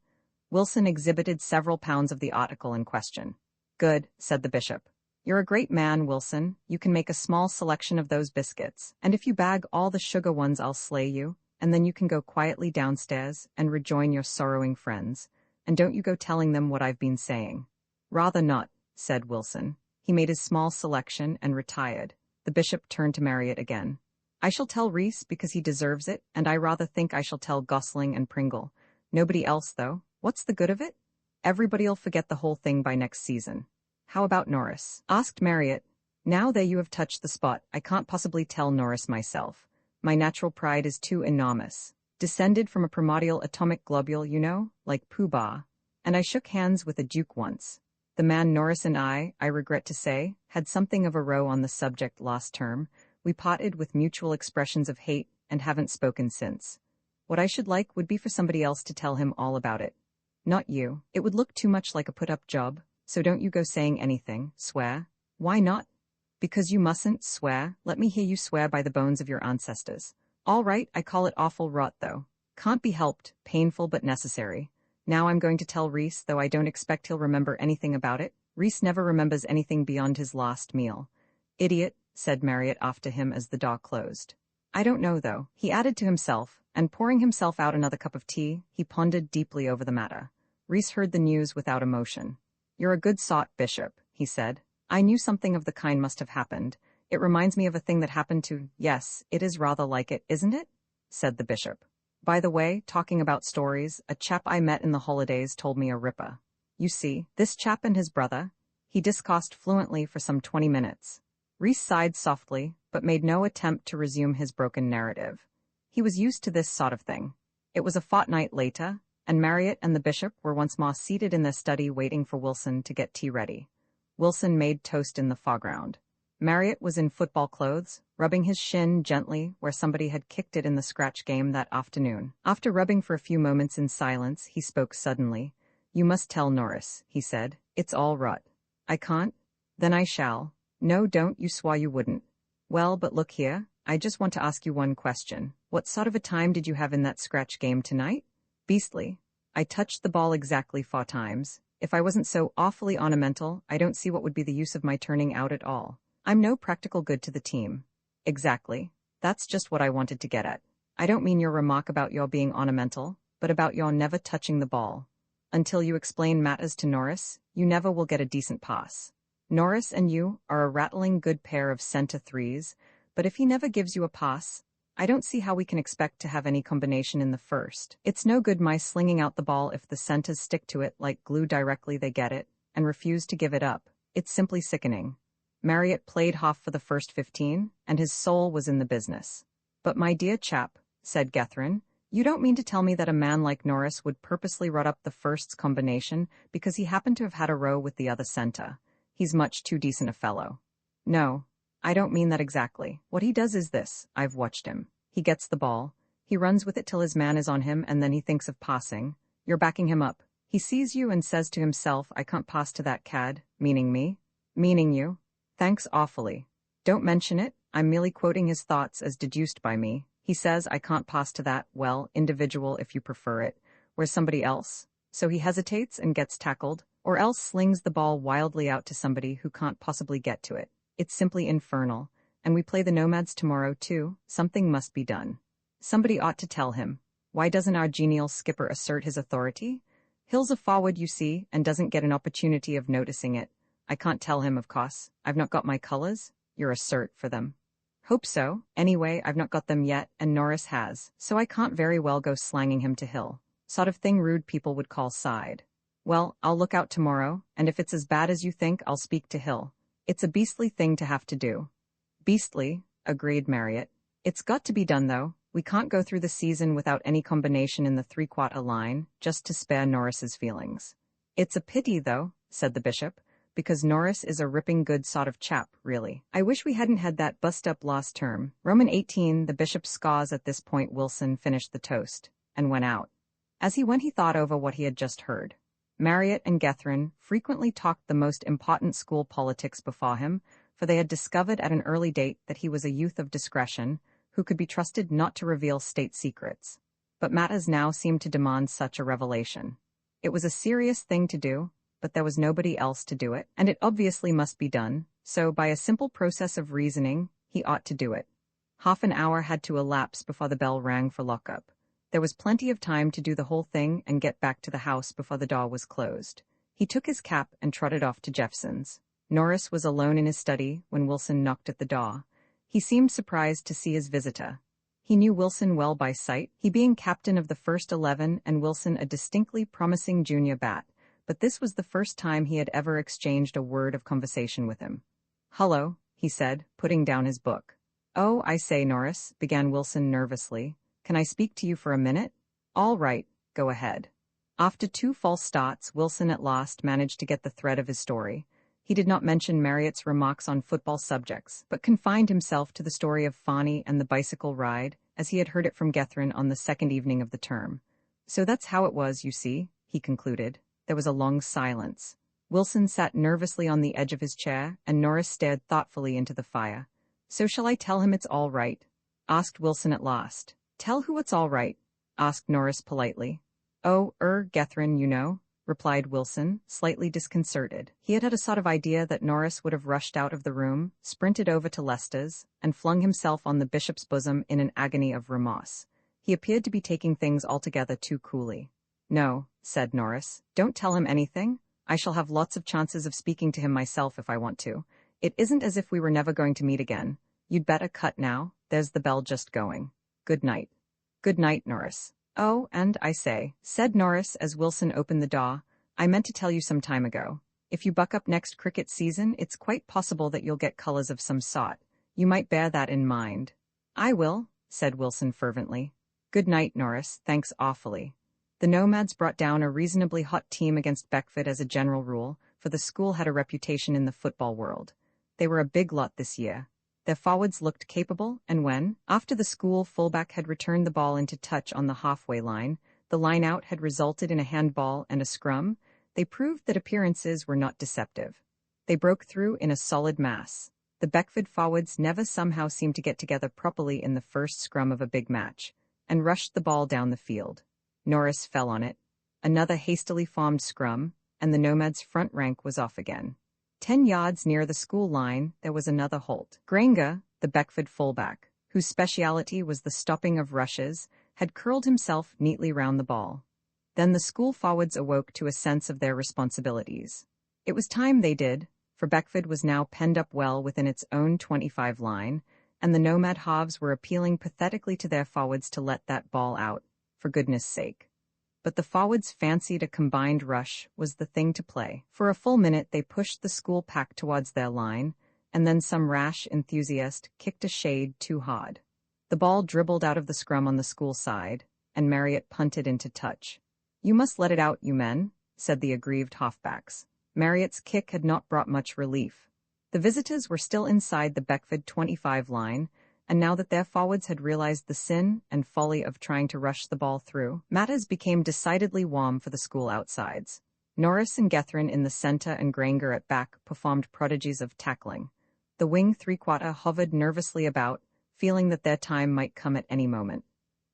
Wilson exhibited several pounds of the article in question. Good, said the bishop. You're a great man, Wilson. You can make a small selection of those biscuits, and if you bag all the sugar ones I'll slay you, and then you can go quietly downstairs and rejoin your sorrowing friends, and don't you go telling them what I've been saying. Rather not, said Wilson. He made his small selection and retired. The bishop turned to Marriott again. I shall tell Reese because he deserves it, and I rather think I shall tell Gosling and Pringle. Nobody else, though. What's the good of it? Everybody'll forget the whole thing by next season. How about Norris? Asked Marriott. Now that you have touched the spot, I can't possibly tell Norris myself. My natural pride is too enormous. Descended from a primordial atomic globule, you know, like Pooh-Bah. And I shook hands with a duke once. The man Norris and I regret to say, had something of a row on the subject last term. We parted with mutual expressions of hate and haven't spoken since. What I should like would be for somebody else to tell him all about it. Not you. It would look too much like a put-up job, so don't you go saying anything. Swear. Why not? Because you mustn't swear. Let me hear you swear by the bones of your ancestors. All right, I call it awful rot, though. Can't be helped, painful but necessary. Now I'm going to tell Reese, though I don't expect he'll remember anything about it. Reese never remembers anything beyond his last meal. Idiot, said Marriott after him as the door closed. I don't know, though, he added to himself, and pouring himself out another cup of tea, he pondered deeply over the matter. Reese heard the news without emotion. You're a good sort, Bishop, he said. I knew something of the kind must have happened. It reminds me of a thing that happened to— Yes, it is rather like it, isn't it? Said the bishop. By the way, talking about stories, a chap I met in the holidays told me a ripper. You see, this chap and his brother, he discoursed fluently for some 20 minutes. Reese sighed softly, but made no attempt to resume his broken narrative. He was used to this sort of thing. It was a fortnight later, and Marriott and the bishop were once more seated in their study waiting for Wilson to get tea ready. Wilson made toast in the foreground. Marriott was in football clothes, rubbing his shin gently where somebody had kicked it in the scratch game that afternoon. After rubbing for a few moments in silence, he spoke suddenly. You must tell Norris, he said. It's all rot. I can't? Then I shall. No, don't, you swore you wouldn't. Well, but look here, I just want to ask you one question. What sort of a time did you have in that scratch game tonight? Beastly. I touched the ball exactly 4 times. If I wasn't so awfully ornamental, I don't see what would be the use of my turning out at all. I'm no practical good to the team. Exactly. That's just what I wanted to get at. I don't mean your remark about your being ornamental, but about your never touching the ball. Until you explain matters to Norris, you never will get a decent pass. Norris and you are a rattling good pair of centre threes, but if he never gives you a pass, I don't see how we can expect to have any combination in the first. It's no good my slinging out the ball if the centres stick to it like glue directly they get it, and refuse to give it up. It's simply sickening. Marriott played half for the first 15, and his soul was in the business. But my dear chap, said Gethryn, you don't mean to tell me that a man like Norris would purposely rot up the first's combination because he happened to have had a row with the other centre. He's much too decent a fellow. No, I don't mean that exactly. What he does is this: I've watched him. He gets the ball. He runs with it till his man is on him, and then he thinks of passing. You're backing him up. He sees you and says to himself, I can't pass to that cad, meaning me. Meaning you. Thanks awfully. Don't mention it, I'm merely quoting his thoughts as deduced by me. He says I can't pass to that, well, individual if you prefer it. Where's somebody else? So he hesitates and gets tackled, or else slings the ball wildly out to somebody who can't possibly get to it. It's simply infernal. And we play the Nomads tomorrow too. Something must be done. Somebody ought to tell him. Why doesn't our genial skipper assert his authority? Hill's a forward, you see, and doesn't get an opportunity of noticing it. I can't tell him, of course. I've not got my colours. You're a cert for them. Hope so. Anyway, I've not got them yet, and Norris has, so I can't very well go slanging him to Hill. Sort of thing rude people would call side. Well, I'll look out tomorrow, and if it's as bad as you think, I'll speak to Hill. It's a beastly thing to have to do. Beastly, agreed Marriott. It's got to be done, though. We can't go through the season without any combination in the three-quarter line, just to spare Norris's feelings. It's a pity, though, said the bishop, because Norris is a ripping good sort of chap, really. I wish we hadn't had that bust-up last term. Roman 18, the bishop scaws at this point. Wilson finished the toast, and went out. As he went, he thought over what he had just heard. Marriott and Gethryn frequently talked the most important school politics before him, for they had discovered at an early date that he was a youth of discretion, who could be trusted not to reveal state secrets. But matters now seemed to demand such a revelation. It was a serious thing to do, but there was nobody else to do it, and it obviously must be done, so by a simple process of reasoning, he ought to do it. Half an hour had to elapse before the bell rang for lockup. There was plenty of time to do the whole thing and get back to the house before the door was closed. He took his cap and trotted off to Jeffson's. Norris was alone in his study when Wilson knocked at the door. He seemed surprised to see his visitor. He knew Wilson well by sight, he being captain of the first 11 and Wilson a distinctly promising junior bat, but this was the first time he had ever exchanged a word of conversation with him. "Hullo," he said, putting down his book. "Oh, I say, Norris," began Wilson nervously. "Can I speak to you for a minute?" "All right, go ahead." After 2 false starts, Wilson at last managed to get the thread of his story. He did not mention Marriott's remarks on football subjects, but confined himself to the story of Farney and the bicycle ride, as he had heard it from Gethryn on the second evening of the term. "So that's how it was, you see," he concluded. There was a long silence. Wilson sat nervously on the edge of his chair, and Norris stared thoughtfully into the fire. "So shall I tell him it's all right?" asked Wilson at last. "Tell who it's all right?" asked Norris politely. "Oh, Gethryn, you know," replied Wilson, slightly disconcerted. He had had a sort of idea that Norris would have rushed out of the room, sprinted over to Leicester's, and flung himself on the bishop's bosom in an agony of remorse. He appeared to be taking things altogether too coolly. "No," said Norris. "Don't tell him anything. I shall have lots of chances of speaking to him myself if I want to. It isn't as if we were never going to meet again. You'd better cut now. There's the bell just going. Good night." "Good night, Norris." "Oh, and I say," said Norris as Wilson opened the door, "I meant to tell you some time ago. If you buck up next cricket season, it's quite possible that you'll get colours of some sort. You might bear that in mind." "I will," said Wilson fervently. "Good night, Norris. Thanks awfully." The Nomads brought down a reasonably hot team against Beckford as a general rule, for the school had a reputation in the football world. They were a big lot this year. Their forwards looked capable, and when, after the school fullback had returned the ball into touch on the halfway line, the line-out had resulted in a handball and a scrum, they proved that appearances were not deceptive. They broke through in a solid mass. The Beckford forwards never somehow seemed to get together properly in the first scrum of a big match, and rushed the ball down the field. Norris fell on it. Another hastily formed scrum, and the Nomads' front rank was off again. 10 yards near the school line, there was another halt. Granger, the Beckford fullback, whose speciality was the stopping of rushes, had curled himself neatly round the ball. Then the school forwards awoke to a sense of their responsibilities. It was time they did, for Beckford was now penned up well within its own 25 line, and the Nomad halves were appealing pathetically to their forwards to let that ball out, for goodness sake. But the forwards fancied a combined rush was the thing to play. For a full minute they pushed the school pack towards their line, and then some rash enthusiast kicked a shade too hard. The ball dribbled out of the scrum on the school side, and Marriott punted into touch. "You must let it out, you men," said the aggrieved halfbacks. Marriott's kick had not brought much relief. The visitors were still inside the Beckford 25 line, and now that their forwards had realized the sin and folly of trying to rush the ball through, matters became decidedly warm for the school outsides. Norris and Gethrin in the center and Granger at back performed prodigies of tackling. The wing three-quarter hovered nervously about, feeling that their time might come at any moment.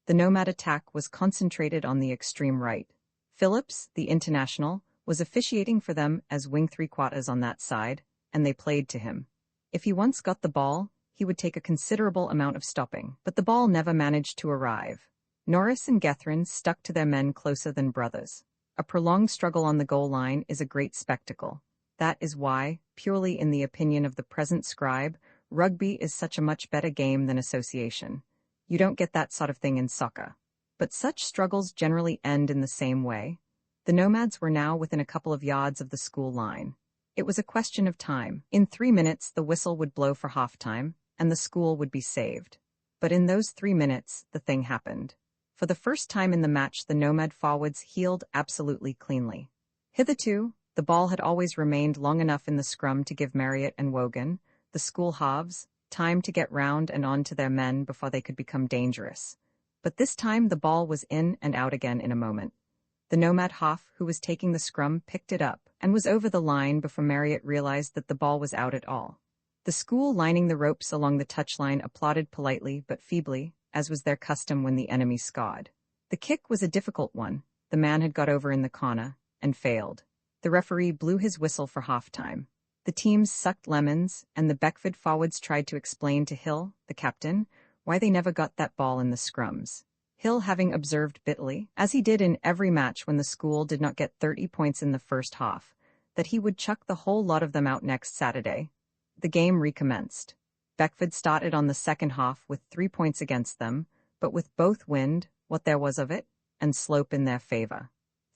The Nomad attack was concentrated on the extreme right. Phillips, the international, was officiating for them as wing three-quarters on that side, and they played to him. If he once got the ball, he would take a considerable amount of stopping, but the ball never managed to arrive. Norris and Gethrin stuck to their men closer than brothers. A prolonged struggle on the goal line is a great spectacle. That is why, purely in the opinion of the present scribe, rugby is such a much better game than association. You don't get that sort of thing in soccer. But such struggles generally end in the same way. The Nomads were now within a couple of yards of the school line. It was a question of time. In 3 minutes, the whistle would blow for halftime, and the school would be saved. But in those 3 minutes, the thing happened. For the first time in the match, the Nomad forwards heeled absolutely cleanly. Hitherto, the ball had always remained long enough in the scrum to give Marriott and Wogan, the school halves, time to get round and on to their men before they could become dangerous. But this time the ball was in and out again in a moment. The Nomad half, who was taking the scrum, picked it up and was over the line before Marriott realized that the ball was out at all. The school lining the ropes along the touchline applauded politely but feebly, as was their custom when the enemy scored. The kick was a difficult one. The man had got over in the corner and failed. The referee blew his whistle for halftime. The teams sucked lemons, and the Beckford forwards tried to explain to Hill, the captain, why they never got that ball in the scrums. Hill, having observed bitterly, as he did in every match when the school did not get 30 points in the first half, that he would chuck the whole lot of them out next Saturday. The game recommenced. Beckford started on the second half with 3 points against them, but with both wind, what there was of it, and slope in their favor.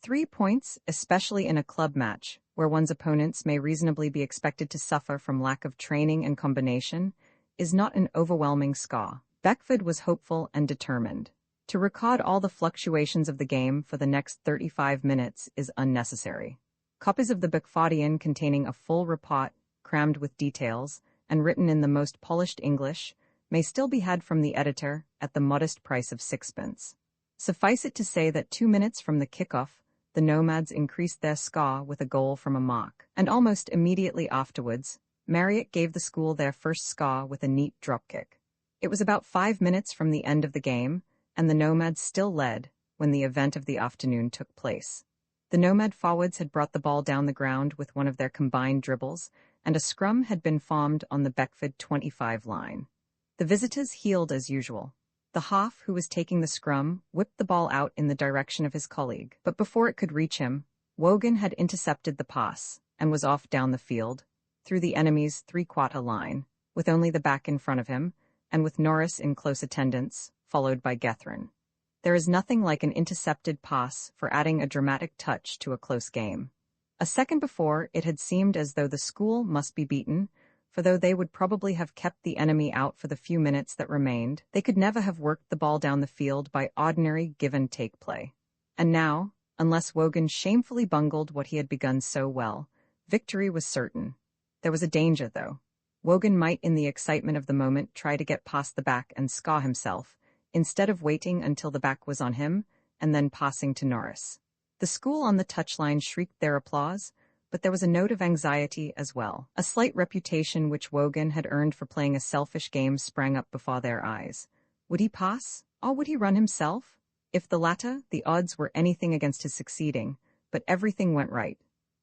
3 points, especially in a club match, where one's opponents may reasonably be expected to suffer from lack of training and combination, is not an overwhelming score. Beckford was hopeful and determined. To record all the fluctuations of the game for the next 35 minutes is unnecessary. Copies of the Beckfordian containing a full report, crammed with details, and written in the most polished English, may still be had from the editor at the modest price of 6pence. Suffice it to say that 2 minutes from the kickoff, the Nomads increased their score with a goal from a mark, and almost immediately afterwards, Marriott gave the school their first score with a neat dropkick. It was about 5 minutes from the end of the game, and the Nomads still led when the event of the afternoon took place. The Nomad forwards had brought the ball down the ground with one of their combined dribbles, and a scrum had been formed on the Beckford 25 line. The visitors heeled as usual. The half who was taking the scrum whipped the ball out in the direction of his colleague, but before it could reach him, Wogan had intercepted the pass and was off down the field, through the enemy's three-quarter line, with only the back in front of him, and with Norris in close attendance, followed by Gethrin. There is nothing like an intercepted pass for adding a dramatic touch to a close game. A second before, it had seemed as though the school must be beaten, for though they would probably have kept the enemy out for the few minutes that remained, they could never have worked the ball down the field by ordinary give-and-take play. And now, unless Wogan shamefully bungled what he had begun so well, victory was certain. There was a danger, though. Wogan might, in the excitement of the moment, try to get past the back and score himself, instead of waiting until the back was on him, and then passing to Norris. The school on the touchline shrieked their applause, but there was a note of anxiety as well. A slight reputation which Wogan had earned for playing a selfish game sprang up before their eyes. Would he pass, or would he run himself? If the latter, the odds were anything against his succeeding, but everything went right.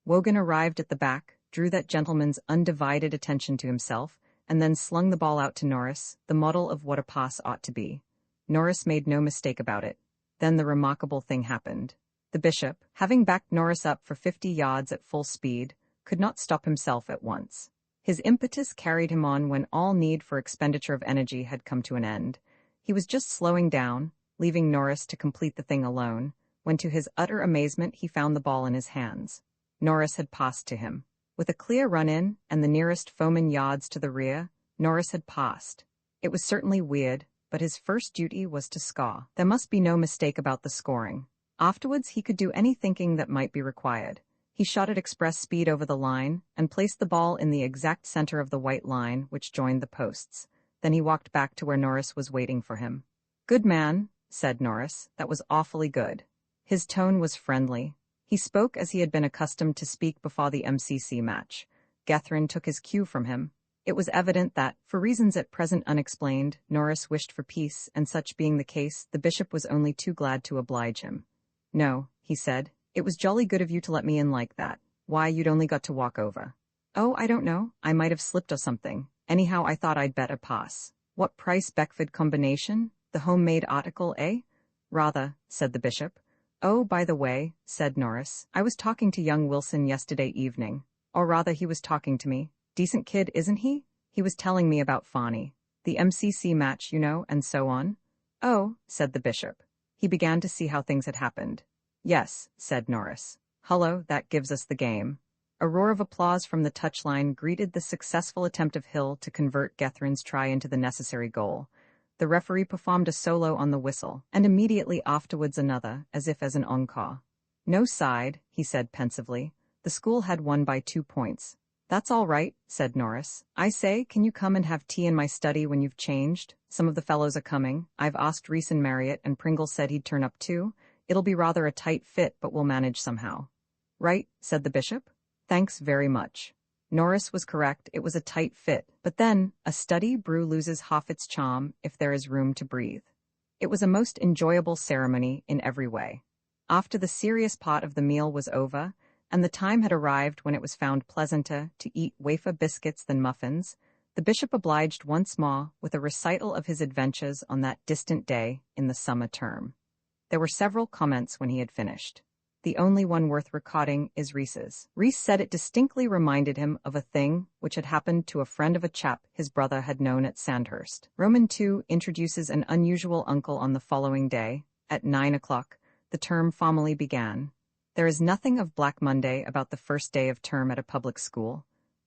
Wogan arrived at the back, drew that gentleman's undivided attention to himself, and then slung the ball out to Norris, the model of what a pass ought to be. Norris made no mistake about it. Then the remarkable thing happened. The bishop, having backed Norris up for 50 yards at full speed, could not stop himself at once. His impetus carried him on when all need for expenditure of energy had come to an end. He was just slowing down, leaving Norris to complete the thing alone, when to his utter amazement he found the ball in his hands. Norris had passed to him. With a clear run-in and the nearest foeman yards to the rear, Norris had passed. It was certainly weird, but his first duty was to score. There must be no mistake about the scoring. Afterwards he could do any thinking that might be required. He shot at express speed over the line and placed the ball in the exact center of the white line which joined the posts. Then he walked back to where Norris was waiting for him. "Good man," said Norris. "That was awfully good." His tone was friendly. He spoke as he had been accustomed to speak before the MCC match. Gethrin took his cue from him. It was evident that, for reasons at present unexplained, Norris wished for peace, and such being the case, the bishop was only too glad to oblige him. "No," he said. "It was jolly good of you to let me in like that. Why, you'd only got to walk over." "Oh, I don't know. I might have slipped or something. Anyhow, I thought I'd bet a pass." "What price Beckford combination? The homemade article, eh?" "Rather," said the bishop. "Oh, by the way," said Norris, "I was talking to young Wilson yesterday evening. Or rather, he was talking to me. Decent kid, isn't he? He was telling me about Farney. The MCC match, you know, and so on." "Oh," said the bishop. He began to see how things had happened. "Yes," said Norris. "Hullo, that gives us the game." A roar of applause from the touchline greeted the successful attempt of Hill to convert Gethrin's try into the necessary goal. The referee performed a solo on the whistle, and immediately afterwards another, as if as an encore. "No side," he said pensively. "The school had won by 2 points. "That's all right," said Norris. "I say, can you come and have tea in my study when you've changed? Some of the fellows are coming. I've asked Reese and Marriott, and Pringle said he'd turn up too. It'll be rather a tight fit, but we'll manage somehow." "Right," said the bishop. "Thanks very much." Norris was correct, it was a tight fit, but then, a study brew loses half its charm if there is room to breathe. It was a most enjoyable ceremony in every way. After the serious part of the meal was over, and the time had arrived when it was found pleasanter to eat wafer biscuits than muffins, the bishop obliged once more with a recital of his adventures on that distant day in the summer term. There were several comments when he had finished. The only one worth recording is Reese's. Reese said it distinctly reminded him of a thing which had happened to a friend of a chap his brother had known at Sandhurst. Roman II introduces an unusual uncle on the following day, at 9 o'clock, the term formally began. There is nothing of Black Monday about the first day of term at a public school.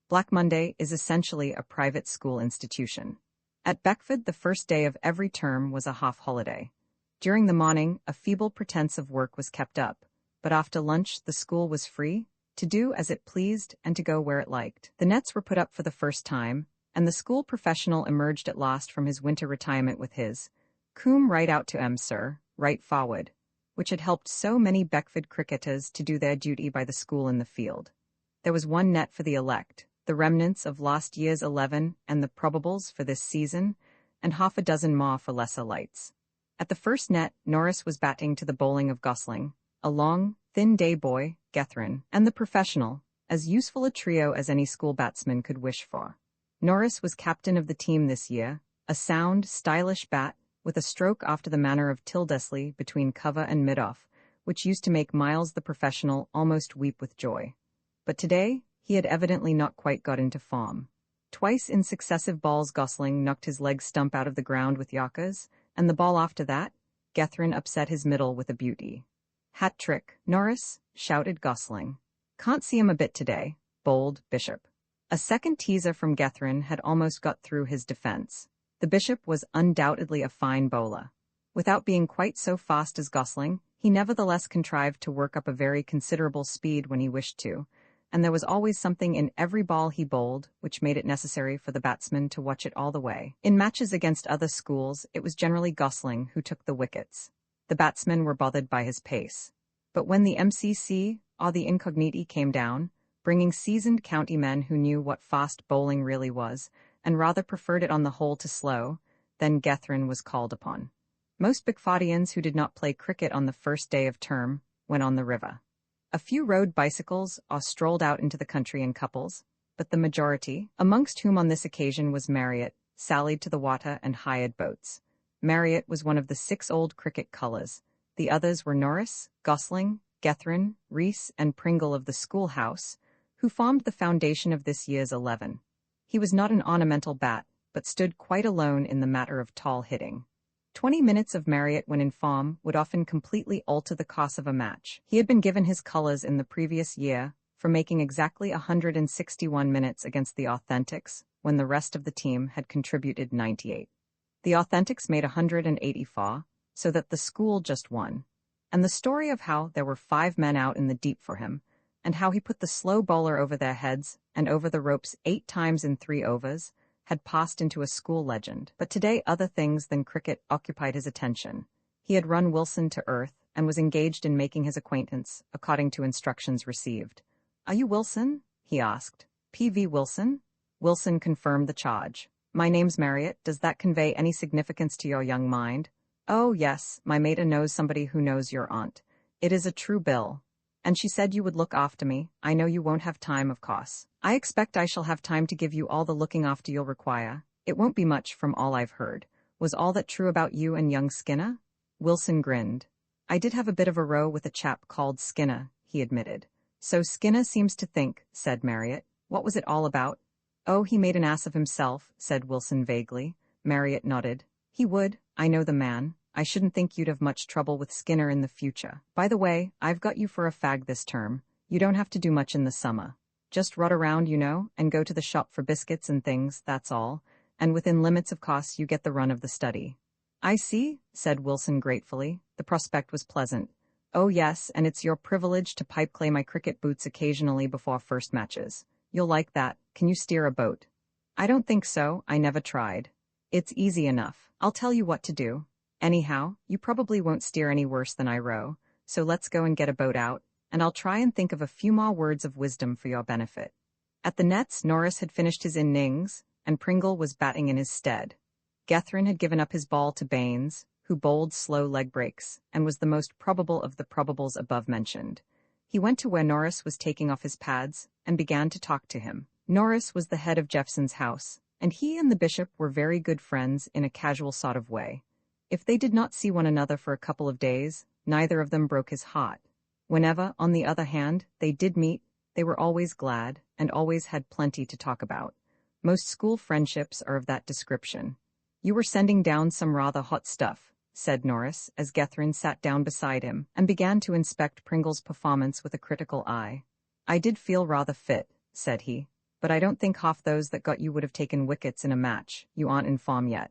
Black Monday is essentially a private school institution. At Beckford, the first day of every term was a half-holiday. During the morning, a feeble pretense of work was kept up, but after lunch the school was free, to do as it pleased and to go where it liked. The nets were put up for the first time, and the school professional emerged at last from his winter retirement with his "Coom right out to 'em, sir, right forward," which had helped so many Beckford cricketers to do their duty by the school in the field. There was one net for the elect, the remnants of last year's 11 and the probables for this season, and half a dozen more for lesser lights. At the first net, Norris was batting to the bowling of Gosling, a long, thin day boy, Gethrin, and the professional, as useful a trio as any school batsman could wish for. Norris was captain of the team this year, a sound, stylish bat, with a stroke after the manner of Tildesley between cover and mid-off, which used to make Miles the professional almost weep with joy. But today, he had evidently not quite got into form. Twice in successive balls Gosling knocked his leg stump out of the ground with Yorkers, and the ball after that, Gethrin upset his middle with a beauty. "Hat trick, Norris," shouted Gosling. "Can't see him a bit today," bowled Bishop. A second teaser from Gethrin had almost got through his defense. The bishop was undoubtedly a fine bowler. Without being quite so fast as Gosling, he nevertheless contrived to work up a very considerable speed when he wished to, and there was always something in every ball he bowled which made it necessary for the batsman to watch it all the way. In matches against other schools, it was generally Gosling who took the wickets. The batsmen were bothered by his pace. But when the MCC or the Incogniti came down, bringing seasoned county men who knew what fast bowling really was, and rather preferred it on the whole to slow, then Gethrin was called upon. Most Beckfordians who did not play cricket on the first day of term went on the river. A few rode bicycles or strolled out into the country in couples, but the majority, amongst whom on this occasion was Marriott, sallied to the water and hired boats. Marriott was one of the 6 old cricket colours. The others were Norris, Gosling, Gethrin, Reese, and Pringle of the schoolhouse, who formed the foundation of this year's 11. He was not an ornamental bat, but stood quite alone in the matter of tall hitting. 20 minutes of Marriott when in form would often completely alter the course of a match. He had been given his colours in the previous year for making exactly 161 minutes against the Authentics, when the rest of the team had contributed 98. The Authentics made 184, so that the school just won. And the story of how there were 5 men out in the deep for him, and how he put the slow bowler over their heads and over the ropes 8 times in 3 overs, had passed into a school legend. But today other things than cricket occupied his attention. He had run Wilson to earth and was engaged in making his acquaintance, according to instructions received. "Are you Wilson?" he asked. "P.V. Wilson?" Wilson confirmed the charge. "My name's Marriott. Does that convey any significance to your young mind?" "Oh, yes, my mater knows somebody who knows your aunt. It is a true bill. And she said you would look after me. I know you won't have time, of course. I expect I shall have time to give you all the looking after you'll require. It won't be much from all I've heard. Was all that true about you and young Skinner?" Wilson grinned. "I did have a bit of a row with a chap called Skinner," he admitted. "So Skinner seems to think," said Marriott. "What was it all about?" "Oh, he made an ass of himself," said Wilson vaguely. Marriott nodded. "He would. I know the man. I shouldn't think you'd have much trouble with Skinner in the future. By the way, I've got you for a fag this term. You don't have to do much in the summer. Just rot around, and go to the shop for biscuits and things, that's all. And within limits of costs you get the run of the study." "I see," said Wilson gratefully. The prospect was pleasant. "Oh yes, and it's your privilege to pipe-clay my cricket boots occasionally before first matches. You'll like that. Can you steer a boat?" "I don't think so, I never tried." "It's easy enough. I'll tell you what to do. Anyhow, you probably won't steer any worse than I row, so let's go and get a boat out, and I'll try and think of a few more words of wisdom for your benefit." At the nets, Norris had finished his innings, and Pringle was batting in his stead. Gethrin had given up his ball to Baines, who bowled slow leg breaks, and was the most probable of the probables above mentioned. He went to where Norris was taking off his pads, and began to talk to him. Norris was the head of Jeffson's house, and he and the bishop were very good friends in a casual sort of way. If they did not see one another for a couple of days, neither of them broke his heart. Whenever, on the other hand, they did meet, they were always glad, and always had plenty to talk about. Most school friendships are of that description. "You were sending down some rather hot stuff," said Norris, as Gethrin sat down beside him, and began to inspect Pringle's performance with a critical eye. "I did feel rather fit," said he, "but I don't think half those that got you would have taken wickets in a match. You aren't in form yet."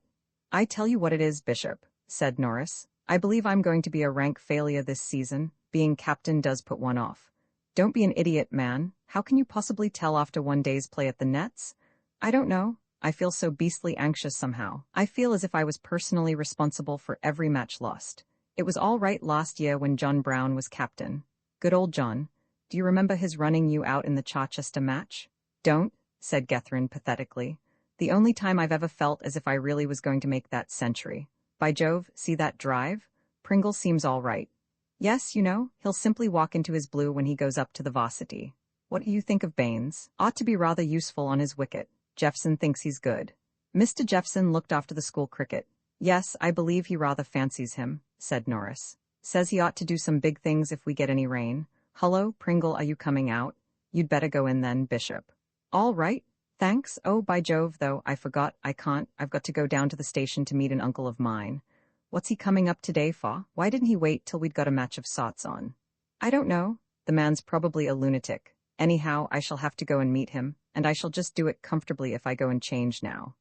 "I tell you what it is, Bishop," said Norris. "I believe I'm going to be a rank failure this season. Being captain does put one off." "Don't be an idiot, man. How can you possibly tell after one day's play at the nets?" "I don't know. I feel so beastly anxious somehow. I feel as if I was personally responsible for every match lost. It was all right last year when John Brown was captain. Good old John. Do you remember his running you out in the Charchester match?" "Don't," said Gethrin pathetically. "The only time I've ever felt as if I really was going to make that century. By Jove, see that drive? Pringle seems all right. Yes, he'll simply walk into his blue when he goes up to the varsity. What do you think of Baines? Ought to be rather useful on his wicket. Jeffson thinks he's good." Mr. Jeffson looked after the school cricket. "Yes, I believe he rather fancies him," said Norris. "Says he ought to do some big things if we get any rain. Hullo, Pringle, are you coming out? You'd better go in then, Bishop." "All right. Thanks. Oh, by Jove, though, I forgot, I can't. I've got to go down to the station to meet an uncle of mine." "What's he coming up today for? Why didn't he wait till we'd got a match of sorts on?" "I don't know. The man's probably a lunatic. Anyhow, I shall have to go and meet him, and I shall just do it comfortably if I go and change now."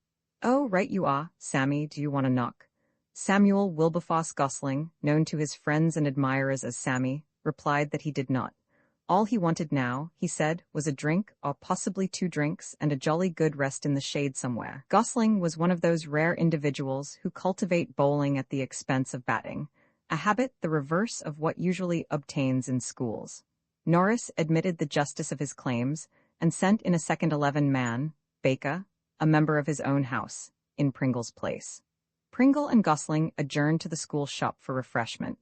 "Oh, right you are. Sammy, do you want a knock?" Samuel Wilberforce Gosling, known to his friends and admirers as Sammy, replied that he did not. All he wanted now, he said, was a drink, or possibly 2 drinks, and a jolly good rest in the shade somewhere. Gosling was one of those rare individuals who cultivate bowling at the expense of batting, a habit the reverse of what usually obtains in schools. Norris admitted the justice of his claims, and sent in a second 11 man, Baker, a member of his own house, in Pringle's place. Pringle and Gosling adjourned to the school shop for refreshment.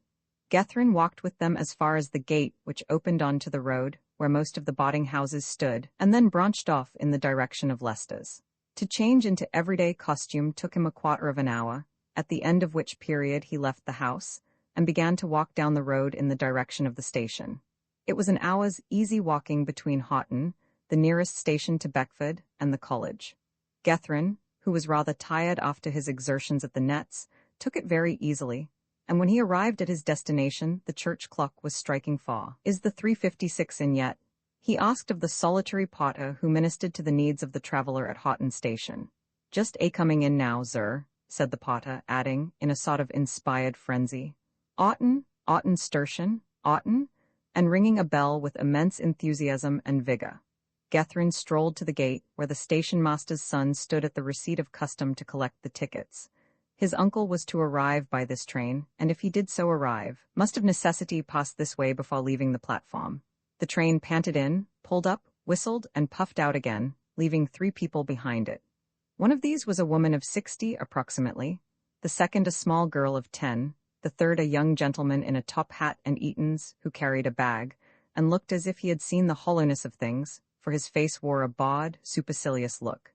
Gethrin walked with them as far as the gate which opened onto the road, where most of the boarding houses stood, and then branched off in the direction of Leicester's. To change into everyday costume took him a quarter of an hour, at the end of which period he left the house, and began to walk down the road in the direction of the station. It was an hour's easy walking between Houghton, the nearest station to Beckford, and the college. Gethrin, who was rather tired after his exertions at the nets, took it very easily, and when he arrived at his destination, the church clock was striking 4. "Is the 3:56 in yet?" he asked of the solitary porter who ministered to the needs of the traveller at Houghton station. "Just coming in now, sir," said the porter, adding, in a sort of inspired frenzy, "Oughton station, Oughton? and ringing a bell with immense enthusiasm and vigor. Gethryn strolled to the gate, where the station-master's son stood at the receipt of custom to collect the tickets. His uncle was to arrive by this train, and if he did so arrive, must of necessity pass this way before leaving the platform. The train panted in, pulled up, whistled, and puffed out again, leaving 3 people behind it. One of these was a woman of 60 approximately, the second a small girl of 10, the third a young gentleman in a top hat and Eton's who carried a bag, and looked as if he had seen the hollowness of things, for his face wore a bawd, supercilious look.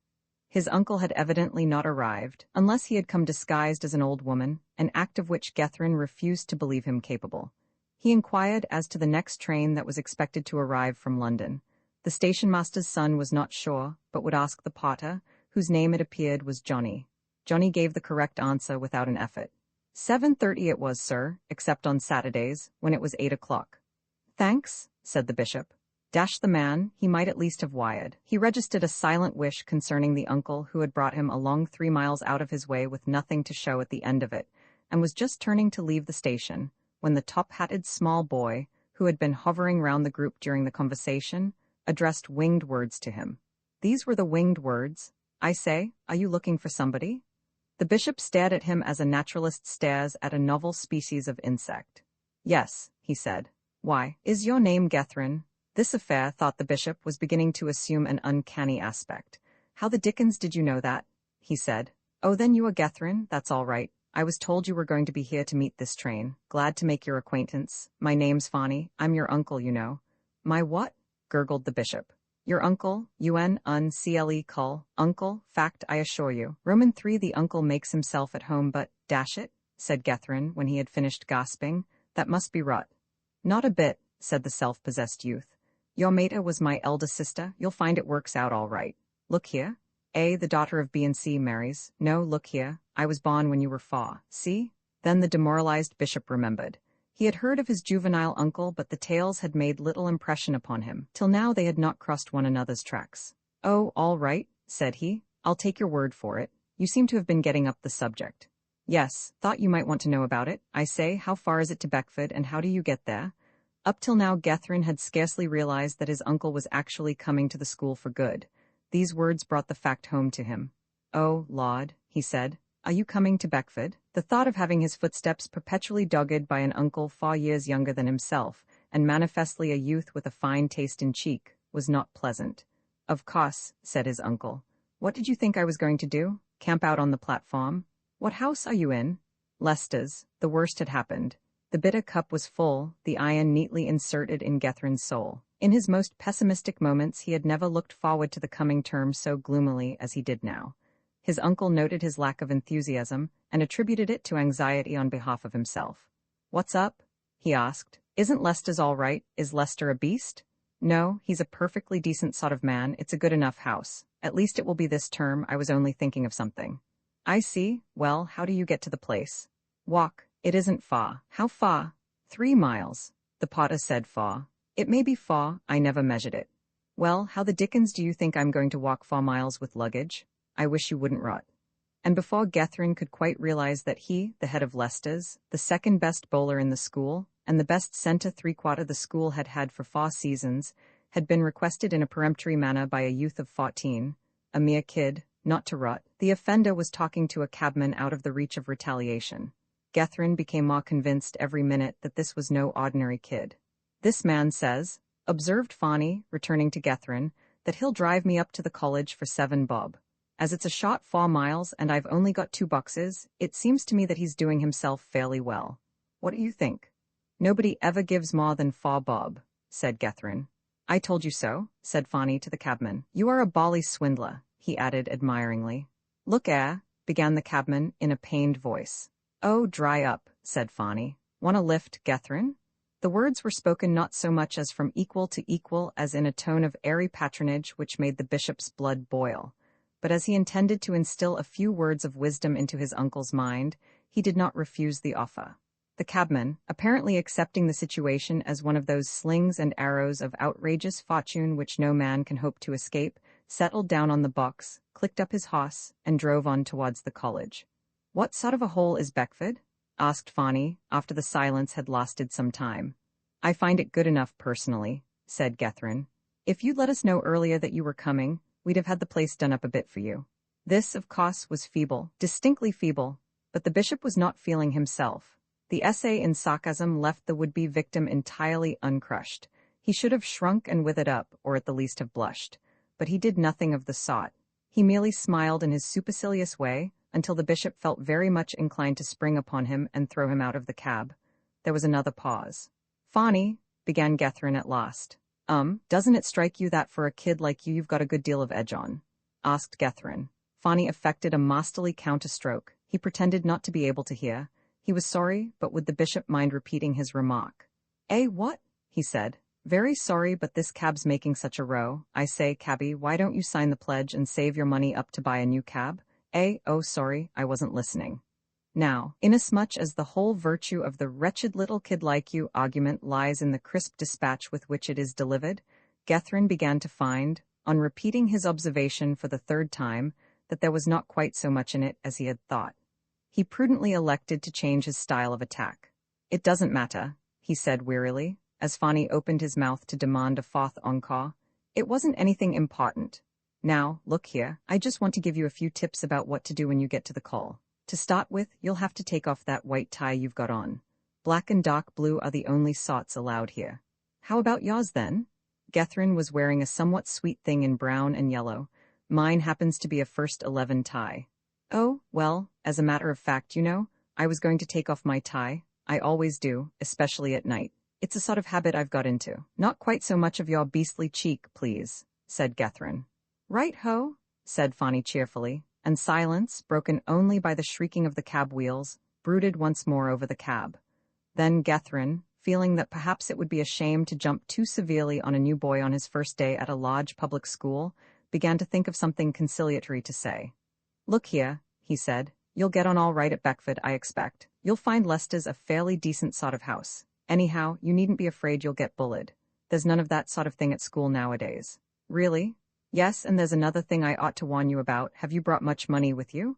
His uncle had evidently not arrived, unless he had come disguised as an old woman, an act of which Gethryn refused to believe him capable. He inquired as to the next train that was expected to arrive from London. The station-master's son was not sure, but would ask the porter, whose name it appeared was Johnny. Johnny gave the correct answer without an effort. 7:30 it was, sir, except on Saturdays, when it was 8 o'clock. Thanks, said the bishop. Dash the man, he might at least have wired. He registered a silent wish concerning the uncle who had brought him along 3 miles out of his way with nothing to show at the end of it, and was just turning to leave the station, when the top-hatted small boy, who had been hovering round the group during the conversation, addressed winged words to him. These were the winged words. I say, are you looking for somebody? The bishop stared at him as a naturalist stares at a novel species of insect. Yes, he said. Why, is your name Gethryn? This affair, thought the bishop, was beginning to assume an uncanny aspect. How the dickens did you know that? He said. Oh, then you are Gethryn, that's all right. I was told you were going to be here to meet this train. Glad to make your acquaintance. My name's Fanny. I'm your uncle, you know. My what? Gurgled the bishop. Your uncle, uncle, cull, uncle, fact I assure you. Roman 3 the uncle makes himself at home but, dash it, said Gethryn when he had finished gasping, that must be rot. Not a bit, said the self-possessed youth. Your mater was my elder sister, you'll find it works out all right. Look here. A, the daughter of B and C marries. No, look here, I was born when you were 4, see? Then the demoralized bishop remembered. He had heard of his juvenile uncle, but the tales had made little impression upon him. Till now they had not crossed one another's tracks. Oh, all right, said he. I'll take your word for it. You seem to have been getting up the subject. Yes, thought you might want to know about it. I say, how far is it to Beckford, and how do you get there? Up till now Gethryn had scarcely realized that his uncle was actually coming to the school for good. These words brought the fact home to him. Oh, Lord, he said. Are you coming to Beckford? The thought of having his footsteps perpetually dogged by an uncle 4 years younger than himself, and manifestly a youth with a fine taste in cheek, was not pleasant. Of course, said his uncle. What did you think I was going to do? Camp out on the platform? What house are you in? Leicester's. The worst had happened. The bitter cup was full, the iron neatly inserted in Gethryn's soul. In his most pessimistic moments he had never looked forward to the coming term so gloomily as he did now. His uncle noted his lack of enthusiasm, and attributed it to anxiety on behalf of himself. What's up? He asked. Isn't Leicester's all right? Is Leicester a beast? No, he's a perfectly decent sort of man. It's a good enough house. At least it will be this term. I was only thinking of something. I see. Well, how do you get to the place? Walk. It isn't far. How far? 3 miles. The porter said far. It may be far. I never measured it. Well, how the dickens do you think I'm going to walk 4 miles with luggage? I wish you wouldn't rot. And before Gethryn could quite realize that he, the head of Leicester's, the second best bowler in the school, and the best centre 3/4 the school had had for 4 seasons, had been requested in a peremptory manner by a youth of 14, a mere kid, not to rot, the offender was talking to a cabman out of the reach of retaliation. Gethryn became more convinced every minute that this was no ordinary kid. This man says, observed Fanny, returning to Gethryn, that he'll drive me up to the college for 7 bob. As it's a short 4 miles and I've only got 2 boxes, it seems to me that he's doing himself fairly well. What do you think? Nobody ever gives more than 4 bob, said Gethryn. I told you so, said Fanny to the cabman. You are a bally swindler, he added admiringly. Look began the cabman in a pained voice. Oh, dry up, said Fanny. Want a lift, Gethryn? The words were spoken not so much as from equal to equal as in a tone of airy patronage which made the bishop's blood boil. But as he intended to instill a few words of wisdom into his uncle's mind, he did not refuse the offer. The cabman, apparently accepting the situation as one of those slings and arrows of outrageous fortune which no man can hope to escape, settled down on the box, clicked up his horse, and drove on towards the college. What sort of a hole is Beckford? Asked Fanny, after the silence had lasted some time. I find it good enough personally, said Gethrin. If you'd let us know earlier that you were coming, we'd have had the place done up a bit for you. This, of course, was feeble, distinctly feeble, but the bishop was not feeling himself. The essay in sarcasm left the would-be victim entirely uncrushed. He should have shrunk and withered up, or at the least have blushed. But he did nothing of the sort. He merely smiled in his supercilious way, until the bishop felt very much inclined to spring upon him and throw him out of the cab. There was another pause. "Fawny," began Gethrin at last. Doesn't it strike you that for a kid like you've got a good deal of edge on?" asked Gethrin. Fawny affected a masterly counterstroke. He pretended not to be able to hear. He was sorry, but would the bishop mind repeating his remark? What?" he said. "Very sorry, but this cab's making such a row. I say, cabby, why don't you sign the pledge and save your money up to buy a new cab? Oh, sorry, I wasn't listening." Now, inasmuch as the whole virtue of the wretched little kid like you argument lies in the crisp dispatch with which it is delivered, Gethrin began to find, on repeating his observation for the third time, that there was not quite so much in it as he had thought. He prudently elected to change his style of attack. "It doesn't matter," he said wearily, as Fawny opened his mouth to demand a fourth encore. "It wasn't anything important. Now, look here, I just want to give you a few tips about what to do when you get to the call. To start with, you'll have to take off that white tie you've got on. Black and dark blue are the only sorts allowed here." "How about yours, then?" Gethrin was wearing a somewhat sweet thing in brown and yellow. "Mine happens to be a first 11 tie." "Oh, well, as a matter of fact, you know, I was going to take off my tie. I always do, especially at night. It's a sort of habit I've got into." "Not quite so much of your beastly cheek, please," said Gethrin. "Right-ho," said Fawny cheerfully, and silence, broken only by the shrieking of the cab wheels, brooded once more over the cab. Then Gethrin, feeling that perhaps it would be a shame to jump too severely on a new boy on his first day at a large public school, began to think of something conciliatory to say. "Look here," he said, "you'll get on all right at Beckford, I expect. You'll find Leicester's a fairly decent sort of house. Anyhow, you needn't be afraid you'll get bullied. There's none of that sort of thing at school nowadays." "Really?" "Yes, and there's another thing I ought to warn you about. Have you brought much money with you?"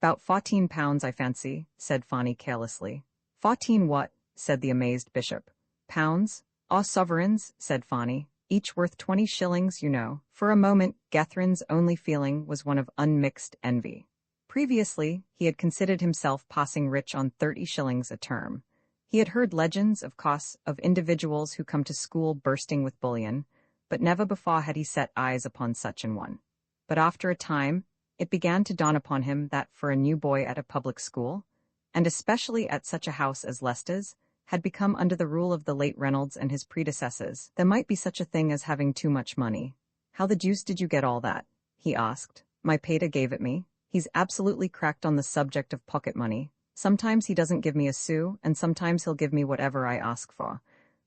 "'Bout £14, I fancy," said Fawny carelessly. "14 what?" said the amazed bishop. "Pounds? Sovereigns," said Fawny. "Each worth 20 shillings, you know." For a moment, Gethrin's only feeling was one of unmixed envy. Previously, he had considered himself passing rich on 30 shillings a term. He had heard legends, of course, of individuals who come to school bursting with bullion, but never before had he set eyes upon such an one. But after a time, it began to dawn upon him that for a new boy at a public school, and especially at such a house as Leicester's, had become under the rule of the late Reynolds and his predecessors, there might be such a thing as having too much money. "How the deuce did you get all that?" he asked. "My pater gave it me. He's absolutely cracked on the subject of pocket money. Sometimes he doesn't give me a sou, and sometimes he'll give me whatever I ask for.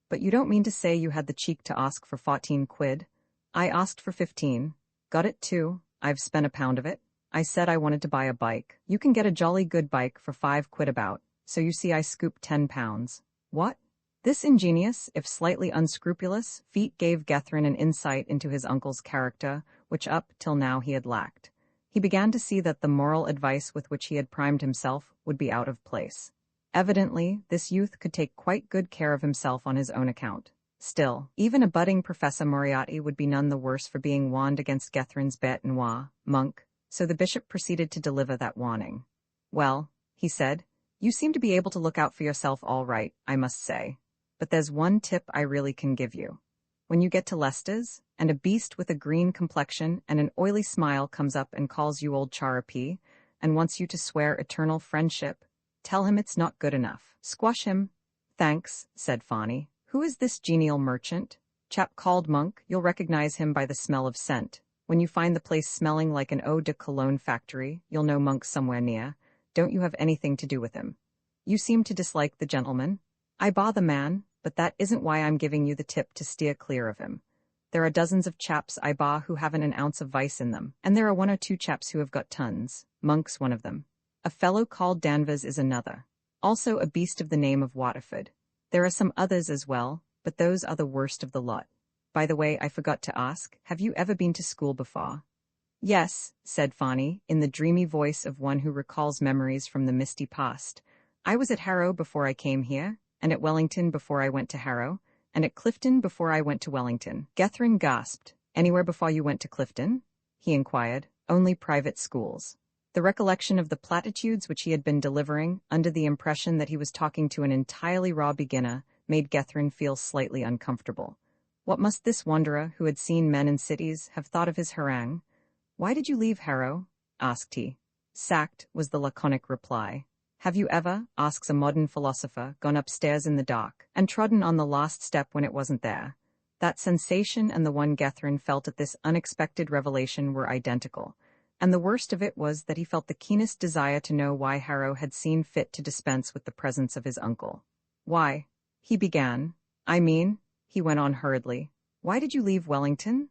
But you don't mean to say you had the cheek to ask for 14 quid? "I asked for 15. Got it too. I've spent £1 of it. I said I wanted to buy a bike. You can get a jolly good bike for 5 quid about, so you see I scooped £10. "What?" This ingenious, if slightly unscrupulous, feat gave Gethrin an insight into his uncle's character, which up till now he had lacked. He began to see that the moral advice with which he had primed himself would be out of place. Evidently, this youth could take quite good care of himself on his own account. Still, even a budding Professor Moriarty would be none the worse for being warned against Gethrin's bête noire, monk, so the bishop proceeded to deliver that warning. "Well," he said, "you seem to be able to look out for yourself all right, I must say. But there's one tip I really can give you. When you get to Leicester's, and a beast with a green complexion and an oily smile comes up and calls you old Charapie, and wants you to swear eternal friendship, tell him it's not good enough. Squash him." "Thanks," said Fawny. "Who is this genial merchant?" "Chap called Monk. You'll recognize him by the smell of scent. When you find the place smelling like an eau de cologne factory, you'll know Monk's somewhere near. Don't you have anything to do with him." "You seem to dislike the gentleman." "I bar the man, but that isn't why I'm giving you the tip to steer clear of him. There are dozens of chaps I bar who haven't an ounce of vice in them, and there are 1 or 2 chaps who have got tons. Monk's one of them. A fellow called Danvers is another. Also a beast of the name of Waterford. There are some others as well, but those are the worst of the lot. By the way, I forgot to ask, have you ever been to school before?" "Yes," said Fawny, in the dreamy voice of one who recalls memories from the misty past. "I was at Harrow before I came here, and at Wellington before I went to Harrow, and at Clifton before I went to Wellington. Gethryn gasped. Anywhere before you went to Clifton? He inquired. Only private schools. The recollection of the platitudes which he had been delivering, under the impression that he was talking to an entirely raw beginner, made Gethryn feel slightly uncomfortable. What must this wanderer, who had seen men in cities, have thought of his harangue? "Why did you leave Harrow?" asked he. "Sacked," was the laconic reply. "Have you ever," asks a modern philosopher, "gone upstairs in the dark, and trodden on the last step when it wasn't there?" That sensation and the one Gethryn felt at this unexpected revelation were identical, and the worst of it was that he felt the keenest desire to know why Harrow had seen fit to dispense with the presence of his uncle. "Why?" he began. "I mean," he went on hurriedly, "why did you leave Wellington?"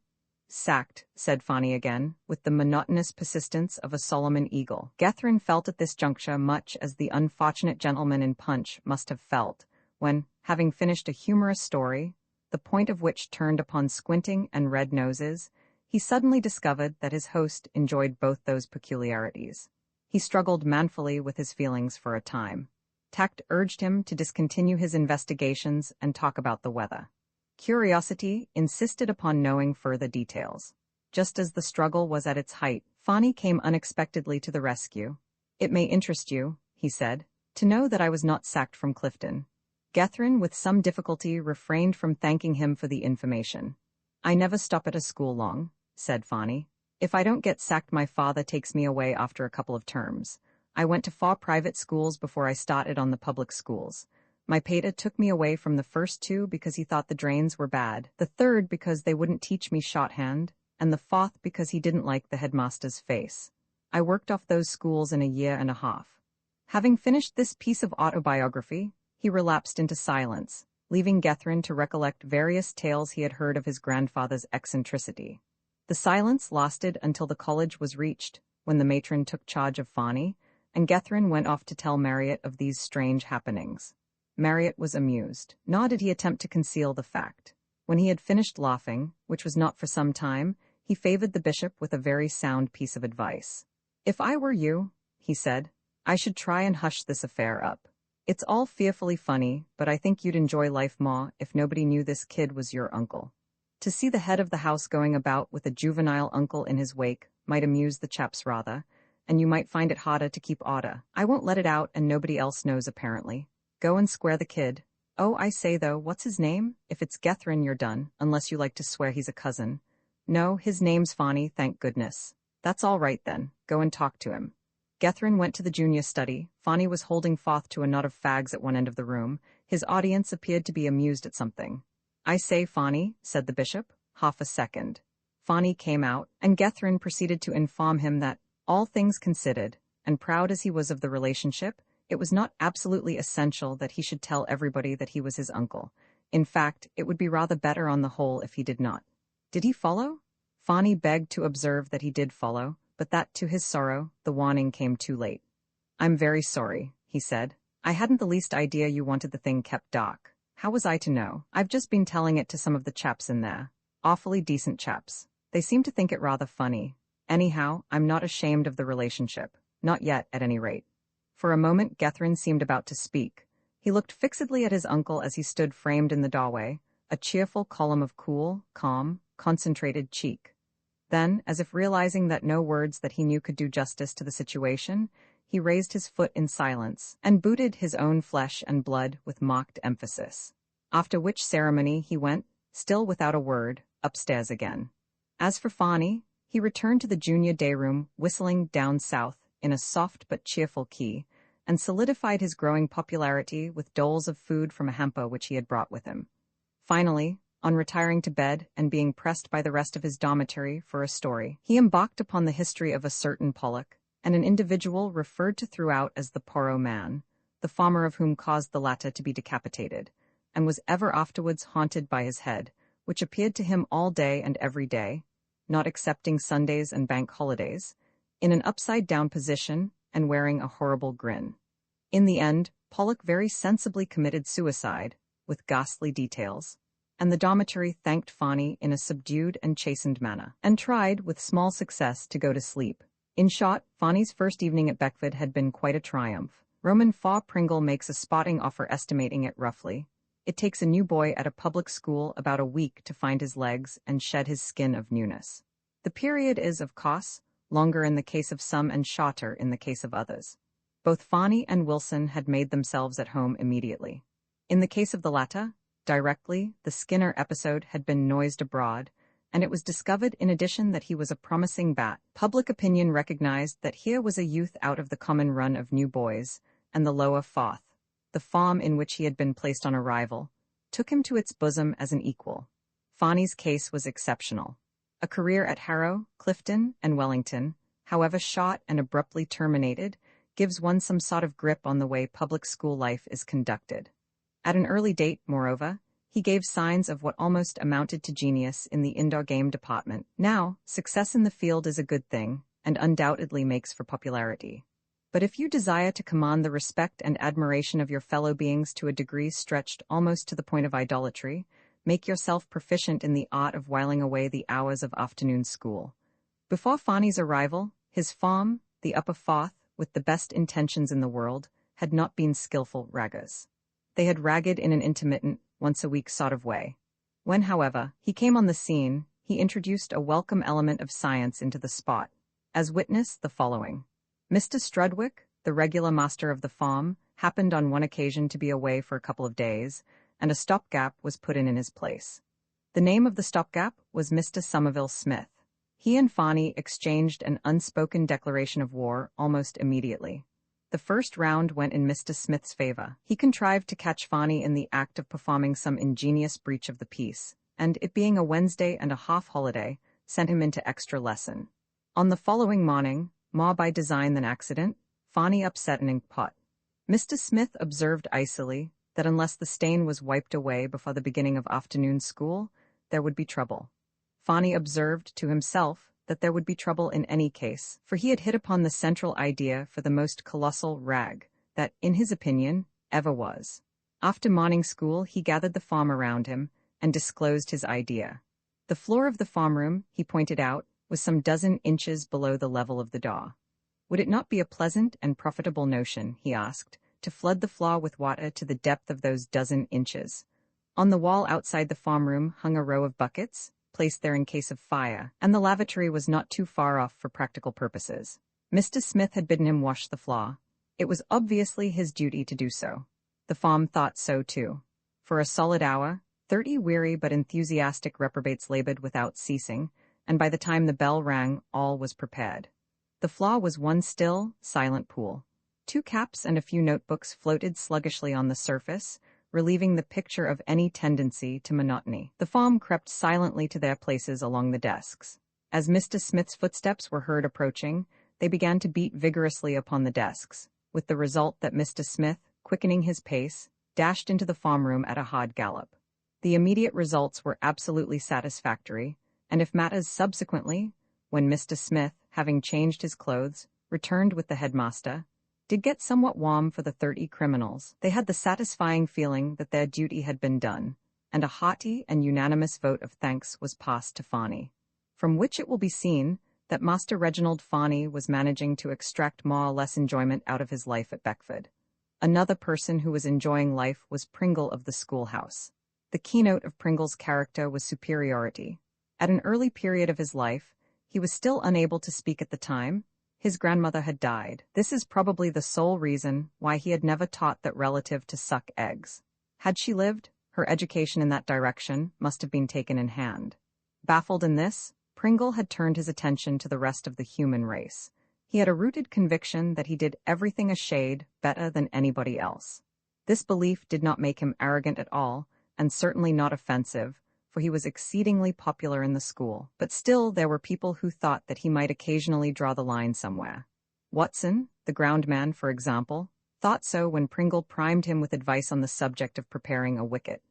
"Sacked," said Fanny again, with the monotonous persistence of a Solomon eagle. Gethryn felt at this juncture much as the unfortunate gentleman in Punch must have felt, when, having finished a humorous story, the point of which turned upon squinting and red noses, he suddenly discovered that his host enjoyed both those peculiarities. He struggled manfully with his feelings for a time. Tact urged him to discontinue his investigations and talk about the weather. Curiosity insisted upon knowing further details. Just as the struggle was at its height, Fanny came unexpectedly to the rescue. "It may interest you," he said, "to know that I was not sacked from Clifton." Gethryn, with some difficulty, refrained from thanking him for the information. "I never stop at a school long," said Fanny. "If I don't get sacked, my father takes me away after a couple of terms. I went to 4 private schools before I started on the public schools. My pater took me away from the first 2 because he thought the drains were bad, the third because they wouldn't teach me shorthand, and the 4th because he didn't like the headmaster's face. I worked off those schools in a year and a half." Having finished this piece of autobiography, he relapsed into silence, leaving Gethryn to recollect various tales he had heard of his grandfather's eccentricity. The silence lasted until the college was reached, when the matron took charge of Fanny, and Gethryn went off to tell Marriott of these strange happenings. Marriott was amused, nor did he attempt to conceal the fact. When he had finished laughing, which was not for some time, he favored the bishop with a very sound piece of advice. "If I were you," he said, "I should try and hush this affair up. It's all fearfully funny, but I think you'd enjoy life more if nobody knew this kid was your uncle. To see the head of the house going about with a juvenile uncle in his wake might amuse the chaps rather, and you might find it harder to keep order. I won't let it out, and nobody else knows apparently. Go and square the kid. Oh, I say though, what's his name? If it's Gethryn, you're done, unless you like to swear he's a cousin. No, his name's Fanny, thank goodness. That's all right then, go and talk to him." Gethryn went to the junior study. Fanny was holding forth to a knot of fags at one end of the room. His audience appeared to be amused at something. "I say, Fanny," said the bishop. "Half a second." Fanny came out, and Gethryn proceeded to inform him that, all things considered, and proud as he was of the relationship, it was not absolutely essential that he should tell everybody that he was his uncle. In fact, it would be rather better on the whole if he did not. Did he follow? Fanny begged to observe that he did follow, but that, to his sorrow, the warning came too late. "I'm very sorry," he said. "I hadn't the least idea you wanted the thing kept dark. How was I to know? I've just been telling it to some of the chaps in there. Awfully decent chaps. They seem to think it rather funny. Anyhow, I'm not ashamed of the relationship. Not yet, at any rate." For a moment Gethryn seemed about to speak. He looked fixedly at his uncle as he stood framed in the doorway, a cheerful column of cool, calm, concentrated cheek. Then, as if realizing that no words that he knew could do justice to the situation, he raised his foot in silence, and booted his own flesh and blood with mocked emphasis. After which ceremony he went, still without a word, upstairs again. As for Fanny, he returned to the junior day room, whistling Down South in a soft but cheerful key, and solidified his growing popularity with doles of food from a hamper which he had brought with him. Finally, on retiring to bed and being pressed by the rest of his dormitory for a story, he embarked upon the history of a certain Pollock, and an individual referred to throughout as the Porroh man, the farmer of whom caused the latter to be decapitated, and was ever afterwards haunted by his head, which appeared to him all day and every day, not excepting Sundays and bank holidays, in an upside-down position and wearing a horrible grin. In the end, Pollock very sensibly committed suicide, with ghastly details, and the dormitory thanked Fanny in a subdued and chastened manner, and tried, with small success, to go to sleep. In short, Fanny's first evening at Beckford had been quite a triumph. Roman Faw Pringle makes a spotting offer estimating it roughly. It takes a new boy at a public school about a week to find his legs and shed his skin of newness. The period is, of course, longer in the case of some and shorter in the case of others. Both Fani and Wilson had made themselves at home immediately. In the case of the latter, directly, the Skinner episode had been noised abroad, and it was discovered in addition that he was a promising bat. Public opinion recognized that here was a youth out of the common run of new boys, and the lower Forth, the farm in which he had been placed on arrival, took him to its bosom as an equal. Fani's case was exceptional. A career at Harrow, Clifton, and Wellington, however short and abruptly terminated, gives one some sort of grip on the way public school life is conducted. At an early date, moreover, he gave signs of what almost amounted to genius in the indoor game department. Now, success in the field is a good thing, and undoubtedly makes for popularity. But if you desire to command the respect and admiration of your fellow beings to a degree stretched almost to the point of idolatry, make yourself proficient in the art of whiling away the hours of afternoon school. Before Fani's arrival, his farm, the Upper Forth, with the best intentions in the world, had not been skillful raggers. They had ragged in an intermittent, once-a-week sort of way. When, however, he came on the scene, he introduced a welcome element of science into the spot, as witness the following. Mr. Strudwick, the regular master of the farm, happened on one occasion to be away for a couple of days, and a stopgap was put in his place. The name of the stopgap was Mr. Somerville Smith. He and Fani exchanged an unspoken declaration of war almost immediately. The first round went in Mr. Smith's favor. He contrived to catch Fani in the act of performing some ingenious breach of the peace, and, it being a Wednesday and a half-holiday, sent him into extra lesson. On the following morning, more by design than accident, Fani upset an ink pot. Mr. Smith observed icily that unless the stain was wiped away before the beginning of afternoon school, there would be trouble. Fani observed to himself that there would be trouble in any case, for he had hit upon the central idea for the most colossal rag that, in his opinion, ever was. After morning school, he gathered the farm around him and disclosed his idea. The floor of the farm room, he pointed out, was some dozen inches below the level of the door. Would it not be a pleasant and profitable notion, he asked, to flood the floor with water to the depth of those dozen inches? On the wall outside the farm room hung a row of buckets, placed there in case of fire, and the lavatory was not too far off for practical purposes. Mr. Smith had bidden him wash the floor. It was obviously his duty to do so. The farm thought so too. For a solid hour, 30 weary but enthusiastic reprobates labored without ceasing, and by the time the bell rang, all was prepared. The floor was one still, silent pool. 2 caps and a few notebooks floated sluggishly on the surface, relieving the picture of any tendency to monotony. The farm crept silently to their places along the desks. As Mr. Smith's footsteps were heard approaching, they began to beat vigorously upon the desks, with the result that Mr. Smith, quickening his pace, dashed into the farm room at a hard gallop. The immediate results were absolutely satisfactory, and if matters subsequently, when Mr. Smith, having changed his clothes, returned with the headmaster, did get somewhat warm for the 30 criminals, they had the satisfying feeling that their duty had been done, and a hearty and unanimous vote of thanks was passed to Fani. From which it will be seen that Master Reginald Fani was managing to extract more or less enjoyment out of his life at Beckford. Another person who was enjoying life was Pringle of the schoolhouse. The keynote of Pringle's character was superiority. At an early period of his life, he was still unable to speak at the time. His grandmother had died. This is probably the sole reason why he had never taught that relative to suck eggs. Had she lived, her education in that direction must have been taken in hand. Baffled in this, Pringle had turned his attention to the rest of the human race. He had a rooted conviction that he did everything a shade better than anybody else. This belief did not make him arrogant at all, and certainly not offensive, for he was exceedingly popular in the school, but still there were people who thought that he might occasionally draw the line somewhere. Watson, the groundman, for example, thought so when Pringle primed him with advice on the subject of preparing a wicket.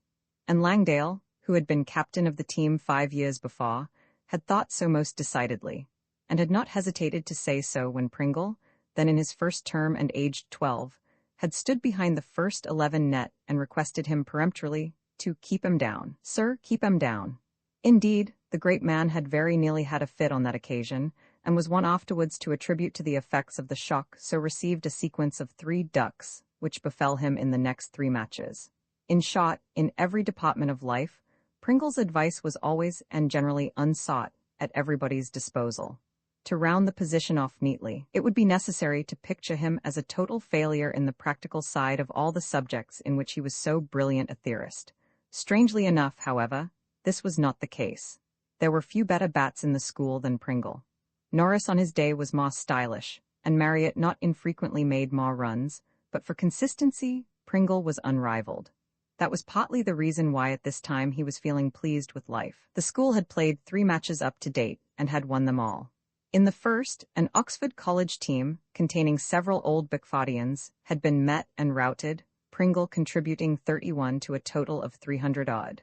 And Langdale, who had been captain of the team 5 years before, had thought so most decidedly, and had not hesitated to say so when Pringle, then in his first term and aged 12, had stood behind the first 11 net and requested him peremptorily to keep him down. Sir, keep him down. Indeed, the great man had very nearly had a fit on that occasion, and was one afterwards to attribute to the effects of the shock so received a sequence of 3 ducks, which befell him in the next 3 matches. In short, in every department of life, Pringle's advice was always and generally unsought, at everybody's disposal. To round the position off neatly, it would be necessary to picture him as a total failure in the practical side of all the subjects in which he was so brilliant a theorist. Strangely enough, however, this was not the case. There were few better bats in the school than Pringle. Norris on his day was more stylish, and Marriott not infrequently made more runs, but for consistency, Pringle was unrivaled. That was partly the reason why at this time he was feeling pleased with life. The school had played 3 matches up to date and had won them all. In the first, an Oxford College team, containing several old Bickfordians, had been met and routed, Pringle contributing 31 to a total of 300-odd.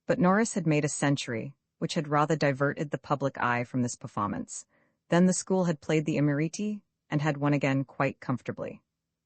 But Norris had made a century, which had rather diverted the public eye from this performance. Then the school had played the Emeriti, and had won again quite comfortably.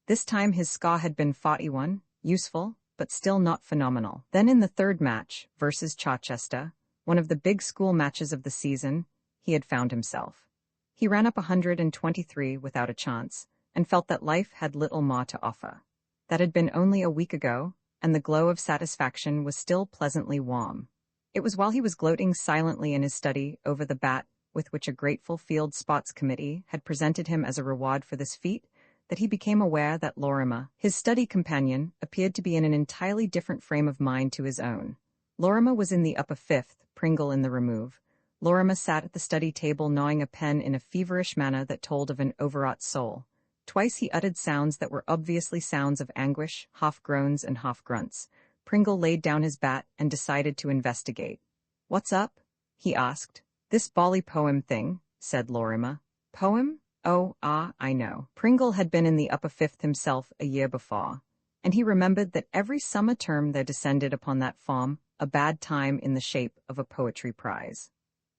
This time his score had been 41, useful, but still not phenomenal. Then in the third match, versus Chichester, one of the big school matches of the season, he had found himself. He ran up 123 without a chance, and felt that life had little more to offer. That had been only a week ago, and the glow of satisfaction was still pleasantly warm. It was while he was gloating silently in his study over the bat with which a grateful field sports committee had presented him as a reward for this feat, that he became aware that Lorimer, his study companion, appeared to be in an entirely different frame of mind to his own. Lorimer was in the upper fifth, Pringle in the remove. Lorimer sat at the study table gnawing a pen in a feverish manner that told of an overwrought soul. Twice he uttered sounds that were obviously sounds of anguish, half groans and half grunts. Pringle laid down his bat and decided to investigate. "What's up?" he asked. "This bally poem thing," said Lorimer. "Poem? Oh, I know." Pringle had been in the upper fifth himself a year before, and he remembered that every summer term there descended upon that farm a bad time in the shape of a poetry prize.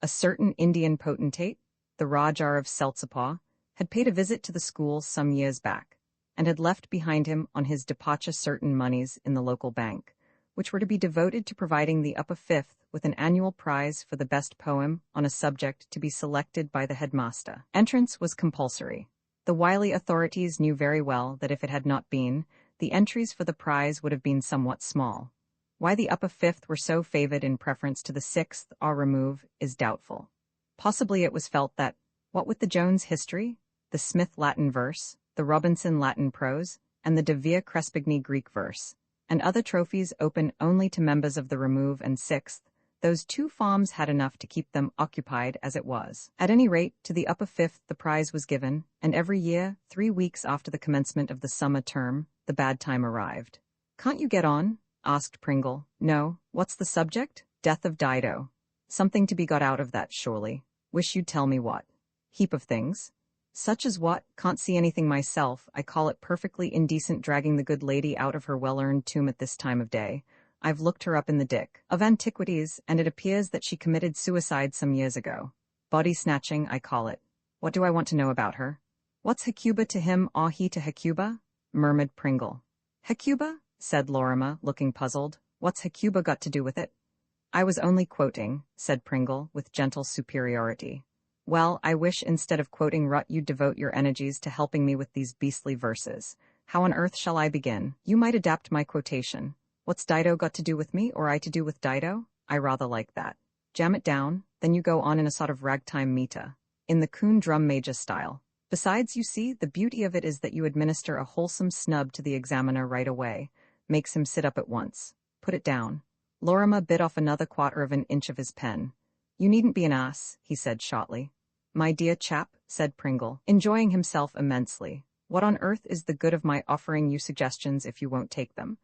A certain Indian potentate, the Rajah of Seltzapaw, had paid a visit to the school some years back, and had left behind him on his departure certain moneys in the local bank, which were to be devoted to providing the upper fifth with an annual prize for the best poem on a subject to be selected by the headmaster. Entrance was compulsory. The wily authorities knew very well that if it had not been, the entries for the prize would have been somewhat small. Why the upper fifth were so favored in preference to the sixth or remove is doubtful. Possibly it was felt that, what with the Jones history, the Smith Latin verse, the Robinson Latin prose, and the De Vere Crespigny Greek verse, and other trophies open only to members of the remove and sixth, those 2 farms had enough to keep them occupied as it was. At any rate, to the upper fifth the prize was given, and every year, 3 weeks after the commencement of the summer term, the bad time arrived. "Can't you get on?" asked Pringle. "No. What's the subject?" "Death of Dido." "Something to be got out of that, surely." "Wish you'd tell me what." "Heap of things." "Such as what? Can't see anything myself. I call it perfectly indecent dragging the good lady out of her well-earned tomb at this time of day. I've looked her up in the Dick of Antiquities, and it appears that she committed suicide some years ago. Body snatching, I call it. What do I want to know about her?" "What's Hecuba to him or he to Hecuba?" murmured Pringle. "Hecuba?" said Lorimer, looking puzzled. "What's Hecuba got to do with it?" "I was only quoting," said Pringle, with gentle superiority. "Well, I wish instead of quoting rot you'd devote your energies to helping me with these beastly verses. How on earth shall I begin?" "You might adapt my quotation. What's Dido got to do with me, or I to do with Dido? I rather like that. Jam it down, then you go on in a sort of ragtime meter, in the coon drum major style. Besides, you see, the beauty of it is that you administer a wholesome snub to the examiner right away, makes him sit up at once. Put it down." Lorimer bit off another 1/4 of an inch of his pen. "You needn't be an ass," he said shortly. "My dear chap," said Pringle, enjoying himself immensely. "What on earth is the good of my offering you suggestions if you won't take them?"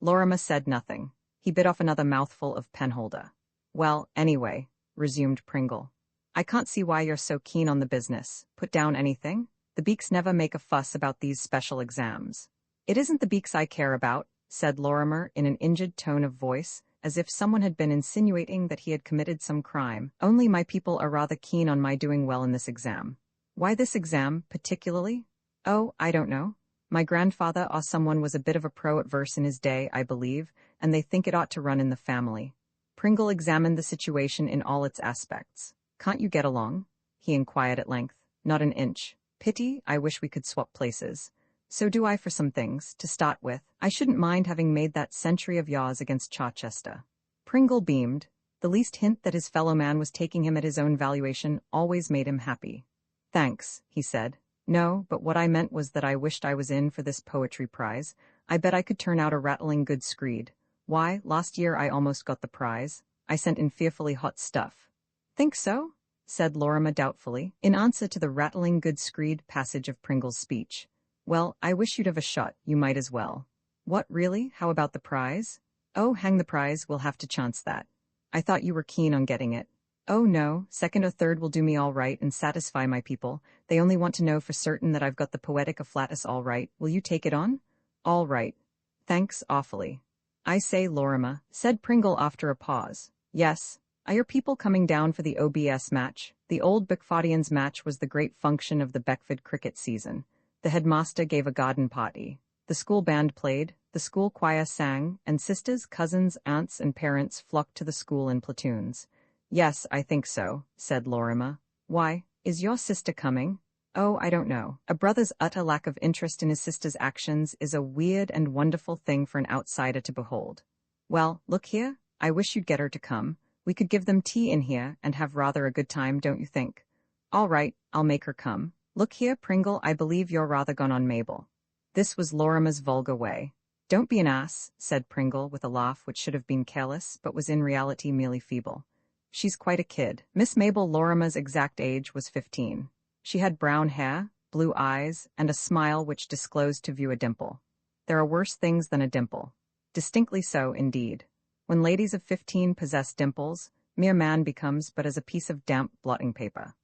Lorimer said nothing. He bit off another mouthful of penholder. "Well, anyway," resumed Pringle, "I can't see why you're so keen on the business. Put down anything? The beaks never make a fuss about these special exams." "It isn't the beaks I care about," said Lorimer in an injured tone of voice, as if someone had been insinuating that he had committed some crime. "Only my people are rather keen on my doing well in this exam." "Why this exam, particularly?" "Oh, I don't know. My grandfather or someone was a bit of a pro at verse in his day, I believe, and they think it ought to run in the family." Pringle examined the situation in all its aspects. "Can't you get along?" he inquired at length. "Not an inch. Pity, I wish we could swap places." So do I for some things. To start with, I shouldn't mind having made that century of yaws against Charchester. Pringle beamed. The least hint that his fellow man was taking him at his own valuation always made him happy. Thanks, he said. No, but what I meant was that I wished I was in for this poetry prize. I bet I could turn out a rattling good screed. Why, last year I almost got the prize. I sent in fearfully hot stuff. Think so? Said Lorimer doubtfully, in answer to the rattling good screed passage of Pringle's speech. Well, I wish you'd have a shot, you might as well. What, really? How about the prize? Oh, hang the prize, we'll have to chance that. I thought you were keen on getting it. Oh no, second or third will do me all right and satisfy my people. They only want to know for certain that I've got the poetic afflatus all right. Will you take it on? All right. Thanks awfully. I say, Lorimer, said Pringle after a pause. Yes. Are your people coming down for the OBS match? The old Beckfordians match was the great function of the Beckford cricket season. The headmaster gave a garden party. The school band played, the school choir sang, and sisters, cousins, aunts, and parents flocked to the school in platoons. Yes, I think so, said Lorimer. Why, is your sister coming? Oh, I don't know. A brother's utter lack of interest in his sister's actions is a weird and wonderful thing for an outsider to behold. Well, look here, I wish you'd get her to come. We could give them tea in here and have rather a good time, don't you think? All right, I'll make her come. Look here, Pringle, I believe you're rather gone on Mabel. This was Lorimer's vulgar way. Don't be an ass, said Pringle with a laugh which should have been careless but was in reality merely feeble. She's quite a kid. Miss Mabel Lorimer's exact age was 15. She had brown hair, blue eyes, and a smile which disclosed to view a dimple. There are worse things than a dimple. Distinctly so, indeed. When ladies of 15 possess dimples, mere man becomes but as a piece of damp blotting paper.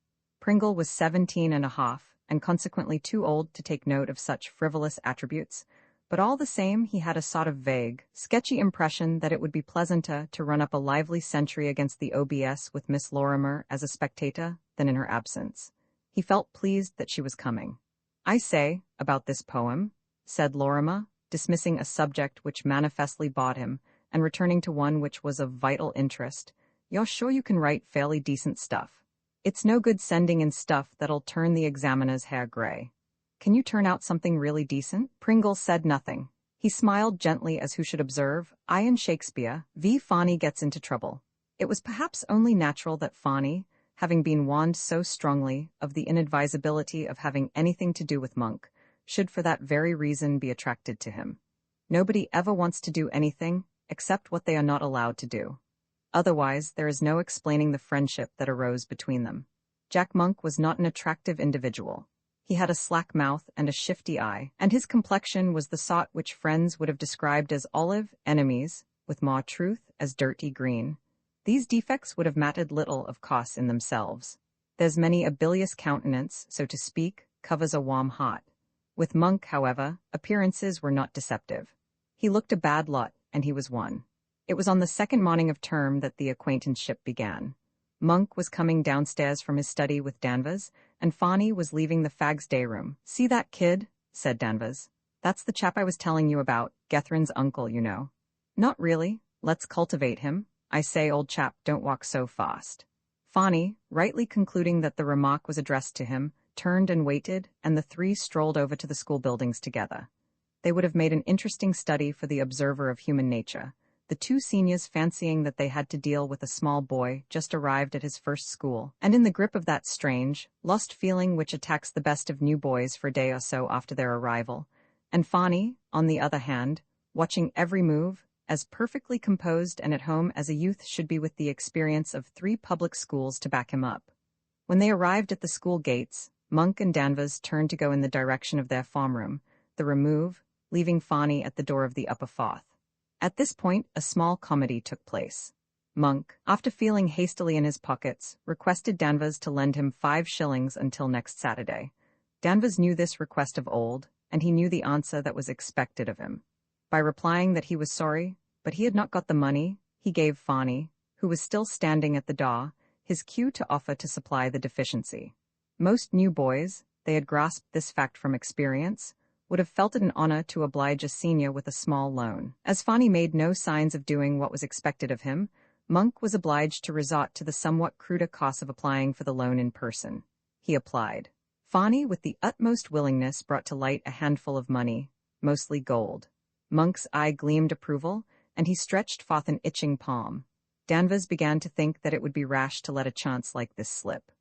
Pringle was 17 and a half, and consequently too old to take note of such frivolous attributes, but all the same he had a sort of vague, sketchy impression that it would be pleasanter to run up a lively century against the OBS with Miss Lorimer as a spectator than in her absence. He felt pleased that she was coming. I say, about this poem, said Lorimer, dismissing a subject which manifestly bored him, and returning to one which was of vital interest, you're sure you can write fairly decent stuff? It's no good sending in stuff that'll turn the examiner's hair gray. Can you turn out something really decent? Pringle said nothing. He smiled gently as who should observe, I and Shakespeare, v. Fanny gets into trouble. It was perhaps only natural that Fanny, having been warned so strongly of the inadvisability of having anything to do with Monk, should for that very reason be attracted to him. Nobody ever wants to do anything except what they are not allowed to do. Otherwise, there is no explaining the friendship that arose between them. Jack Monk was not an attractive individual. He had a slack mouth and a shifty eye, and his complexion was the sort which friends would have described as olive, enemies, with more truth, as dirty green. These defects would have mattered little, of course, in themselves. There's many a bilious countenance, so to speak, covers a warm heart. With Monk, however, appearances were not deceptive. He looked a bad lot, and he was one. It was on the second morning of term that the acquaintanceship began. Monk was coming downstairs from his study with Danvers, and Fanny was leaving the Fags' day room. See that kid? Said Danvers. That's the chap I was telling you about, Getherin's uncle, you know. Not really. Let's cultivate him. I say, old chap, don't walk so fast. Fanny, rightly concluding that the remark was addressed to him, turned and waited, and the three strolled over to the school buildings together. They would have made an interesting study for the observer of human nature. The two seniors fancying that they had to deal with a small boy just arrived at his first school, and in the grip of that strange, lost feeling which attacks the best of new boys for a day or so after their arrival, and Fanny, on the other hand, watching every move, as perfectly composed and at home as a youth should be with the experience of 3 public schools to back him up. When they arrived at the school gates, Monk and Danvers turned to go in the direction of their farm room, the remove, leaving Fanny at the door of the upper fourth. At this point, a small comedy took place. Monk, after feeling hastily in his pockets, requested Danvers to lend him 5 shillings until next Saturday. Danvers knew this request of old, and he knew the answer that was expected of him. By replying that he was sorry, but he had not got the money, he gave Fanny, who was still standing at the door, his cue to offer to supply the deficiency. Most new boys, they had grasped this fact from experience, would have felt it an honor to oblige a senior with a small loan. As Fanny made no signs of doing what was expected of him, Monk was obliged to resort to the somewhat cruder cost of applying for the loan in person. He applied. Fani, with the utmost willingness, brought to light a handful of money, mostly gold. Monk's eye gleamed approval, and he stretched forth an itching palm. Danvers began to think that it would be rash to let a chance like this slip.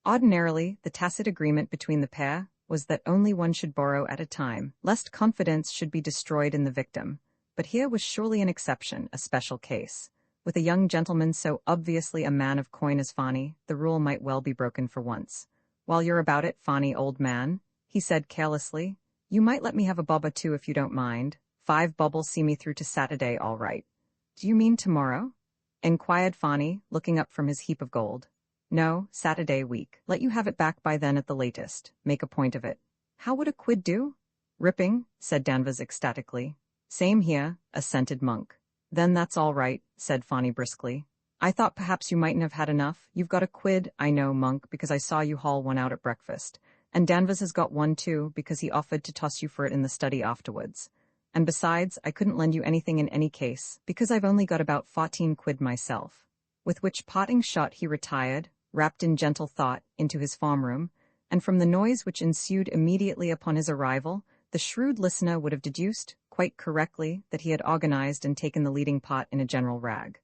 Ordinarily, the tacit agreement between the pair was that only one should borrow at a time, lest confidence should be destroyed in the victim. But here was surely an exception, a special case. With a young gentleman so obviously a man of coin as Fani, the rule might well be broken for once. "While you're about it, Fani, old man," he said carelessly, "you might let me have a bob or two if you don't mind. 5 bob'll see me through to Saturday all right." "Do you mean tomorrow?" inquired Fani, looking up from his heap of gold. "No, Saturday week. Let you have it back by then at the latest. Make a point of it." "How would a quid do?" "Ripping," said Danvers ecstatically. "Same here," assented Monk. "Then that's all right," said Fani briskly. "I thought perhaps you mightn't have had enough. You've got a quid, I know, Monk, because I saw you haul one out at breakfast. And Danvers has got one too, because he offered to toss you for it in the study afterwards. And besides, I couldn't lend you anything in any case, because I've only got about 14 quid myself." With which parting shot he retired, wrapped in gentle thought, into his farm room, and from the noise which ensued immediately upon his arrival, the shrewd listener would have deduced, quite correctly, that he had organized and taken the leading part in a general rag.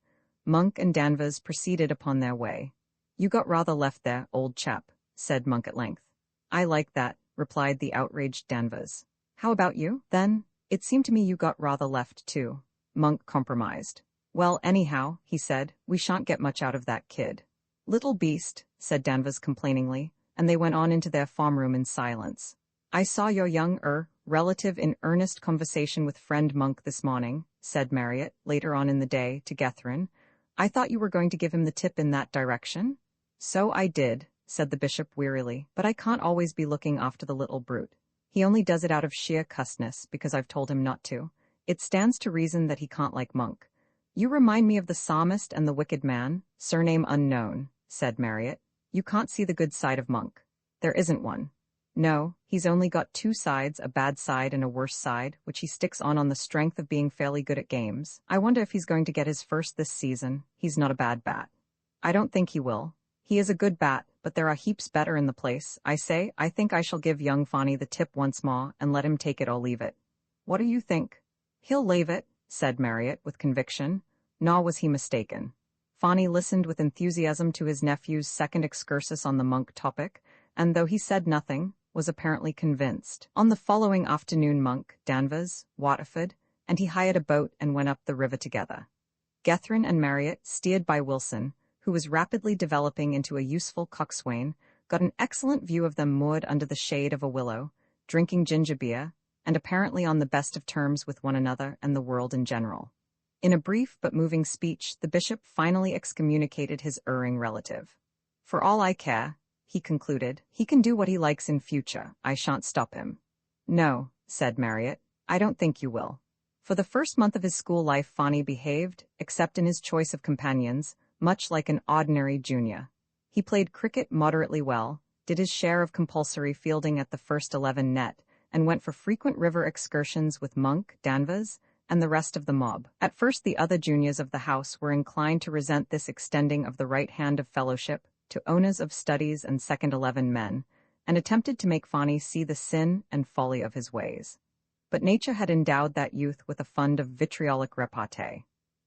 Monk and Danvers proceeded upon their way. "You got rather left there, old chap," said Monk at length. "I like that," replied the outraged Danvers. "How about you, then?" "It seemed to me you got rather left, too," Monk compromised. "Well, anyhow," he said, "we shan't get much out of that kid." "Little beast," said Danvers complainingly, and they went on into their farm room in silence. "I saw your young relative in earnest conversation with friend Monk this morning," said Marriott, later on in the day, to Gethryn. "I thought you were going to give him the tip in that direction?" "So I did," said the bishop wearily, "but I can't always be looking after the little brute. He only does it out of sheer cussness, because I've told him not to. It stands to reason that he can't like Monk." "You remind me of the psalmist and the wicked man, surname unknown," said Marriott. "You can't see the good side of Monk. There isn't one. No, he's only got 2 sides, a bad side and a worse side, which he sticks on the strength of being fairly good at games. I wonder if he's going to get his first this season. He's not a bad bat." "I don't think he will. He is a good bat, but there are heaps better in the place. I say, I think I shall give young Fani the tip once more, and let him take it or leave it." "What do you think?" "He'll leave it," said Marriott, with conviction. Nor was he mistaken. Fani listened with enthusiasm to his nephew's second excursus on the Monk topic, and though he said nothing, was apparently convinced. On the following afternoon Monk, Danvers, Waterford, and he hired a boat and went up the river together. Gethryn and Marriott, steered by Wilson, who was rapidly developing into a useful coxswain, got an excellent view of them moored under the shade of a willow, drinking ginger beer, and apparently on the best of terms with one another and the world in general. In a brief but moving speech, the bishop finally excommunicated his erring relative. "For all I care," he concluded, "he can do what he likes in future. I shan't stop him." "No," said Marriott, "I don't think you will." For the first month of his school life Fani behaved, except in his choice of companions, much like an ordinary junior. He played cricket moderately well, did his share of compulsory fielding at the first 11 net, and went for frequent river excursions with Monk, Danvers, and the rest of the mob. At first the other juniors of the house were inclined to resent this extending of the right hand of fellowship to owners of studies and second 11 men, and attempted to make Fani see the sin and folly of his ways. But nature had endowed that youth with a fund of vitriolic repartee.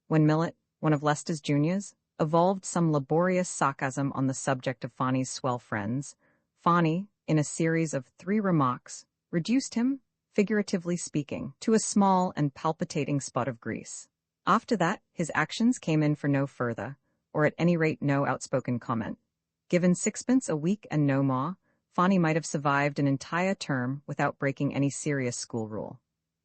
When Millet, one of Leicester's juniors, evolved some laborious sarcasm on the subject of Fani's swell friends, Fani, in a series of 3 remarks, reduced him, figuratively speaking, to a small and palpitating spot of grease. After that, his actions came in for no further, or at any rate no outspoken comment. Given 6pence a week and no more, Fani might have survived an entire term without breaking any serious school rule.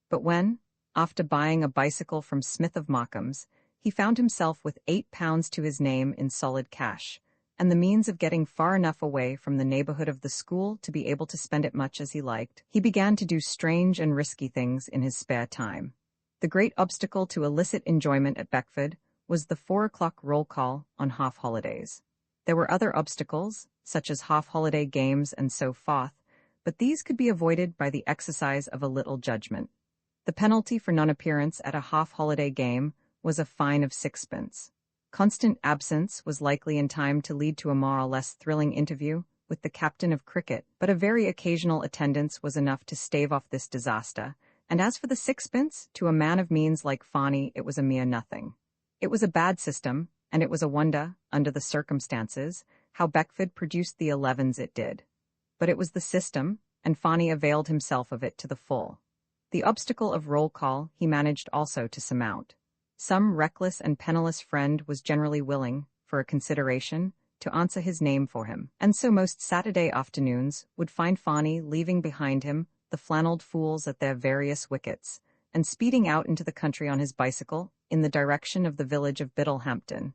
But when, after buying a bicycle from Smith of Markham's, he found himself with £8 to his name in solid cash, and the means of getting far enough away from the neighborhood of the school to be able to spend it much as he liked, he began to do strange and risky things in his spare time. The great obstacle to illicit enjoyment at Beckford was the 4 o'clock roll call on half-holidays. There were other obstacles, such as half-holiday games and so forth, but these could be avoided by the exercise of a little judgment. The penalty for non-appearance at a half-holiday game was a fine of 6pence. Constant absence was likely in time to lead to a more or less thrilling interview with the captain of cricket, but a very occasional attendance was enough to stave off this disaster, and as for the sixpence, to a man of means like Fani it was a mere nothing. It was a bad system, and it was a wonder, under the circumstances, how Beckford produced the 11s it did. But it was the system, and Fani availed himself of it to the full. The obstacle of roll call he managed also to surmount. Some reckless and penniless friend was generally willing, for a consideration, to answer his name for him, and so most Saturday afternoons would find Fani leaving behind him the flannelled fools at their various wickets, and speeding out into the country on his bicycle in the direction of the village of Biddlehampton,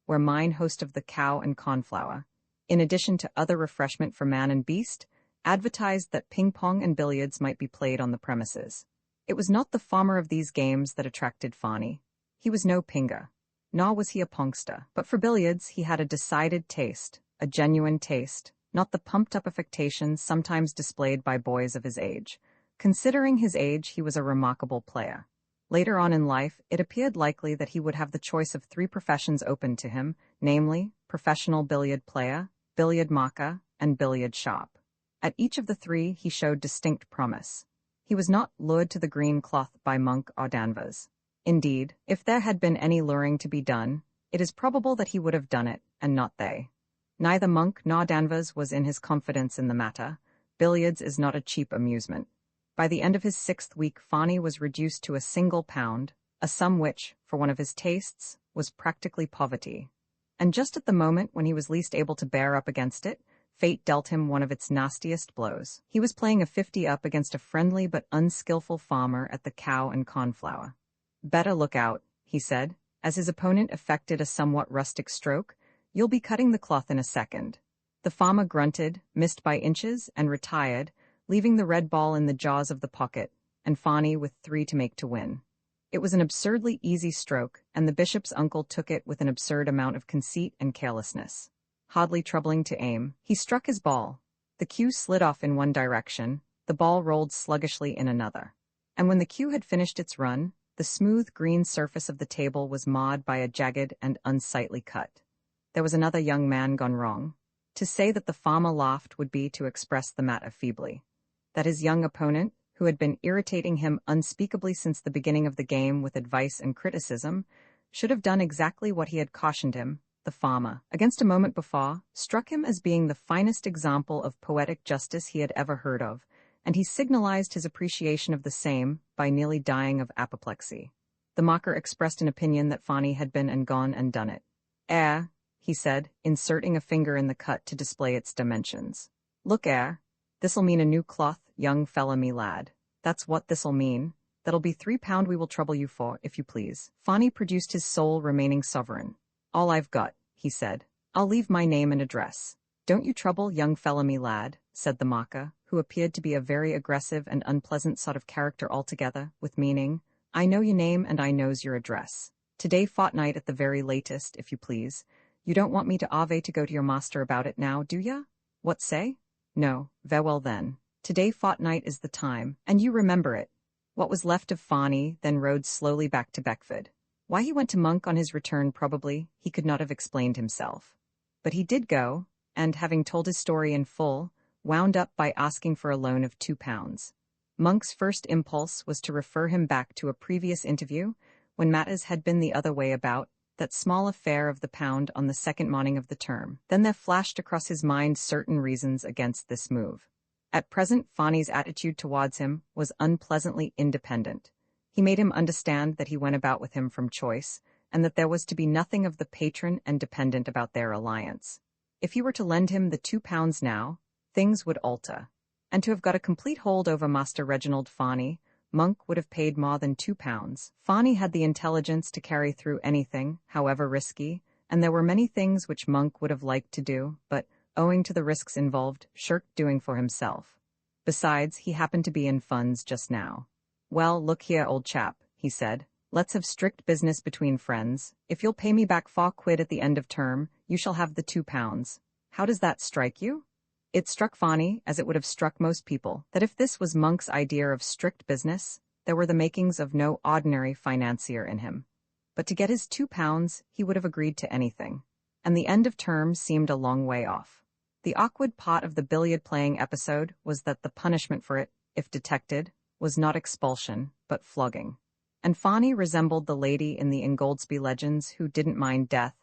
where mine host of the Cow and Cornflower, in addition to other refreshment for man and beast, advertised that ping-pong and billiards might be played on the premises. It was not the former of these games that attracted Fani. He was no pinger, nor was he a pongster, but for billiards he had a decided taste, a genuine taste, not the pumped-up affectations sometimes displayed by boys of his age. Considering his age, he was a remarkable player. Later on in life, it appeared likely that he would have the choice of 3 professions open to him, namely, professional billiard player, billiard marker, and billiard sharp. At each of the 3 he showed distinct promise. He was not lured to the green cloth by Monk or Danvers. Indeed, if there had been any luring to be done, it is probable that he would have done it, and not they. Neither Monk nor Danvers was in his confidence in the matter. Billiards is not a cheap amusement. By the end of his 6th week, Fani was reduced to a single £1, a sum which, for one of his tastes, was practically poverty. And just at the moment when he was least able to bear up against it, fate dealt him one of its nastiest blows. He was playing a 50 up against a friendly but unskillful farmer at the Cow and Cornflower. "Better look out," he said, as his opponent effected a somewhat rustic stroke. "You'll be cutting the cloth in a second." The farmer grunted, missed by inches, and retired, leaving the red ball in the jaws of the pocket, and Fani with 3 to make to win. It was an absurdly easy stroke, and the bishop's uncle took it with an absurd amount of conceit and carelessness. Hardly troubling to aim, he struck his ball. The cue slid off in one direction, the ball rolled sluggishly in another. And when the cue had finished its run, the smooth green surface of the table was marred by a jagged and unsightly cut. There was another young man gone wrong. To say that the farmer laughed would be to express the matter feebly. That his young opponent, who had been irritating him unspeakably since the beginning of the game with advice and criticism, should have done exactly what he had cautioned him, the farmer, against a moment before, struck him as being the finest example of poetic justice he had ever heard of, and he signalized his appreciation of the same by nearly dying of apoplexy. The mocker expressed an opinion that Fani had been and gone and done it. He said, inserting a finger in the cut to display its dimensions. "Look, this'll mean a new cloth, young fella me lad. That's what this'll mean. That'll be £3 we will trouble you for, if you please." Fani produced his sole remaining sovereign. "All I've got," he said. "I'll leave my name and address." "Don't you trouble, young fella me lad," said the mocker, who appeared to be a very aggressive and unpleasant sort of character altogether, with meaning, "I know your name and I knows your address. Today fortnight at the very latest, if you please. You don't want me to ave to go to your master about it now, do ya? What say? No, very well then. Today fortnight is the time, and you remember it." What was left of Fani then rode slowly back to Beckford. Why he went to Monk on his return probably, he could not have explained himself. But he did go, and having told his story in full, wound up by asking for a loan of £2. Monk's first impulse was to refer him back to a previous interview, when matters had been the other way about, that small affair of the £1 on the second morning of the term. Then there flashed across his mind certain reasons against this move. At present, Fani's attitude towards him was unpleasantly independent. He made him understand that he went about with him from choice, and that there was to be nothing of the patron and dependent about their alliance. If he were to lend him the £2 now, things would alter. And to have got a complete hold over Master Reginald Fani, Monk would have paid more than £2. Fani had the intelligence to carry through anything, however risky, and there were many things which Monk would have liked to do, but, owing to the risks involved, shirked doing for himself. Besides, he happened to be in funds just now. "Well, look here, old chap," he said. "Let's have strict business between friends. If you'll pay me back £4 at the end of term, you shall have the £2. How does that strike you?" It struck Fani, as it would have struck most people, that if this was Monk's idea of strict business, there were the makings of no ordinary financier in him. But to get his £2, he would have agreed to anything. And the end of term seemed a long way off. The awkward part of the billiard-playing episode was that the punishment for it, if detected, was not expulsion, but flogging. And Fani resembled the lady in the Ingoldsby legends who didn't mind death,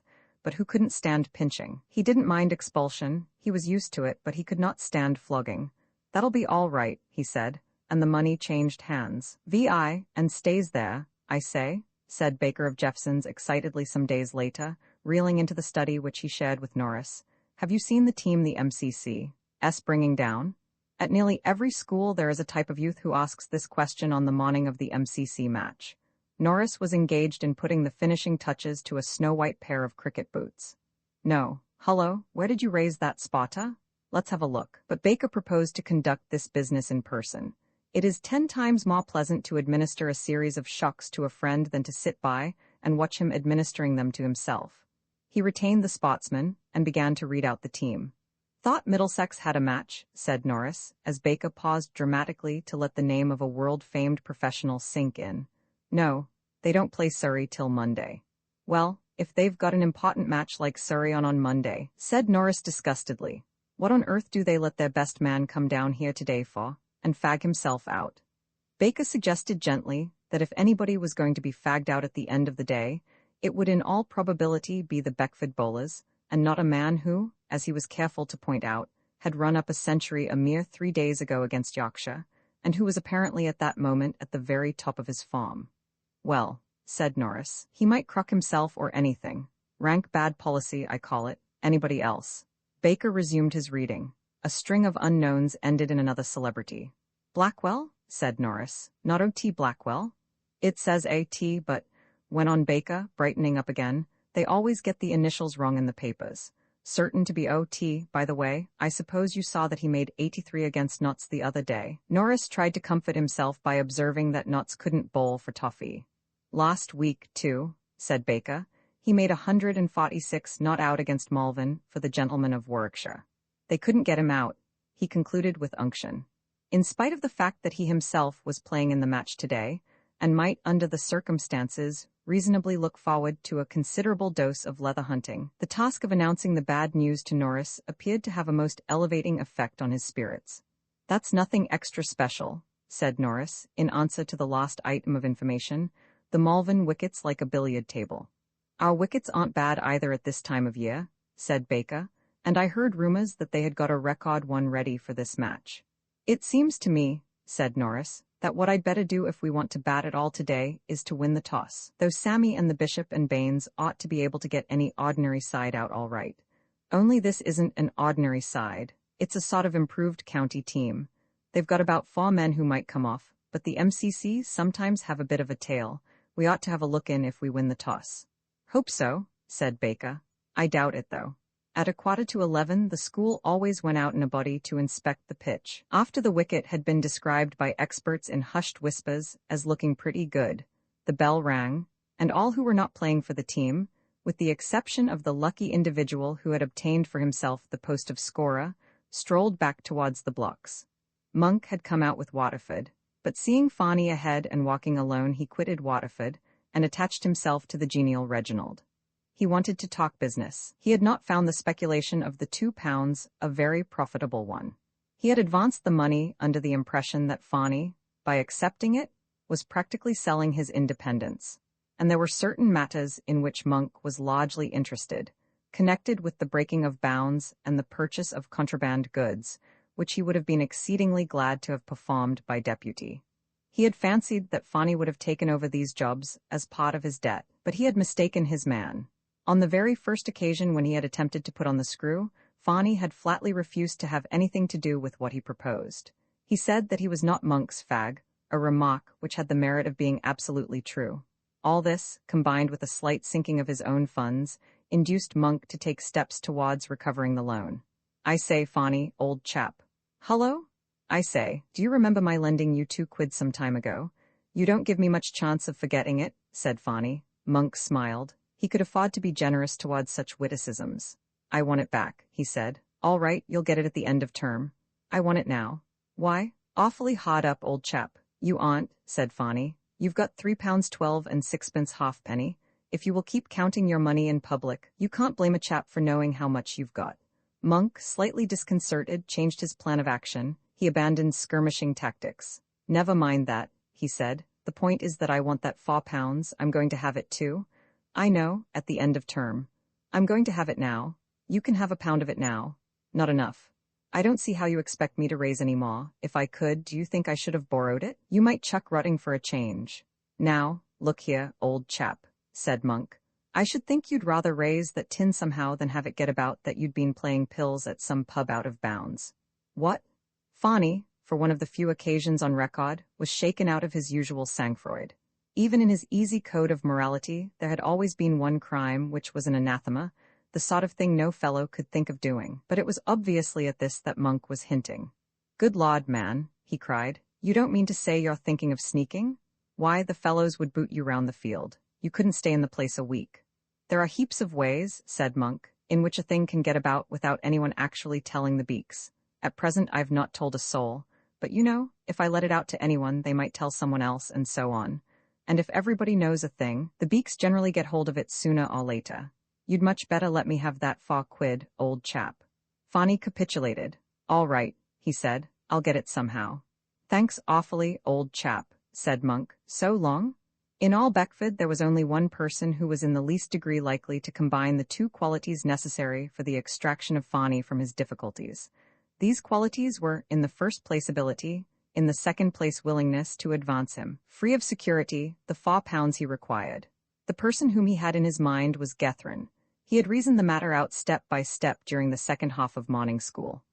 but who couldn't stand pinching. He didn't mind expulsion, he was used to it, but he could not stand flogging. "That'll be all right," he said, and the money changed hands. "VI, and stays there, I say," said Baker of Jeffson's excitedly some days later, reeling into the study which he shared with Norris. "Have you seen the team the MCC.'s bringing down? At nearly every school there is a type of youth who asks this question on the morning of the MCC match." Norris was engaged in putting the finishing touches to a snow-white pair of cricket boots. "No. Hullo, where did you raise that spotter? Let's have a look." But Baker proposed to conduct this business in person. It is 10 times more pleasant to administer a series of shocks to a friend than to sit by and watch him administering them to himself. He retained the spotsman and began to read out the team. "Thought Middlesex had a match," said Norris, as Baker paused dramatically to let the name of a world-famed professional sink in. "No, they don't play Surrey till Monday." "Well, if they've got an important match like Surrey on Monday," said Norris disgustedly, "what on earth do they let their best man come down here today for, and fag himself out?" Baker suggested gently that if anybody was going to be fagged out at the end of the day, it would in all probability be the Beckford bowlers, and not a man who, as he was careful to point out, had run up a century a mere 3 days ago against Yorkshire, and who was apparently at that moment at the very top of his form. "Well," said Norris, "he might crock himself or anything. Rank bad policy, I call it. Anybody else?" Baker resumed his reading. A string of unknowns ended in another celebrity. "Blackwell?" said Norris. "Not O.T. Blackwell?" "It says A.T., but," went on Baker, brightening up again, "they always get the initials wrong in the papers. Certain to be O.T., by the way. I suppose you saw that he made 83 against Notts the other day." Norris tried to comfort himself by observing that Notts couldn't bowl for toffee. "Last week, too," said Baker, "he made 146 not out against Malvern for the gentlemen of Warwickshire. They couldn't get him out," he concluded with unction. In spite of the fact that he himself was playing in the match today, and might, under the circumstances, reasonably look forward to a considerable dose of leather hunting, the task of announcing the bad news to Norris appeared to have a most elevating effect on his spirits. "That's nothing extra special," said Norris, in answer to the last item of information. "The Malvern wicket's like a billiard table." "Our wickets aren't bad either at this time of year," said Baker, "and I heard rumors that they had got a record one ready for this match." "It seems to me," said Norris, "that what I'd better do if we want to bat at all today is to win the toss, though Sammy and the Bishop and Baines ought to be able to get any ordinary side out all right. Only this isn't an ordinary side, it's a sort of improved county team. They've got about 4 men who might come off, but the MCCs sometimes have a bit of a tail. We ought to have a look in if we win the toss." "Hope so," said Baker. "I doubt it, though." At 11:15, the school always went out in a body to inspect the pitch. After the wicket had been described by experts in hushed whispers as looking pretty good, the bell rang, and all who were not playing for the team, with the exception of the lucky individual who had obtained for himself the post of scorer, strolled back towards the blocks. Monk had come out with Waterford, but seeing Fani ahead and walking alone, he quitted Waterford and attached himself to the genial Reginald. He wanted to talk business. He had not found the speculation of the £2 a very profitable one. He had advanced the money under the impression that Fani, by accepting it, was practically selling his independence, and there were certain matters in which Monk was largely interested, connected with the breaking of bounds and the purchase of contraband goods, which he would have been exceedingly glad to have performed by deputy. He had fancied that Fani would have taken over these jobs as part of his debt, but he had mistaken his man. On the very first occasion when he had attempted to put on the screw, Fani had flatly refused to have anything to do with what he proposed. He said that he was not Monk's fag, a remark which had the merit of being absolutely true. All this, combined with a slight sinking of his own funds, induced Monk to take steps towards recovering the loan. "I say, Fani, old chap." "Hullo? I say, do you remember my lending you 2 quid some time ago? You don't give me much chance of forgetting it," said Fani. Monk smiled. He could afford to be generous towards such witticisms. "I want it back," he said. "All right, you'll get it at the end of term." "I want it now." "Why? Awfully hard up, old chap." "You aren't," said Fani. "You've got £3.12 and 6 halfpenny. If you will keep counting your money in public, you can't blame a chap for knowing how much you've got." Monk, slightly disconcerted, changed his plan of action. He abandoned skirmishing tactics. "Never mind that," he said. "The point is that I want that £4. I'm going to have it too. I know, at the end of term. I'm going to have it now. You can have £1 of it now." "Not enough. I don't see how you expect me to raise any more. If I could, do you think I should have borrowed it? You might chuck rutting for a change." "Now, look here, old chap," said Monk. "I should think you'd rather raise that tin somehow than have it get about that you'd been playing pills at some pub out of bounds." "What?" Fani, for one of the few occasions on record, was shaken out of his usual sang-froid. Even in his easy code of morality, there had always been one crime which was an anathema, the sort of thing no fellow could think of doing. But it was obviously at this that Monk was hinting. "Good Lord, man," he cried, "you don't mean to say you're thinking of sneaking? Why, the fellows would boot you round the field. You couldn't stay in the place a week." "There are heaps of ways," said Monk, "in which a thing can get about without anyone actually telling the beaks. At present I've not told a soul, but you know, if I let it out to anyone they might tell someone else and so on. And if everybody knows a thing, the beaks generally get hold of it sooner or later. You'd much better let me have that £4, old chap." Fani capitulated. "All right," he said, "I'll get it somehow." "Thanks awfully, old chap," said Monk. "So long?" In all Beckford there was only one person who was in the least degree likely to combine the two qualities necessary for the extraction of Fani from his difficulties. These qualities were, in the first place, ability, in the second place, willingness to advance him, free of security, the £4 he required. The person whom he had in his mind was Gethrin. He had reasoned the matter out step by step during the second half of morning school.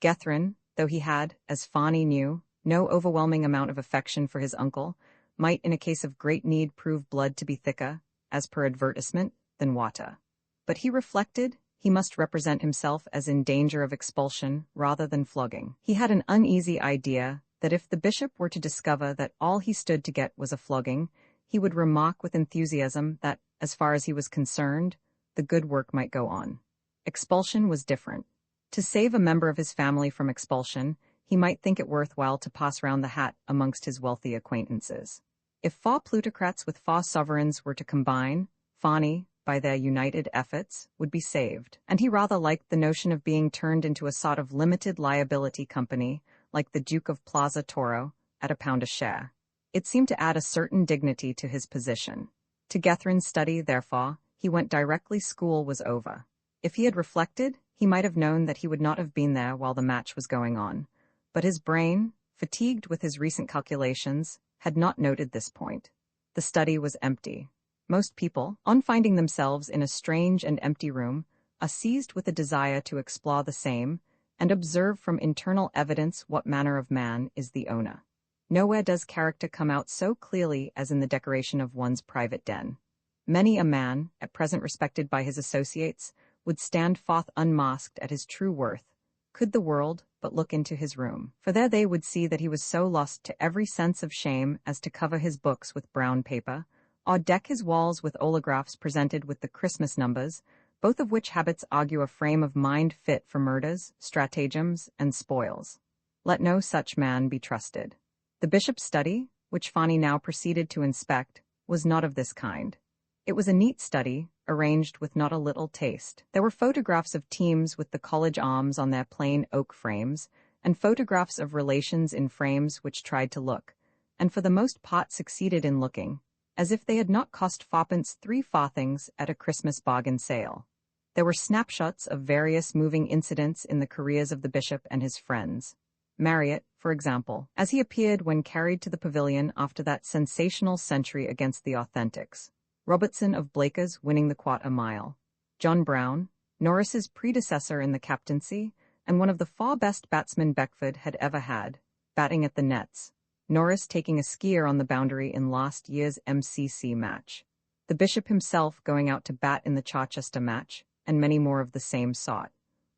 Gethrin, though he had, as Fani knew, no overwhelming amount of affection for his uncle, might in a case of great need prove blood to be thicker, as per advertisement, than water. But he reflected, he must represent himself as in danger of expulsion rather than flogging. He had an uneasy idea that if the bishop were to discover that all he stood to get was a flogging, he would remark with enthusiasm that, as far as he was concerned, the good work might go on. Expulsion was different. To save a member of his family from expulsion, he might think it worthwhile to pass round the hat amongst his wealthy acquaintances. If 4 plutocrats with 4 sovereigns were to combine, Fani, by their united efforts, would be saved, and he rather liked the notion of being turned into a sort of limited liability company, like the Duke of Plaza Toro, at £1 a share. It seemed to add a certain dignity to his position. To Gethrin's study, therefore, he went directly school was over. If he had reflected, he might have known that he would not have been there while the match was going on. But his brain, fatigued with his recent calculations, had not noted this point. The study was empty. Most people, on finding themselves in a strange and empty room, are seized with a desire to explore the same, and observe from internal evidence what manner of man is the owner. Nowhere does character come out so clearly as in the decoration of one's private den. Many a man, at present respected by his associates, would stand forth unmasked at his true worth, could the world but look into his room, for there they would see that he was so lost to every sense of shame as to cover his books with brown paper, or deck his walls with oleographs presented with the Christmas numbers, both of which habits argue a frame of mind fit for murders, stratagems, and spoils. Let no such man be trusted. The bishop's study, which Fani now proceeded to inspect, was not of this kind. It was a neat study, arranged with not a little taste. There were photographs of teams with the college arms on their plain oak frames, and photographs of relations in frames which tried to look, and for the most part succeeded in looking, as if they had not cost 3 farthings at a Christmas bargain sale. There were snapshots of various moving incidents in the careers of the bishop and his friends. Marriott, for example, as he appeared when carried to the pavilion after that sensational century against the Authentics. Robertson of Blaker's winning the quarter mile. John Brown, Norris's predecessor in the captaincy, and one of the 4 best batsmen Beckford had ever had, batting at the nets. Norris taking a skier on the boundary in last year's MCC match. The bishop himself going out to bat in the Charchester match, and many more of the same sort.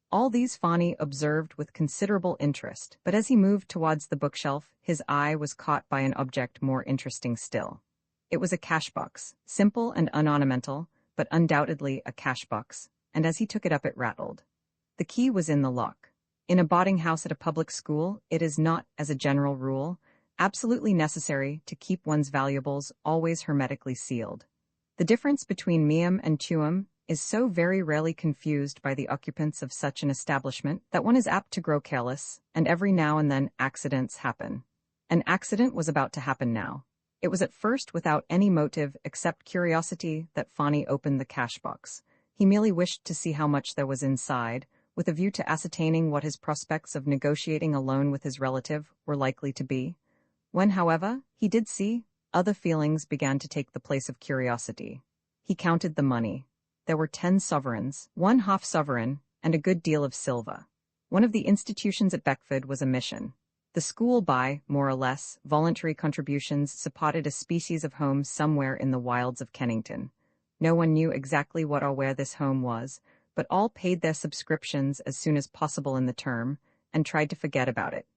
All these Fani observed with considerable interest, but as he moved towards the bookshelf, his eye was caught by an object more interesting still. It was a cash-box, simple and unornamental, but undoubtedly a cash-box, and as he took it up it rattled. The key was in the lock. In a boarding house at a public school, it is not, as a general rule, absolutely necessary to keep one's valuables always hermetically sealed. The difference between meum and tuum is so very rarely confused by the occupants of such an establishment that one is apt to grow careless, and every now and then accidents happen. An accident was about to happen now. It was at first without any motive except curiosity that Fani opened the cash box. He merely wished to see how much there was inside, with a view to ascertaining what his prospects of negotiating a loan with his relative were likely to be. When, however, he did see, other feelings began to take the place of curiosity. He counted the money. There were 10 sovereigns, 1 half-sovereign, and a good deal of silver. One of the institutions at Beckford was a mission. The school, by, more or less, voluntary contributions, supported a species of home somewhere in the wilds of Kennington. No one knew exactly what or where this home was, but all paid their subscriptions as soon as possible in the term, and tried to forget about it.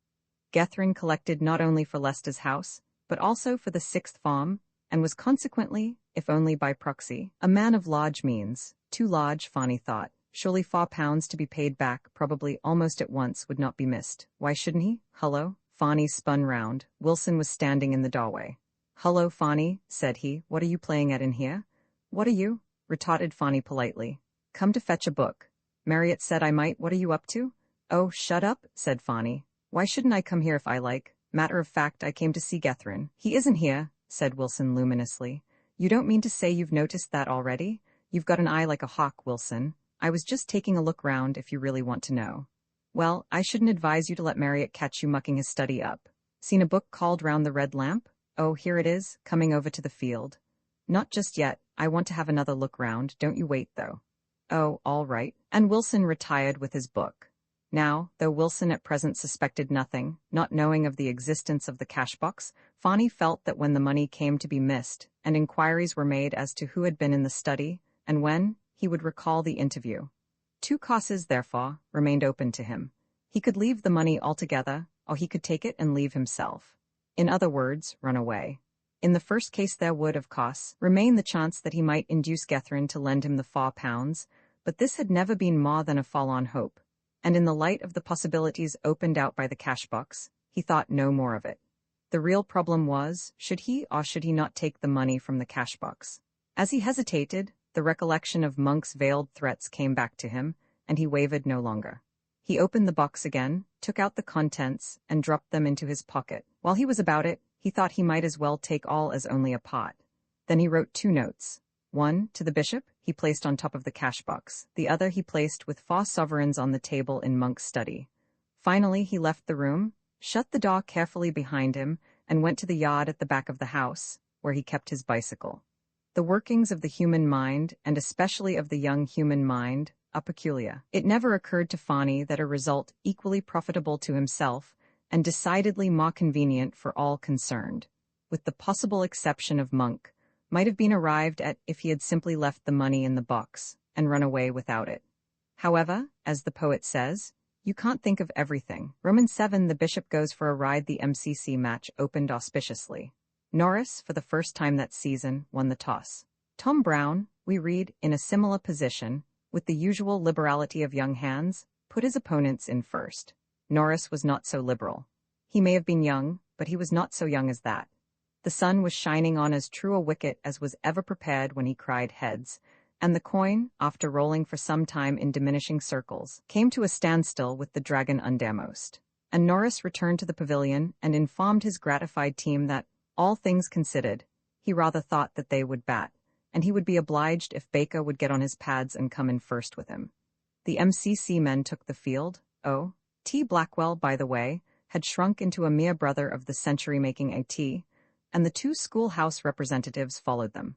Gethryn collected not only for Leicester's house, but also for the 6th farm, and was consequently, if only by proxy, a man of large means. Too large, Fani thought. Surely £4 to be paid back, probably almost at once, would not be missed. Why shouldn't he? Hullo? Fani spun round. Wilson was standing in the doorway. Hullo, Fani, said he. What are you playing at in here? What are you? Retorted Fani politely. Come to fetch a book. Marriott said I might. What are you up to? Oh, shut up, said Fani. Why shouldn't I come here if I like? Matter of fact, I came to see Gethryn. He isn't here, said Wilson luminously. You don't mean to say you've noticed that already? You've got an eye like a hawk, Wilson. I was just taking a look round if you really want to know. Well, I shouldn't advise you to let Marriott catch you mucking his study up. Seen a book called Round the Red Lamp? Oh, here it is, coming over to the field. Not just yet. I want to have another look round. Don't you wait, though. Oh, all right. And Wilson retired with his book. Now, though Wilson at present suspected nothing, not knowing of the existence of the cash box, Fani felt that when the money came to be missed, and inquiries were made as to who had been in the study, and when, he would recall the interview. 2 courses, therefore, remained open to him. He could leave the money altogether, or he could take it and leave himself. In other words, run away. In the first case there would, of course, remain the chance that he might induce Gethryn to lend him the £4, but this had never been more than a forlorn hope, and in the light of the possibilities opened out by the cash box, he thought no more of it. The real problem was, should he or should he not take the money from the cash box? As he hesitated, the recollection of Monk's veiled threats came back to him, and he wavered no longer. He opened the box again, took out the contents, and dropped them into his pocket. While he was about it, he thought he might as well take all as only a pot. Then he wrote 2 notes. One, to the bishop, he placed on top of the cash box. The other he placed with 4 sovereigns on the table in Monk's study. Finally, he left the room, shut the door carefully behind him, and went to the yard at the back of the house, where he kept his bicycle. The workings of the human mind, and especially of the young human mind, are peculiar. It never occurred to Fani that a result equally profitable to himself and decidedly more convenient for all concerned, with the possible exception of Monk, might have been arrived at if he had simply left the money in the box and run away without it. However, as the poet says, you can't think of everything. Roman 7. The bishop goes for a ride. The MCC match opened auspiciously. Norris, for the first time that season, won the toss. Tom Brown, we read, in a similar position, with the usual liberality of young hands, put his opponents in first. Norris was not so liberal. He may have been young, but he was not so young as that. The sun was shining on as true a wicket as was ever prepared when he cried heads, and the coin, after rolling for some time in diminishing circles, came to a standstill with the dragon undermost. And Norris returned to the pavilion and informed his gratified team that, all things considered, he rather thought that they would bat, and he would be obliged if Baker would get on his pads and come in first with him. The MCC men took the field. T. Blackwell, by the way, had shrunk into a mere brother of the century-making AT, and the 2 schoolhouse representatives followed them.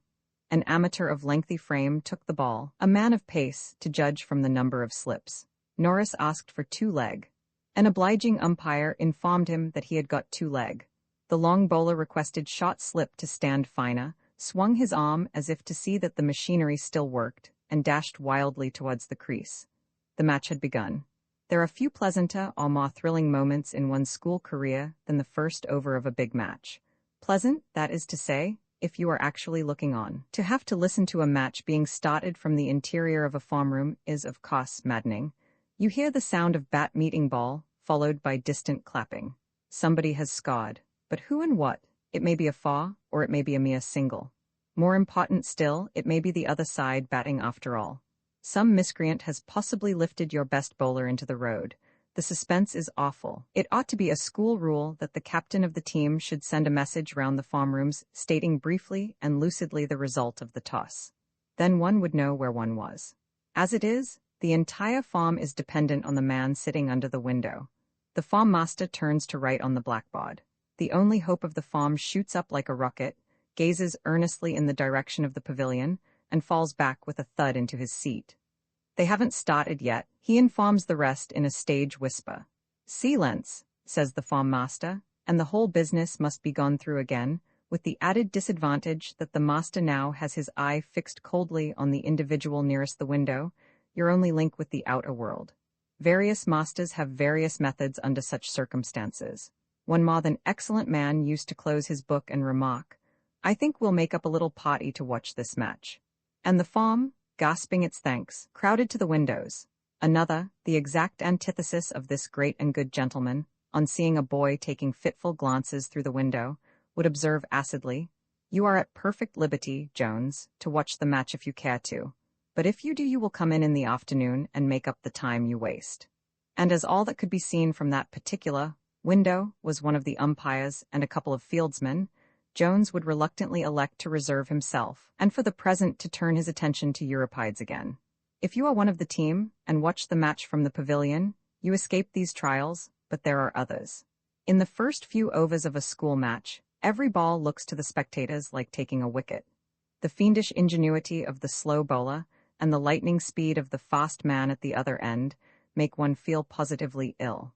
An amateur of lengthy frame took the ball, a man of pace, to judge from the number of slips. Norris asked for 2 leg. An obliging umpire informed him that he had got 2 leg. The long bowler requested short slip to stand finer, swung his arm as if to see that the machinery still worked, and dashed wildly towards the crease. The match had begun. There are few pleasanter or more thrilling moments in one's school career than the first over of a big match. Pleasant, that is to say, if you are actually looking on. To have to listen to a match being started from the interior of a farm room is, of course, maddening. You hear the sound of bat meeting ball, followed by distant clapping. Somebody has scored. But who and what? It may be a four, or it may be a mere single. More important still, it may be the other side batting after all. Some miscreant has possibly lifted your best bowler into the road. The suspense is awful. It ought to be a school rule that the captain of the team should send a message round the farm rooms stating briefly and lucidly the result of the toss. Then one would know where one was. As it is, the entire farm is dependent on the man sitting under the window. The farm master turns to write on the blackboard. The only hope of the farm shoots up like a rocket, gazes earnestly in the direction of the pavilion, and falls back with a thud into his seat. They haven't started yet, he informs the rest in a stage whisper. Silence, says the farm master, and the whole business must be gone through again, with the added disadvantage that the master now has his eye fixed coldly on the individual nearest the window, your only link with the outer world. Various masters have various methods under such circumstances. One more than excellent man used to close his book and remark, I think we'll make up a little party to watch this match. And the farm, gasping its thanks, crowded to the windows. Another, the exact antithesis of this great and good gentleman, on seeing a boy taking fitful glances through the window, would observe acidly, You are at perfect liberty, Jones, to watch the match if you care to. But if you do, you will come in the afternoon and make up the time you waste. And as all that could be seen from that particular window was one of the umpires and a couple of fieldsmen, Jones would reluctantly elect to reserve himself, and for the present to turn his attention to Euripides again. If you are one of the team, and watch the match from the pavilion, you escape these trials, but there are others. In the first few overs of a school match, every ball looks to the spectators like taking a wicket. The fiendish ingenuity of the slow bowler, and the lightning speed of the fast man at the other end, make one feel positively ill.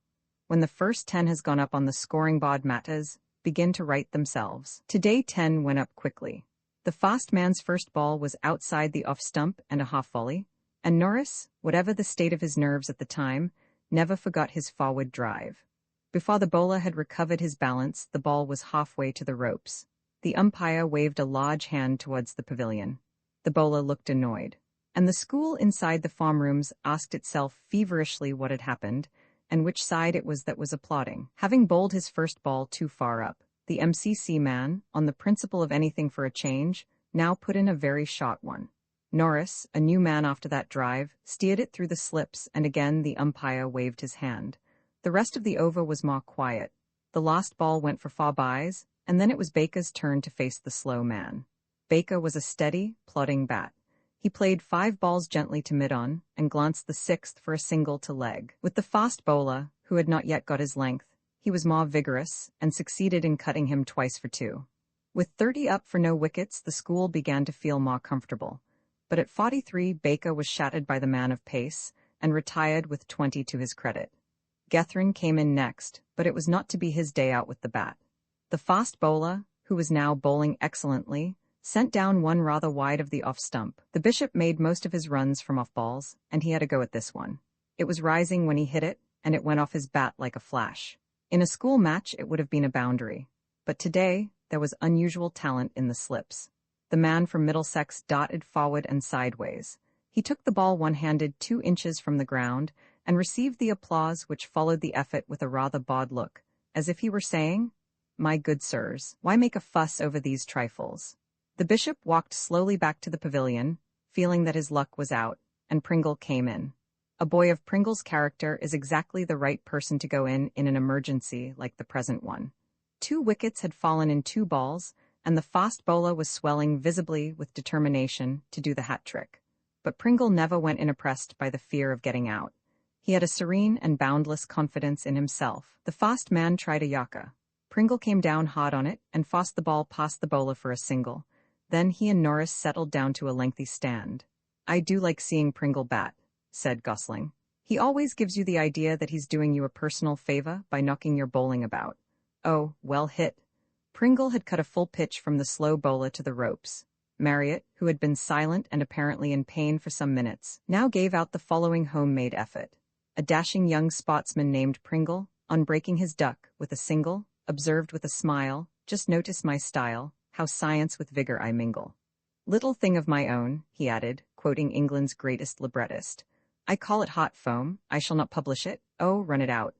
When the first 10 has gone up on the scoring board, matters begin to right themselves. Today 10 went up quickly. The fast man's first ball was outside the off stump and a half volley, and Norris, whatever the state of his nerves at the time, never forgot his forward drive. Before the bowler had recovered his balance, the ball was halfway to the ropes. The umpire waved a large hand towards the pavilion. The bowler looked annoyed, and the school inside the farm rooms asked itself feverishly what had happened, and which side it was that was applauding. Having bowled his first ball too far up, the MCC man, on the principle of anything for a change, now put in a very short one. Norris, a new man after that drive, steered it through the slips, and again the umpire waved his hand. The rest of the over was more quiet. The last ball went for 4 byes, and then it was Baker's turn to face the slow man. Baker was a steady, plodding bat. He played 5 balls gently to mid-on, and glanced the 6th for a single to leg. With the fast bowler, who had not yet got his length, he was more vigorous, and succeeded in cutting him twice for 2. With 30 up for no wickets, the school began to feel more comfortable. But at 43, Baker was shattered by the man of pace, and retired with 20 to his credit. Gethrin came in next, but it was not to be his day out with the bat. The fast bowler, who was now bowling excellently, sent down one rather wide of the off stump. The bishop made most of his runs from off balls, and he had a go at this one. It was rising when he hit it, and it went off his bat like a flash. In a school match, it would have been a boundary. But today, there was unusual talent in the slips. The man from Middlesex darted forward and sideways. He took the ball one-handed 2 inches from the ground, and received the applause which followed the effort with a rather bored look, as if he were saying, My good sirs, why make a fuss over these trifles? The bishop walked slowly back to the pavilion, feeling that his luck was out, and Pringle came in. A boy of Pringle's character is exactly the right person to go in an emergency like the present one. 2 wickets had fallen in 2 balls, and the fast bowler was swelling visibly with determination to do the hat trick. But Pringle never went unimpressed by the fear of getting out. He had a serene and boundless confidence in himself. The fast man tried a yaka. Pringle came down hard on it, and forced the ball past the bowler for a single. Then he and Norris settled down to a lengthy stand. I do like seeing Pringle bat, said Gosling. He always gives you the idea that he's doing you a personal favor by knocking your bowling about. Oh, well hit. Pringle had cut a full pitch from the slow bowler to the ropes. Marriott, who had been silent and apparently in pain for some minutes, now gave out the following homemade effort. A dashing young sportsman named Pringle, on breaking his duck with a single, observed with a smile, Just notice my style, how science with vigor I mingle. Little thing of my own, he added, quoting England's greatest librettist. I call it hot foam, I shall not publish it, oh, run it out.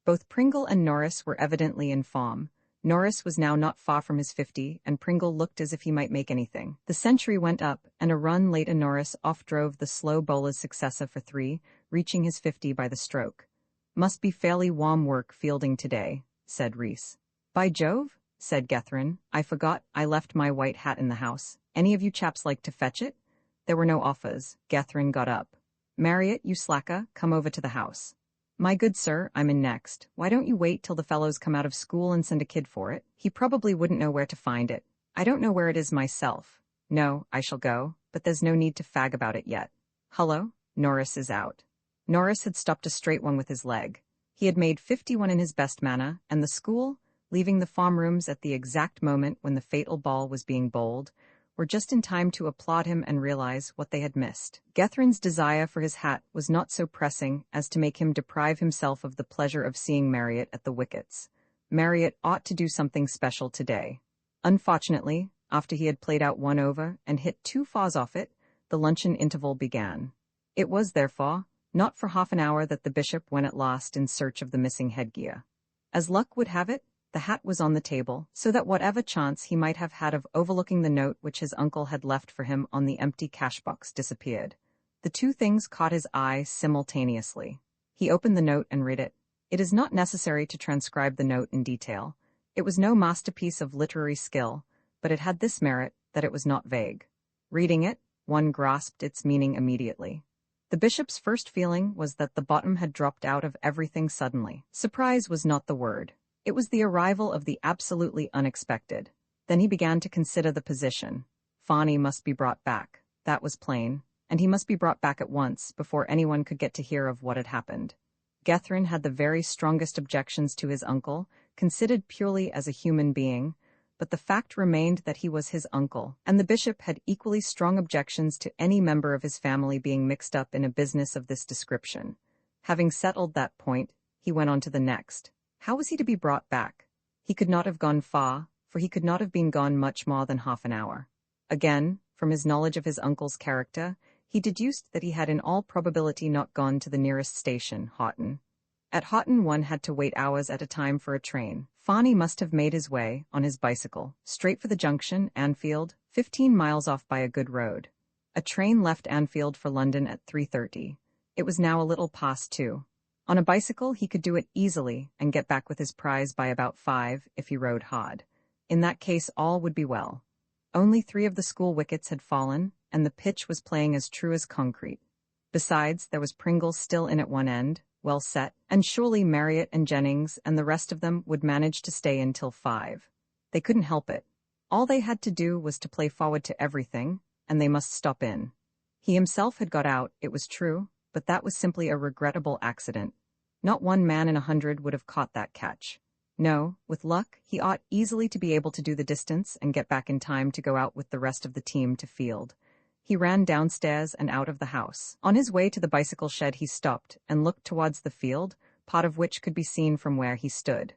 Both Pringle and Norris were evidently in form. Norris was now not far from his 50, and Pringle looked as if he might make anything. The century went up, and a run later Norris off-drove the slow bowler's successor for 3, reaching his 50 by the stroke. "Must be fairly warm work fielding today," said Reese. "By Jove," said Gethrin, "I forgot I left my white hat in the house. Any of you chaps like to fetch it?" There were no offers. Gethrin got up. "Marriott, you slacker, come over to the house." "My good sir, I'm in next. Why don't you wait till the fellows come out of school and send a kid for it? He probably wouldn't know where to find it. I don't know where it is myself. No, I shall go, but there's no need to fag about it yet. Hullo, Norris is out." Norris had stopped a straight one with his leg. He had made 51 in his best manner, and the school, leaving the farm rooms at the exact moment when the fatal ball was being bowled, were just in time to applaud him and realize what they had missed. Gethrin's desire for his hat was not so pressing as to make him deprive himself of the pleasure of seeing Marriott at the wickets. Marriott ought to do something special today. Unfortunately, after he had played out 1 over and hit 2 fours off it, the luncheon interval began. It was, therefore, not for half an hour that the bishop went at last in search of the missing headgear. As luck would have it, the hat was on the table, so that whatever chance he might have had of overlooking the note which his uncle had left for him on the empty cash-box disappeared. The two things caught his eye simultaneously. He opened the note and read it. It is not necessary to transcribe the note in detail. It was no masterpiece of literary skill, but it had this merit, that it was not vague. Reading it, one grasped its meaning immediately. The bishop's first feeling was that the bottom had dropped out of everything suddenly. Surprise was not the word. It was the arrival of the absolutely unexpected. Then he began to consider the position. Fani must be brought back. That was plain, and he must be brought back at once, before anyone could get to hear of what had happened. Gethrin had the very strongest objections to his uncle, considered purely as a human being, but the fact remained that he was his uncle, and the bishop had equally strong objections to any member of his family being mixed up in a business of this description. Having settled that point, he went on to the next. How was he to be brought back? He could not have gone far, for he could not have been gone much more than half an hour. Again, from his knowledge of his uncle's character, he deduced that he had in all probability not gone to the nearest station, Houghton. At Houghton one had to wait hours at a time for a train. Fani must have made his way, on his bicycle, straight for the junction, Anfield, 15 miles off by a good road. A train left Anfield for London at 3:30. It was now a little past 2. On a bicycle, he could do it easily and get back with his prize by about 5 if he rode hard. In that case, all would be well. Only 3 of the school wickets had fallen, and the pitch was playing as true as concrete. Besides, there was Pringle still in at one end, well set, and surely Marriott and Jennings and the rest of them would manage to stay until 5. They couldn't help it. All they had to do was to play forward to everything, and they must stop in. He himself had got out, it was true, but that was simply a regrettable accident. Not 1 man in 100 would have caught that catch. No, with luck, he ought easily to be able to do the distance and get back in time to go out with the rest of the team to field. He ran downstairs and out of the house. On his way to the bicycle shed he stopped and looked towards the field, part of which could be seen from where he stood.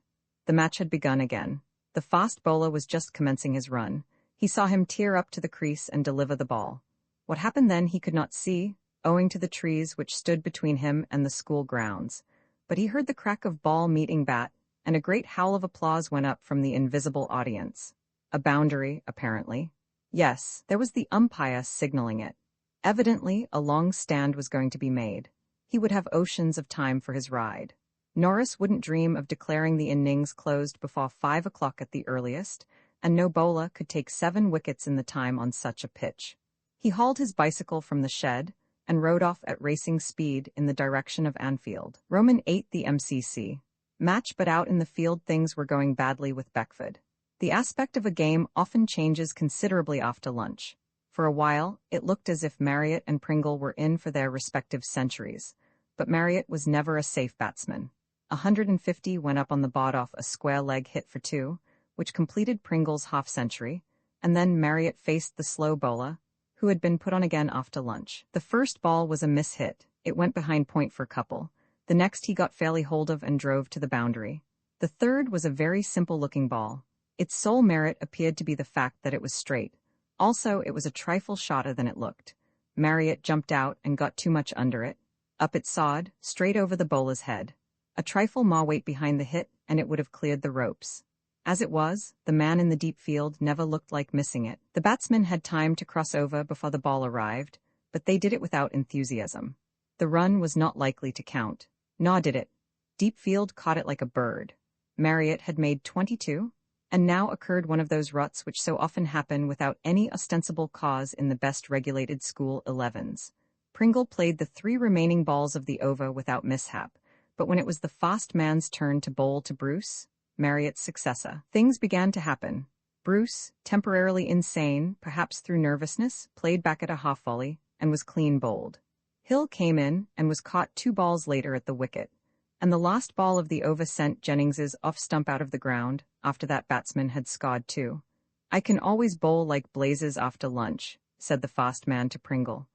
The match had begun again. The fast bowler was just commencing his run. He saw him tear up to the crease and deliver the ball. What happened then he could not see, owing to the trees which stood between him and the school grounds. But he heard the crack of ball meeting bat, and a great howl of applause went up from the invisible audience. A boundary, apparently. Yes, there was the umpire signaling it. Evidently, a long stand was going to be made. He would have oceans of time for his ride. Norris wouldn't dream of declaring the innings closed before 5 o'clock at the earliest, and no bowler could take 7 wickets in the time on such a pitch. He hauled his bicycle from the shed and rode off at racing speed in the direction of Anfield. Roman 8 the MCC. Match, but out in the field things were going badly with Beckford. The aspect of a game often changes considerably after lunch. For a while, it looked as if Marriott and Pringle were in for their respective centuries, but Marriott was never a safe batsman. 150 went up on the board off a square leg hit for 2, which completed Pringle's half-century, and then Marriott faced the slow bowler, who had been put on again after lunch. The first ball was a miss-hit. It went behind point for a couple. The next he got fairly hold of and drove to the boundary. The third was a very simple-looking ball. Its sole merit appeared to be the fact that it was straight. Also, it was a trifle shorter than it looked. Marriott jumped out and got too much under it. Up it sawed, straight over the bowler's head. A trifle more weight behind the hit, and it would have cleared the ropes. As it was, the man in the deep field never looked like missing it. The batsmen had time to cross over before the ball arrived, but they did it without enthusiasm. The run was not likely to count. Nor did it. Deep field caught it like a bird. Marriott had made 22, and now occurred one of those ruts which so often happen without any ostensible cause in the best regulated school 11s. Pringle played the 3 remaining balls of the over without mishap, but when it was the fast man's turn to bowl to Bruce, Marriott's successor, things began to happen. Bruce, temporarily insane, perhaps through nervousness, played back at a half volley, and was clean bowled. Hill came in and was caught 2 balls later at the wicket, and the last ball of the over sent Jennings's off stump out of the ground, after that batsman had scored 2. "I can always bowl like blazes after lunch," said the fast man to Pringle.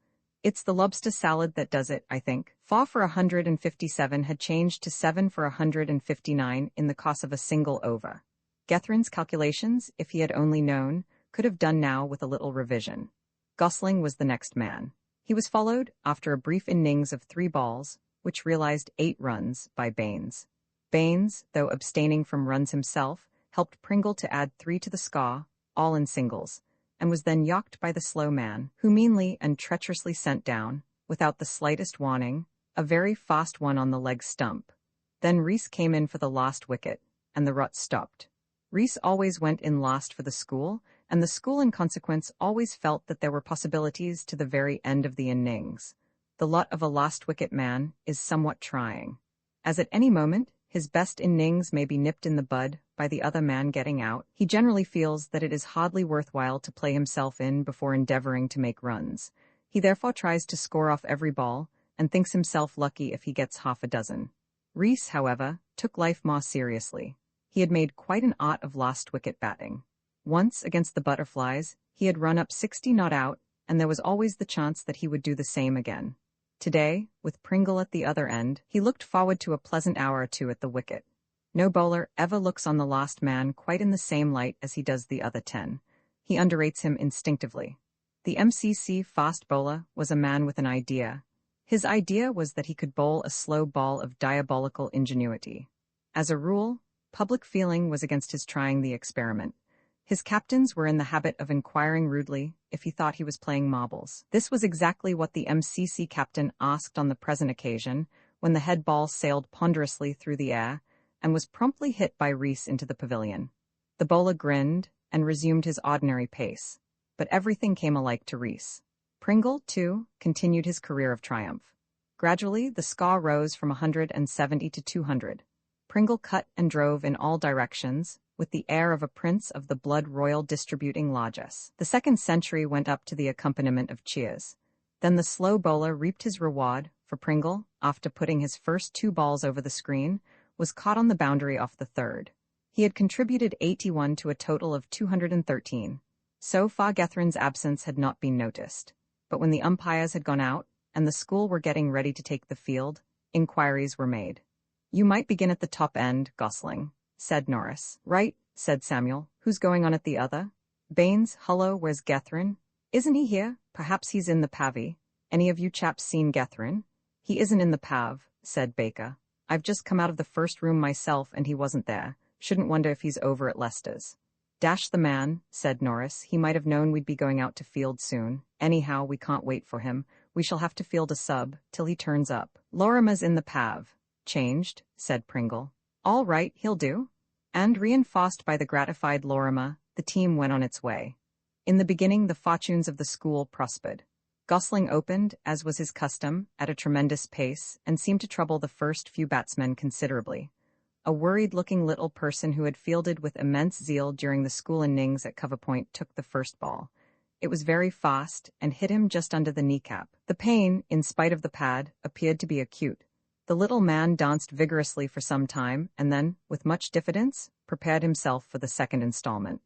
"It's the lobster salad that does it, I think." 4 for 157 had changed to 7 for 159 in the course of a single over. Getherin's calculations, if he had only known, could have done now with a little revision. Gosling was the next man. He was followed, after a brief innings of 3 balls, which realized 8 runs, by Baines. Baines, though abstaining from runs himself, helped Pringle to add 3 to the score, all in singles, and was then yocked by the slow man, who meanly and treacherously sent down, without the slightest warning, a very fast one on the leg stump. Then Rees came in for the last wicket, and the rut stopped. Rees always went in last for the school, and the school in consequence always felt that there were possibilities to the very end of the innings. The lot of a last wicket man is somewhat trying, as at any moment his best innings may be nipped in the bud by the other man getting out. He generally feels that it is hardly worthwhile to play himself in before endeavoring to make runs. He therefore tries to score off every ball, and thinks himself lucky if he gets half a dozen. Rees, however, took life more seriously. He had made quite an art of last wicket batting. Once, against the Butterflies, he had run up 60 not out, and there was always the chance that he would do the same again. Today, with Pringle at the other end, he looked forward to a pleasant hour or 2 at the wicket. No bowler ever looks on the last man quite in the same light as he does the other 10. He underrates him instinctively. The MCC fast bowler was a man with an idea. His idea was that he could bowl a slow ball of diabolical ingenuity. As a rule, public feeling was against his trying the experiment. His captains were in the habit of inquiring rudely if he thought he was playing marbles. This was exactly what the MCC captain asked on the present occasion, when the head ball sailed ponderously through the air, and was promptly hit by Rees into the pavilion. The bowler grinned and resumed his ordinary pace, but everything came alike to Rees. Pringle, too, continued his career of triumph. Gradually, the score rose from 170 to 200. Pringle cut and drove in all directions, with the air of a prince of the blood royal distributing largesse. The second century went up to the accompaniment of cheers. Then the slow bowler reaped his reward, for Pringle, after putting his first 2 balls over the screen, was caught on the boundary off the third. He had contributed 81 to a total of 213. So far Getherin's absence had not been noticed. But when the umpires had gone out, and the school were getting ready to take the field, inquiries were made. "You might begin at the top end, Gosling," said Norris. "Right," said Samuel. "Who's going on at the other?" Baines. "Hullo, where's Getherin?" "Isn't he here? Perhaps he's in the pavvy. Any of you chaps seen Getherin?" "He isn't in the pav," said Baker. "I've just come out of the first room myself and he wasn't there. Shouldn't wonder if he's over at Leicester's." "Dash the man," said Norris. "He might have known we'd be going out to field soon. Anyhow, we can't wait for him. We shall have to field a sub till he turns up." "Lorimer's in the pav." "Changed," said Pringle. "All right, he'll do." And reinforced by the gratified Lorimer, the team went on its way. In the beginning the fortunes of the school prospered. Gosling opened, as was his custom, at a tremendous pace, and seemed to trouble the first few batsmen considerably. A worried-looking little person who had fielded with immense zeal during the school innings at Cover Point took the first ball. It was very fast, and hit him just under the kneecap. The pain, in spite of the pad, appeared to be acute. The little man danced vigorously for some time, and then, with much diffidence, prepared himself for the second installment.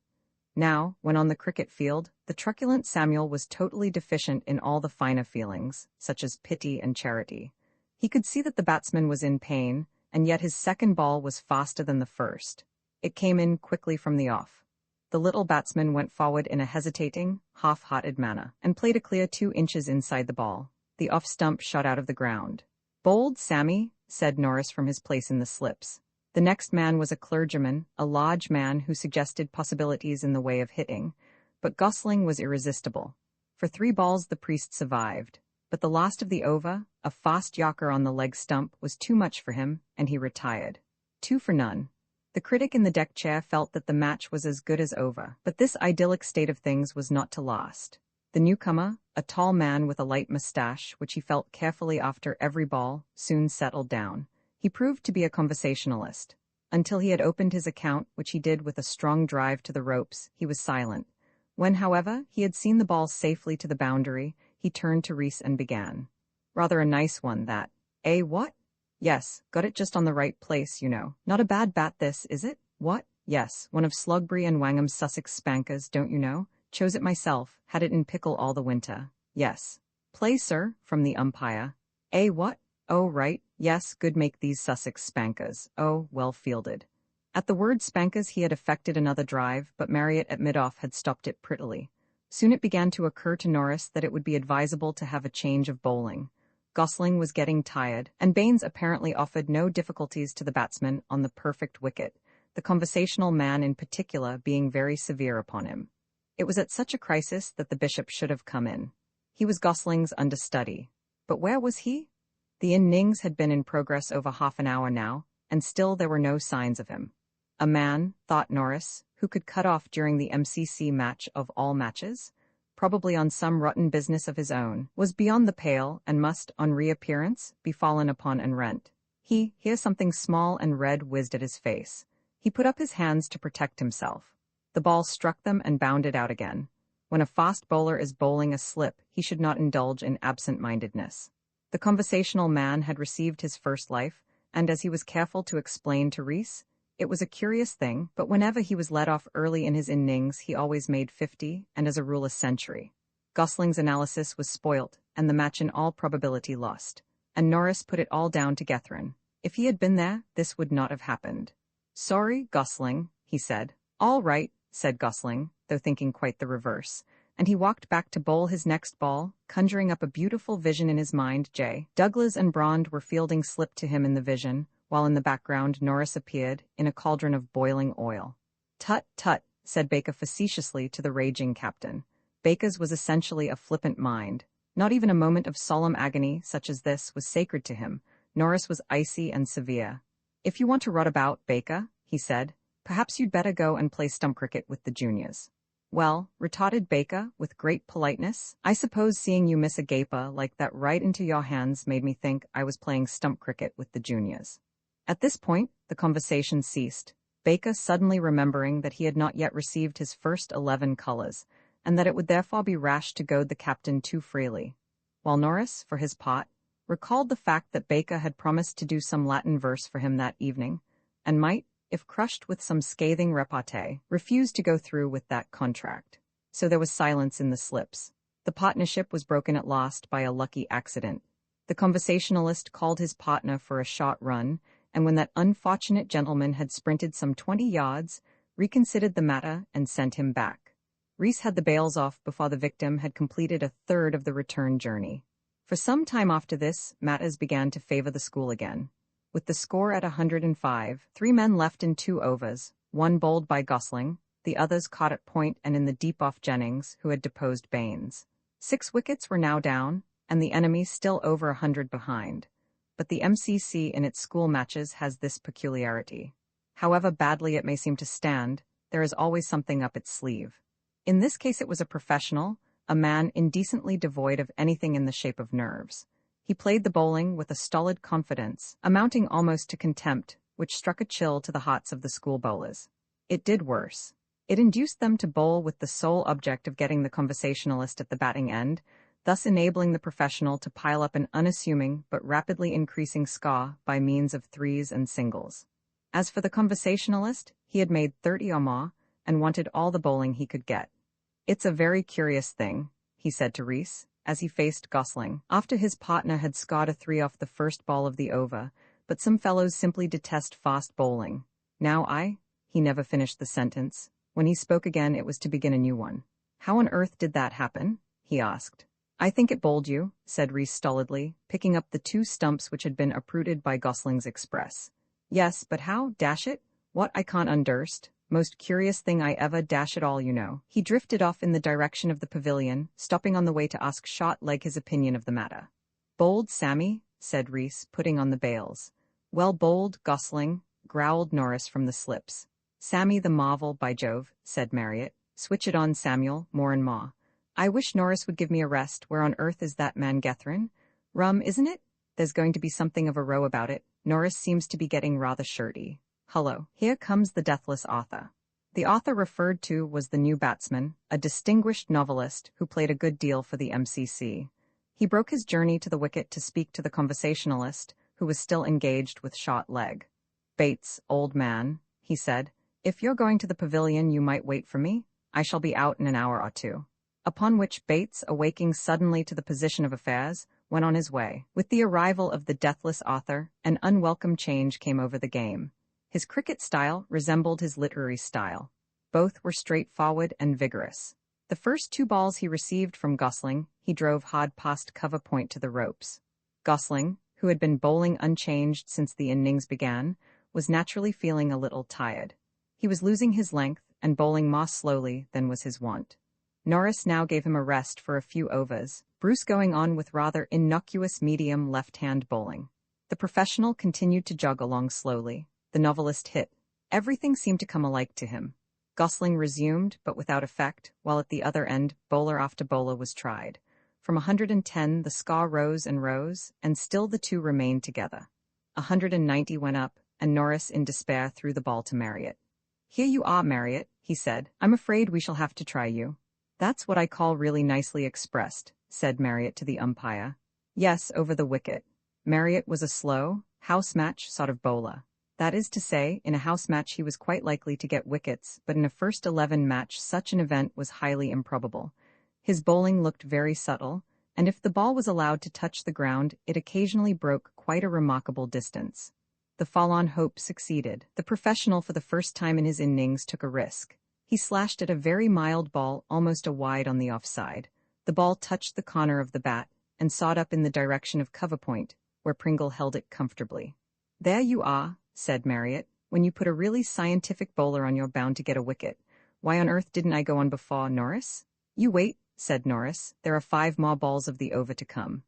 Now, when on the cricket field, the truculent Samuel was totally deficient in all the finer feelings, such as pity and charity. He could see that the batsman was in pain, and yet his second ball was faster than the first. It came in quickly from the off. The little batsman went forward in a hesitating, half-hearted manner, and played a clear 2 inches inside the ball. The off stump shot out of the ground. "Bowled, Sammy," said Norris from his place in the slips. The next man was a clergyman, a large man who suggested possibilities in the way of hitting, but Gosling was irresistible. For 3 balls the priest survived, but the last of the over, a fast yorker on the leg stump, was too much for him, and he retired. 2 for none. The critic in the deck chair felt that the match was as good as over, but this idyllic state of things was not to last. The newcomer, a tall man with a light mustache, which he felt carefully after every ball, soon settled down. He proved to be a conversationalist. Until he had opened his account, which he did with a strong drive to the ropes, he was silent. When, however, he had seen the ball safely to the boundary, he turned to Reese and began. Rather a nice one, that. Eh, what? Yes, got it just on the right place, you know. Not a bad bat this, is it? What? Yes, one of Slogbury and Wangham's Sussex spankers, don't you know? Chose it myself, had it in pickle all the winter. Yes. Play, sir, from the umpire. Eh, what? Oh, right, yes, good make these Sussex spankers. Oh, well fielded. At the word spankers he had effected another drive, but Marriott at mid-off had stopped it prettily. Soon it began to occur to Norris that it would be advisable to have a change of bowling. Gosling was getting tired, and Baines apparently offered no difficulties to the batsman on the perfect wicket, the conversational man in particular being very severe upon him. It was at such a crisis that the bishop should have come in. He was Gosling's understudy. But where was he? The innings had been in progress over half an hour now, and still there were no signs of him. A man, thought Norris, who could cut off during the MCC match of all matches, probably on some rotten business of his own, was beyond the pale and must, on reappearance, be fallen upon and rent. Here something small and red whizzed at his face. He put up his hands to protect himself. The ball struck them and bounded out again. When a fast bowler is bowling a slip, he should not indulge in absent-mindedness. The conversational man had received his first life, and as he was careful to explain to Reese, it was a curious thing, but whenever he was let off early in his innings he always made 50, and as a rule a century. Gosling's analysis was spoilt, and the match in all probability lost, and Norris put it all down to Gethryn. If he had been there, this would not have happened. "Sorry, Gosling," he said. "All right," said Gosling, though thinking quite the reverse, and he walked back to bowl his next ball, conjuring up a beautiful vision in his mind. Douglas and Brond were fielding slip to him in the vision, while in the background Norris appeared, in a cauldron of boiling oil. "Tut, tut," said Baker facetiously to the raging captain. Baker's was essentially a flippant mind. Not even a moment of solemn agony, such as this, was sacred to him. Norris was icy and severe. "If you want to rot about, Baker," he said, "perhaps you'd better go and play stump cricket with the juniors." "Well," retorted Baker, with great politeness, "I suppose seeing you miss a gaper like that right into your hands made me think I was playing stump cricket with the juniors." At this point, the conversation ceased, Baker suddenly remembering that he had not yet received his first 11 colours, and that it would therefore be rash to goad the captain too freely, while Norris, for his part, recalled the fact that Baker had promised to do some Latin verse for him that evening, and might, if crushed with some scathing repartee, refuse to go through with that contract. So there was silence in the slips. The partnership was broken at last by a lucky accident. The conversationalist called his partner for a short run, and when that unfortunate gentleman had sprinted some 20 yards, reconsidered the matter and sent him back. Reese had the bails off before the victim had completed a third of the return journey. For some time after this, matters began to favor the school again. With the score at 105, 3 men left in 2 overs, one bowled by Gosling, the others caught at point and in the deep off Jennings, who had deposed Baines. 6 wickets were now down, and the enemy still over 100 behind. But the MCC in its school matches has this peculiarity. However badly it may seem to stand, there is always something up its sleeve. In this case it was a professional, a man indecently devoid of anything in the shape of nerves. He played the bowling with a stolid confidence, amounting almost to contempt, which struck a chill to the hearts of the school bowlers. It did worse. It induced them to bowl with the sole object of getting the conversationalist at the batting end, thus enabling the professional to pile up an unassuming but rapidly increasing score by means of threes and singles. As for the conversationalist, he had made 30 or more, and wanted all the bowling he could get. "It's a very curious thing," he said to Reese, as he faced Gosling, after his partner had scored a 3 off the first ball of the over, "but some fellows simply detest fast bowling. He never finished the sentence. When he spoke again it was to begin a new one. "How on earth did that happen?" he asked. "I think it bowled you," said Reese stolidly, picking up the 2 stumps which had been uprooted by Gosling's express. Yes, but how, dash it? What I can't underst. Most curious thing I ever dash it all, you know. He drifted off in the direction of the pavilion, stopping on the way to ask Shot Leg his opinion of the matter. Bold Sammy, said Reese, putting on the bails. Well, bold, Gosling, growled Norris from the slips. Sammy the marvel, by Jove, said Marriott. Switch it on, Samuel, more and more. I wish Norris would give me a rest. Where on earth is that man Gethrin? Rum, isn't it? There's going to be something of a row about it. Norris seems to be getting rather shirty. Hullo, here comes the deathless author. The author referred to was the new batsman, a distinguished novelist who played a good deal for the MCC. He broke his journey to the wicket to speak to the conversationalist, who was still engaged with Shot Leg. Bates, old man, he said, if you're going to the pavilion you might wait for me. I shall be out in an hour or two. Upon which Bates, awaking suddenly to the position of affairs, went on his way. With the arrival of the deathless author, an unwelcome change came over the game. His cricket style resembled his literary style. Both were straightforward and vigorous. The first 2 balls he received from Gosling, he drove hard past cover point to the ropes. Gosling, who had been bowling unchanged since the innings began, was naturally feeling a little tired. He was losing his length and bowling more slowly than was his wont. Norris now gave him a rest for a few overs, Bruce going on with rather innocuous medium left-hand bowling. The professional continued to jog along slowly. The novelist hit. Everything seemed to come alike to him. Gosling resumed, but without effect, while at the other end, bowler after bowler was tried. From 110 the score rose, and still the two remained together. 190 went up, and Norris in despair threw the ball to Marriott. Here you are, Marriott, he said. I'm afraid we shall have to try you. That's what I call really nicely expressed, said Marriott to the umpire. Yes, over the wicket. Marriott was a slow, house match sort of bowler. That is to say, in a house match he was quite likely to get wickets, but in a first 11 match such an event was highly improbable. His bowling looked very subtle, and if the ball was allowed to touch the ground, it occasionally broke quite a remarkable distance. The forlorn hope succeeded. The professional for the first time in his innings took a risk. He slashed at a very mild ball, almost a wide on the offside. The ball touched the corner of the bat, and sawed up in the direction of cover point, where Pringle held it comfortably. There you are, said Marriott. When you put a really scientific bowler on you're bound to get a wicket. Why on earth didn't I go on before, Norris? You wait, said Norris. There are 5 more balls of the over to come.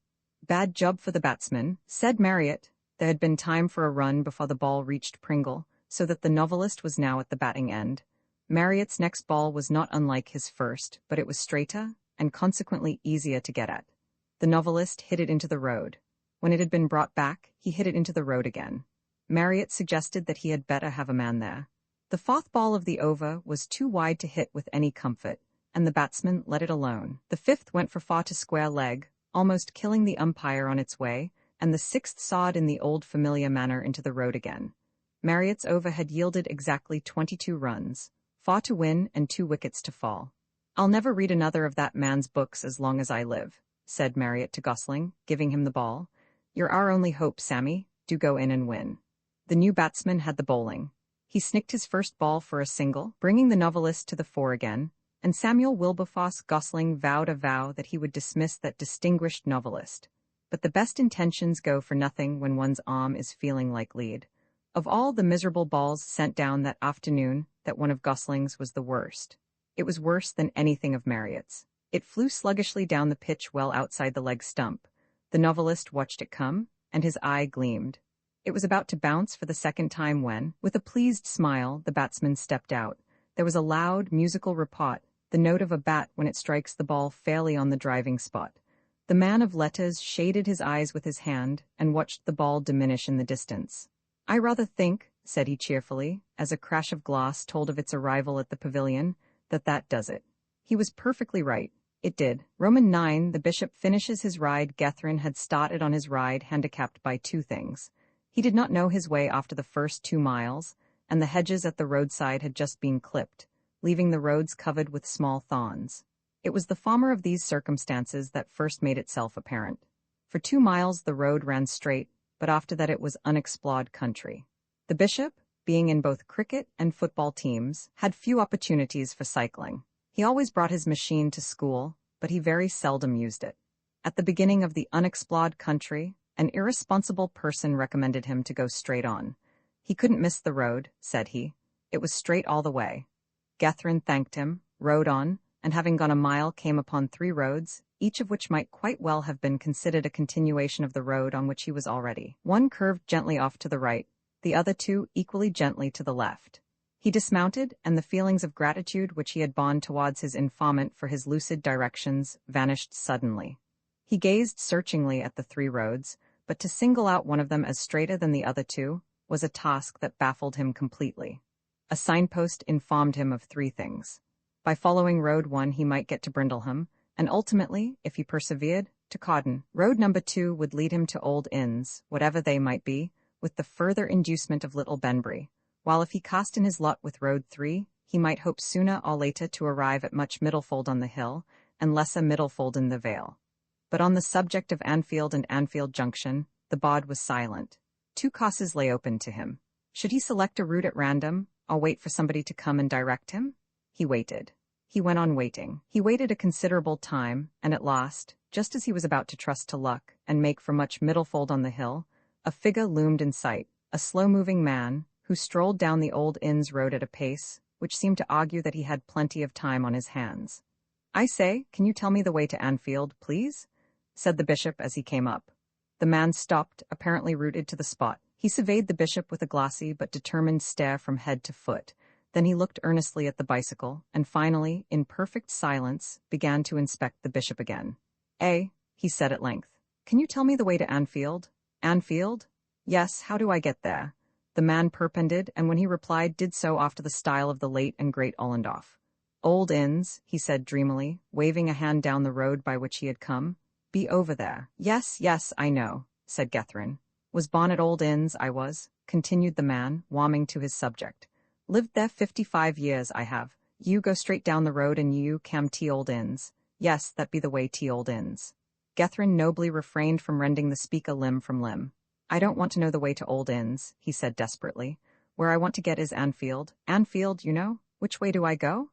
Bad job for the batsman, said Marriott. There had been time for a run before the ball reached Pringle, so that the novelist was now at the batting end. Marriott's next ball was not unlike his first, but it was straighter, and consequently easier to get at. The novelist hit it into the road. When it had been brought back, he hit it into the road again. Marriott suggested that he had better have a man there. The 4th ball of the over was too wide to hit with any comfort, and the batsman let it alone. The 5th went for far to square leg, almost killing the umpire on its way, and the 6th sawed in the old familiar manner into the road again. Marriott's over had yielded exactly 22 runs, 4 to win and 2 wickets to fall. I'll never read another of that man's books as long as I live, said Marriott to Gosling, giving him the ball. You're our only hope, Sammy. Do go in and win. The new batsman had the bowling. He snicked his first ball for a single, bringing the novelist to the fore again, and Samuel Wilberforce Gosling vowed a vow that he would dismiss that distinguished novelist. But the best intentions go for nothing when one's arm is feeling like lead. Of all the miserable balls sent down that afternoon, that one of Gosling's was the worst. It was worse than anything of Marriott's. It flew sluggishly down the pitch well outside the leg stump. The novelist watched it come, and his eye gleamed. It was about to bounce for the second time when, with a pleased smile, the batsman stepped out. There was a loud, musical report, the note of a bat when it strikes the ball fairly on the driving spot. The man of letters shaded his eyes with his hand and watched the ball diminish in the distance. I rather think, said he cheerfully, as a crash of glass told of its arrival at the pavilion, that does it. He was perfectly right. It did. Roman 9, the bishop finishes his ride. Gethrin had started on his ride handicapped by 2 things. He did not know his way after the first 2 miles, and the hedges at the roadside had just been clipped, leaving the roads covered with small thorns. It was the former of these circumstances that first made itself apparent. For 2 miles the road ran straight, but after that it was unexplored country. The bishop, being in both cricket and football teams, had few opportunities for cycling. He always brought his machine to school, but he very seldom used it. At the beginning of the unexplored country, an irresponsible person recommended him to go straight on. He couldn't miss the road, said he. It was straight all the way. Gethryn thanked him, rode on, and having gone a mile came upon 3 roads, each of which might quite well have been considered a continuation of the road on which he was already. One curved gently off to the right, the other 2 equally gently to the left. He dismounted, and the feelings of gratitude which he had borne towards his informant for his lucid directions vanished suddenly. He gazed searchingly at the 3 roads, but to single out one of them as straighter than the other 2 was a task that baffled him completely. A signpost informed him of 3 things. By following Road 1 he might get to Brindleham, and ultimately, if he persevered, to Cawdon. Road number 2 would lead him to old inns, whatever they might be, with the further inducement of Little Benbury, while if he cast in his lot with Road 3, he might hope sooner or later to arrive at Much Middlefold on the hill, and Lesser Middlefold in the vale. But on the subject of Anfield and Anfield Junction, the bard was silent. 2 courses lay open to him. Should he select a route at random, or wait for somebody to come and direct him? He waited. He went on waiting. He waited a considerable time, and at last, just as he was about to trust to luck and make for Much Middlefold on the hill, a figure loomed in sight, a slow-moving man, who strolled down the Old Inns Road at a pace which seemed to argue that he had plenty of time on his hands. "I say, can you tell me the way to Anfield, please?" said the bishop as he came up. The man stopped, apparently rooted to the spot. He surveyed the bishop with a glassy but determined stare from head to foot. Then he looked earnestly at the bicycle, and finally, in perfect silence, began to inspect the bishop again. He said at length. "Can you tell me the way to Anfield?" "Anfield? Yes, how do I get there?" The man perpended, and when he replied did so after the style of the late and great Ollendorff. "Old Inns," he said dreamily, waving a hand down the road by which he had come. "Be over there." Yes, I know," said Gethryn. "Was born at Old Inns, I was," continued the man, warming to his subject. "Lived there 55 years, I have. You go straight down the road and you come to Old Inns. Yes, that be the way to Old Inns." Gethryn nobly refrained from rending the speaker limb from limb. "I don't want to know the way to Old Inns," he said desperately. "Where I want to get is Anfield. Anfield, you know? Which way do I go?"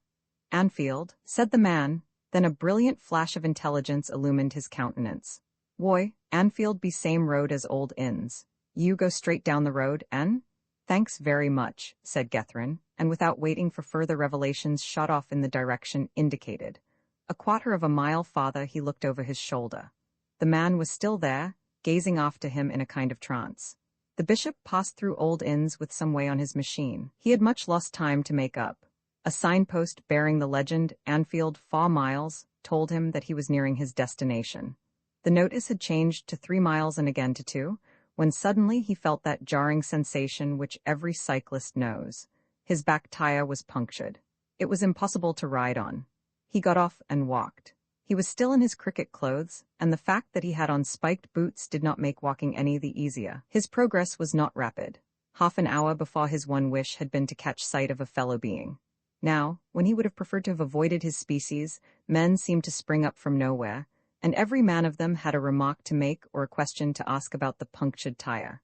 "Anfield," said the man. Then a brilliant flash of intelligence illumined his countenance. "Why, Anfield be same road as Old Inns. You go straight down the road, en?" "Thanks very much," said Gethryn, and without waiting for further revelations shot off in the direction indicated. A quarter of a mile farther he looked over his shoulder. The man was still there, gazing after him in a kind of trance. The bishop passed through Old Inns with some way on his machine. He had much lost time to make up. A signpost bearing the legend, "Anfield 4 miles," told him that he was nearing his destination. The notice had changed to 3 miles and again to 2, when suddenly he felt that jarring sensation which every cyclist knows. His back tire was punctured. It was impossible to ride on. He got off and walked. He was still in his cricket clothes, and the fact that he had on spiked boots did not make walking any the easier. His progress was not rapid. Half an hour before his one wish had been to catch sight of a fellow being. Now, when he would have preferred to have avoided his species, men seemed to spring up from nowhere, and every man of them had a remark to make or a question to ask about the punctured tire.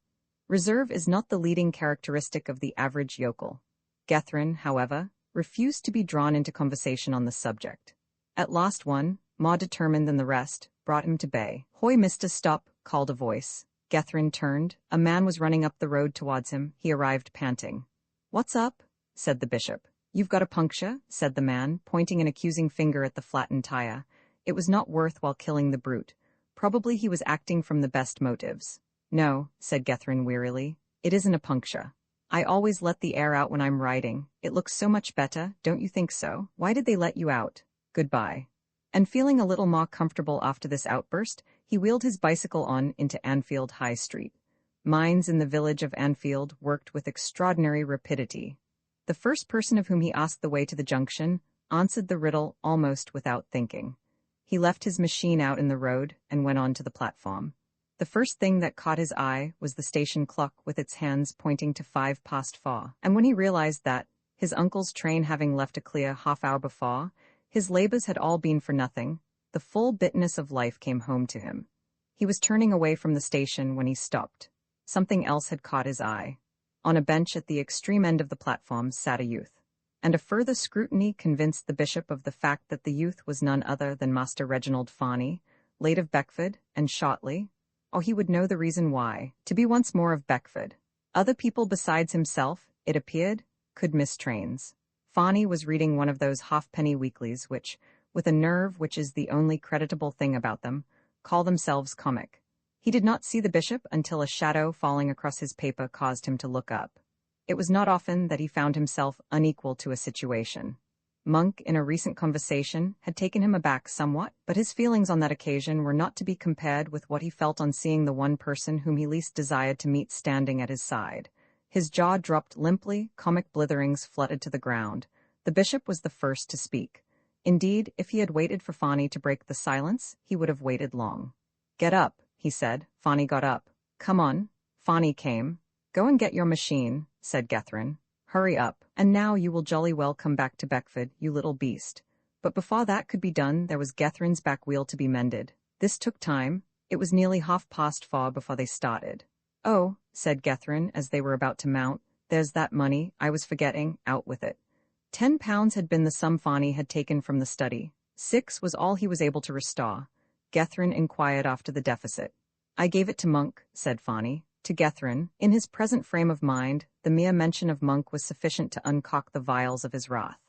Reserve is not the leading characteristic of the average yokel. Gethryn, however, refused to be drawn into conversation on the subject. At last one, more determined than the rest, brought him to bay. "Hoy, Mr. Stop," called a voice. Gethryn turned. A man was running up the road towards him. He arrived panting. "What's up?" said the bishop. "You've got a puncture," said the man, pointing an accusing finger at the flattened tire. It was not worth while killing the brute. Probably he was acting from the best motives. "No," said Gethryn wearily. "It isn't a puncture. I always let the air out when I'm riding. It looks so much better, don't you think so? Why did they let you out? Goodbye." And feeling a little more comfortable after this outburst, he wheeled his bicycle on into Anfield High Street. Mines in the village of Anfield worked with extraordinary rapidity. The first person of whom he asked the way to the junction answered the riddle almost without thinking. He left his machine out in the road and went on to the platform. The first thing that caught his eye was the station clock with its hands pointing to 4:05, and when he realized that, his uncle's train having left a clear half-hour before, his labors had all been for nothing, the full bitterness of life came home to him. He was turning away from the station when he stopped. Something else had caught his eye. On a bench at the extreme end of the platform sat a youth, and a further scrutiny convinced the bishop of the fact that the youth was none other than Master Reginald Fawney, late of Beckford and Shotley. Oh, he would know the reason why. To be once more of Beckford. Other people besides himself, it appeared, could miss trains. Fani was reading one of those halfpenny weeklies which, with a nerve which is the only creditable thing about them, call themselves comic. He did not see the bishop until a shadow falling across his paper caused him to look up. It was not often that he found himself unequal to a situation. Monk, in a recent conversation, had taken him aback somewhat, but his feelings on that occasion were not to be compared with what he felt on seeing the one person whom he least desired to meet standing at his side. His jaw dropped limply, comic blitherings fluttered to the ground. The bishop was the first to speak. Indeed, if he had waited for Fani to break the silence, he would have waited long. "Get up," he said. Fani got up. "Come on." Fani came. "Go and get your machine," said Gethryn. "Hurry up, and now you will jolly well come back to Beckford, you little beast." But before that could be done, there was Gethryn's back wheel to be mended. This took time. It was nearly 4:30 before they started. "Oh," said Gethryn as they were about to mount, "there's that money, I was forgetting, out with it." £10 had been the sum Fani had taken from the study. 6 was all he was able to restore. Gethryn inquired after the deficit. "I gave it to Monk," said Fani. To Gethryn, in his present frame of mind, the mere mention of Monk was sufficient to uncock the vials of his wrath.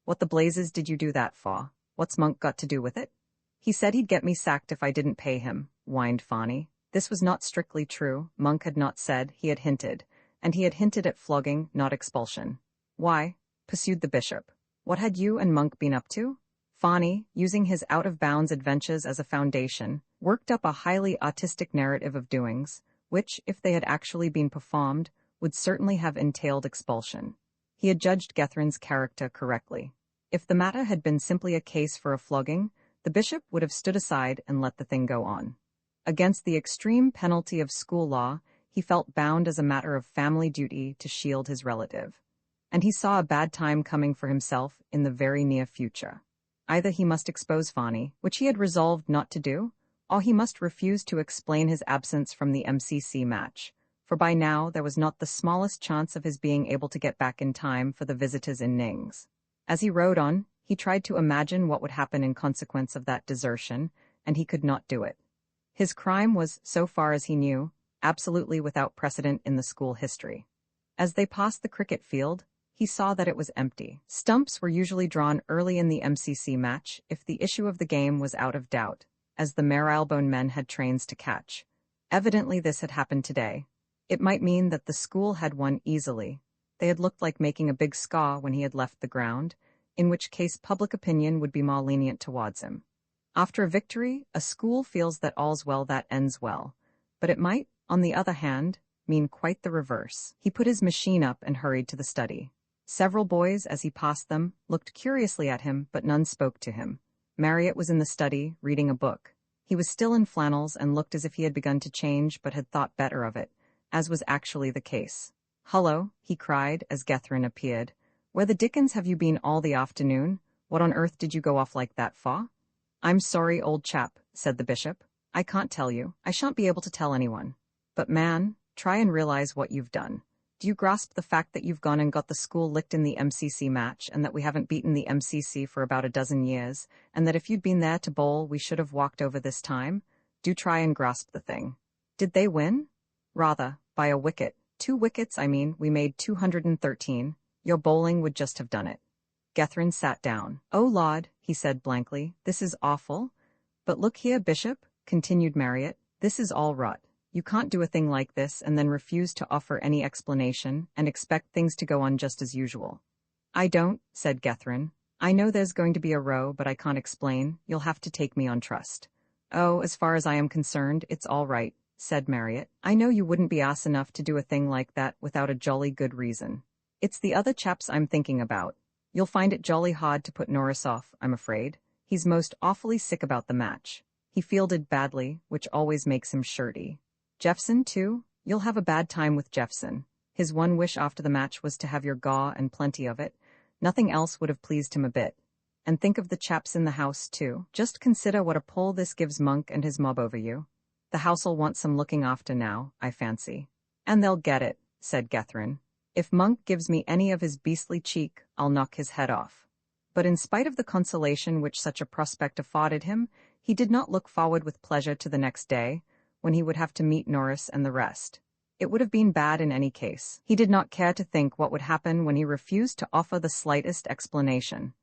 "What the blazes did you do that for? What's Monk got to do with it?" "He said he'd get me sacked if I didn't pay him," whined Fani. This was not strictly true. Monk had not said, he had hinted. And he had hinted at flogging, not expulsion. "Why?" pursued the bishop. "What had you and Monk been up to?" Fani, using his out-of-bounds adventures as a foundation, worked up a highly artistic narrative of doings, which, if they had actually been performed, would certainly have entailed expulsion. He had judged Gethryn's character correctly. If the matter had been simply a case for a flogging, the bishop would have stood aside and let the thing go on. Against the extreme penalty of school law, he felt bound as a matter of family duty to shield his relative. And he saw a bad time coming for himself in the very near future. Either he must expose Fani, which he had resolved not to do, or he must refuse to explain his absence from the MCC match, for by now there was not the smallest chance of his being able to get back in time for the visitors in Nings. As he rode on, he tried to imagine what would happen in consequence of that desertion, and he could not do it. His crime was, so far as he knew, absolutely without precedent in the school history. As they passed the cricket field, he saw that it was empty. Stumps were usually drawn early in the MCC match if the issue of the game was out of doubt, as the Marylebone men had trains to catch. Evidently this had happened today. It might mean that the school had won easily. They had looked like making a big scaw when he had left the ground, in which case public opinion would be more lenient towards him. After a victory, a school feels that all's well that ends well. But it might, on the other hand, mean quite the reverse. He put his machine up and hurried to the study. Several boys, as he passed them, looked curiously at him, but none spoke to him. Marriott was in the study, reading a book. He was still in flannels and looked as if he had begun to change but had thought better of it, as was actually the case. "Hullo," he cried as Gethryn appeared. "Where the dickens have you been all the afternoon? What on earth did you go off like that for?" "I'm sorry, old chap," said the bishop. "I can't tell you. I shan't be able to tell anyone. But man, try and realize what you've done. Do you grasp the fact that you've gone and got the school licked in the MCC match, and that we haven't beaten the MCC for about a dozen years, and that if you'd been there to bowl we should have walked over this time? Do try and grasp the thing. Did they win? Rather, by a wicket. 2 wickets, I mean. We made 213. Your bowling would just have done it." Gethryn sat down. "Oh Lord," he said blankly, "this is awful. But look here, Bishop," continued Marriott, "this is all rot. You can't do a thing like this and then refuse to offer any explanation and expect things to go on just as usual." "I don't," said Gethryn. "I know there's going to be a row, but I can't explain. You'll have to take me on trust." "Oh, as far as I am concerned, it's all right," said Marriott. "I know you wouldn't be ass enough to do a thing like that without a jolly good reason. It's the other chaps I'm thinking about. You'll find it jolly hard to put Norris off, I'm afraid. He's most awfully sick about the match. He fielded badly, which always makes him shirty. Jeffson, too? You'll have a bad time with Jeffson. His one wish after the match was to have your gaw and plenty of it. Nothing else would have pleased him a bit. And think of the chaps in the house, too. Just consider what a pull this gives Monk and his mob over you. The house'll want some looking after now, I fancy." "And they'll get it," said Gethryn. "If Monk gives me any of his beastly cheek, I'll knock his head off." But in spite of the consolation which such a prospect afforded him, he did not look forward with pleasure to the next day, when he would have to meet Norris and the rest. It would have been bad in any case. He did not care to think what would happen when he refused to offer the slightest explanation.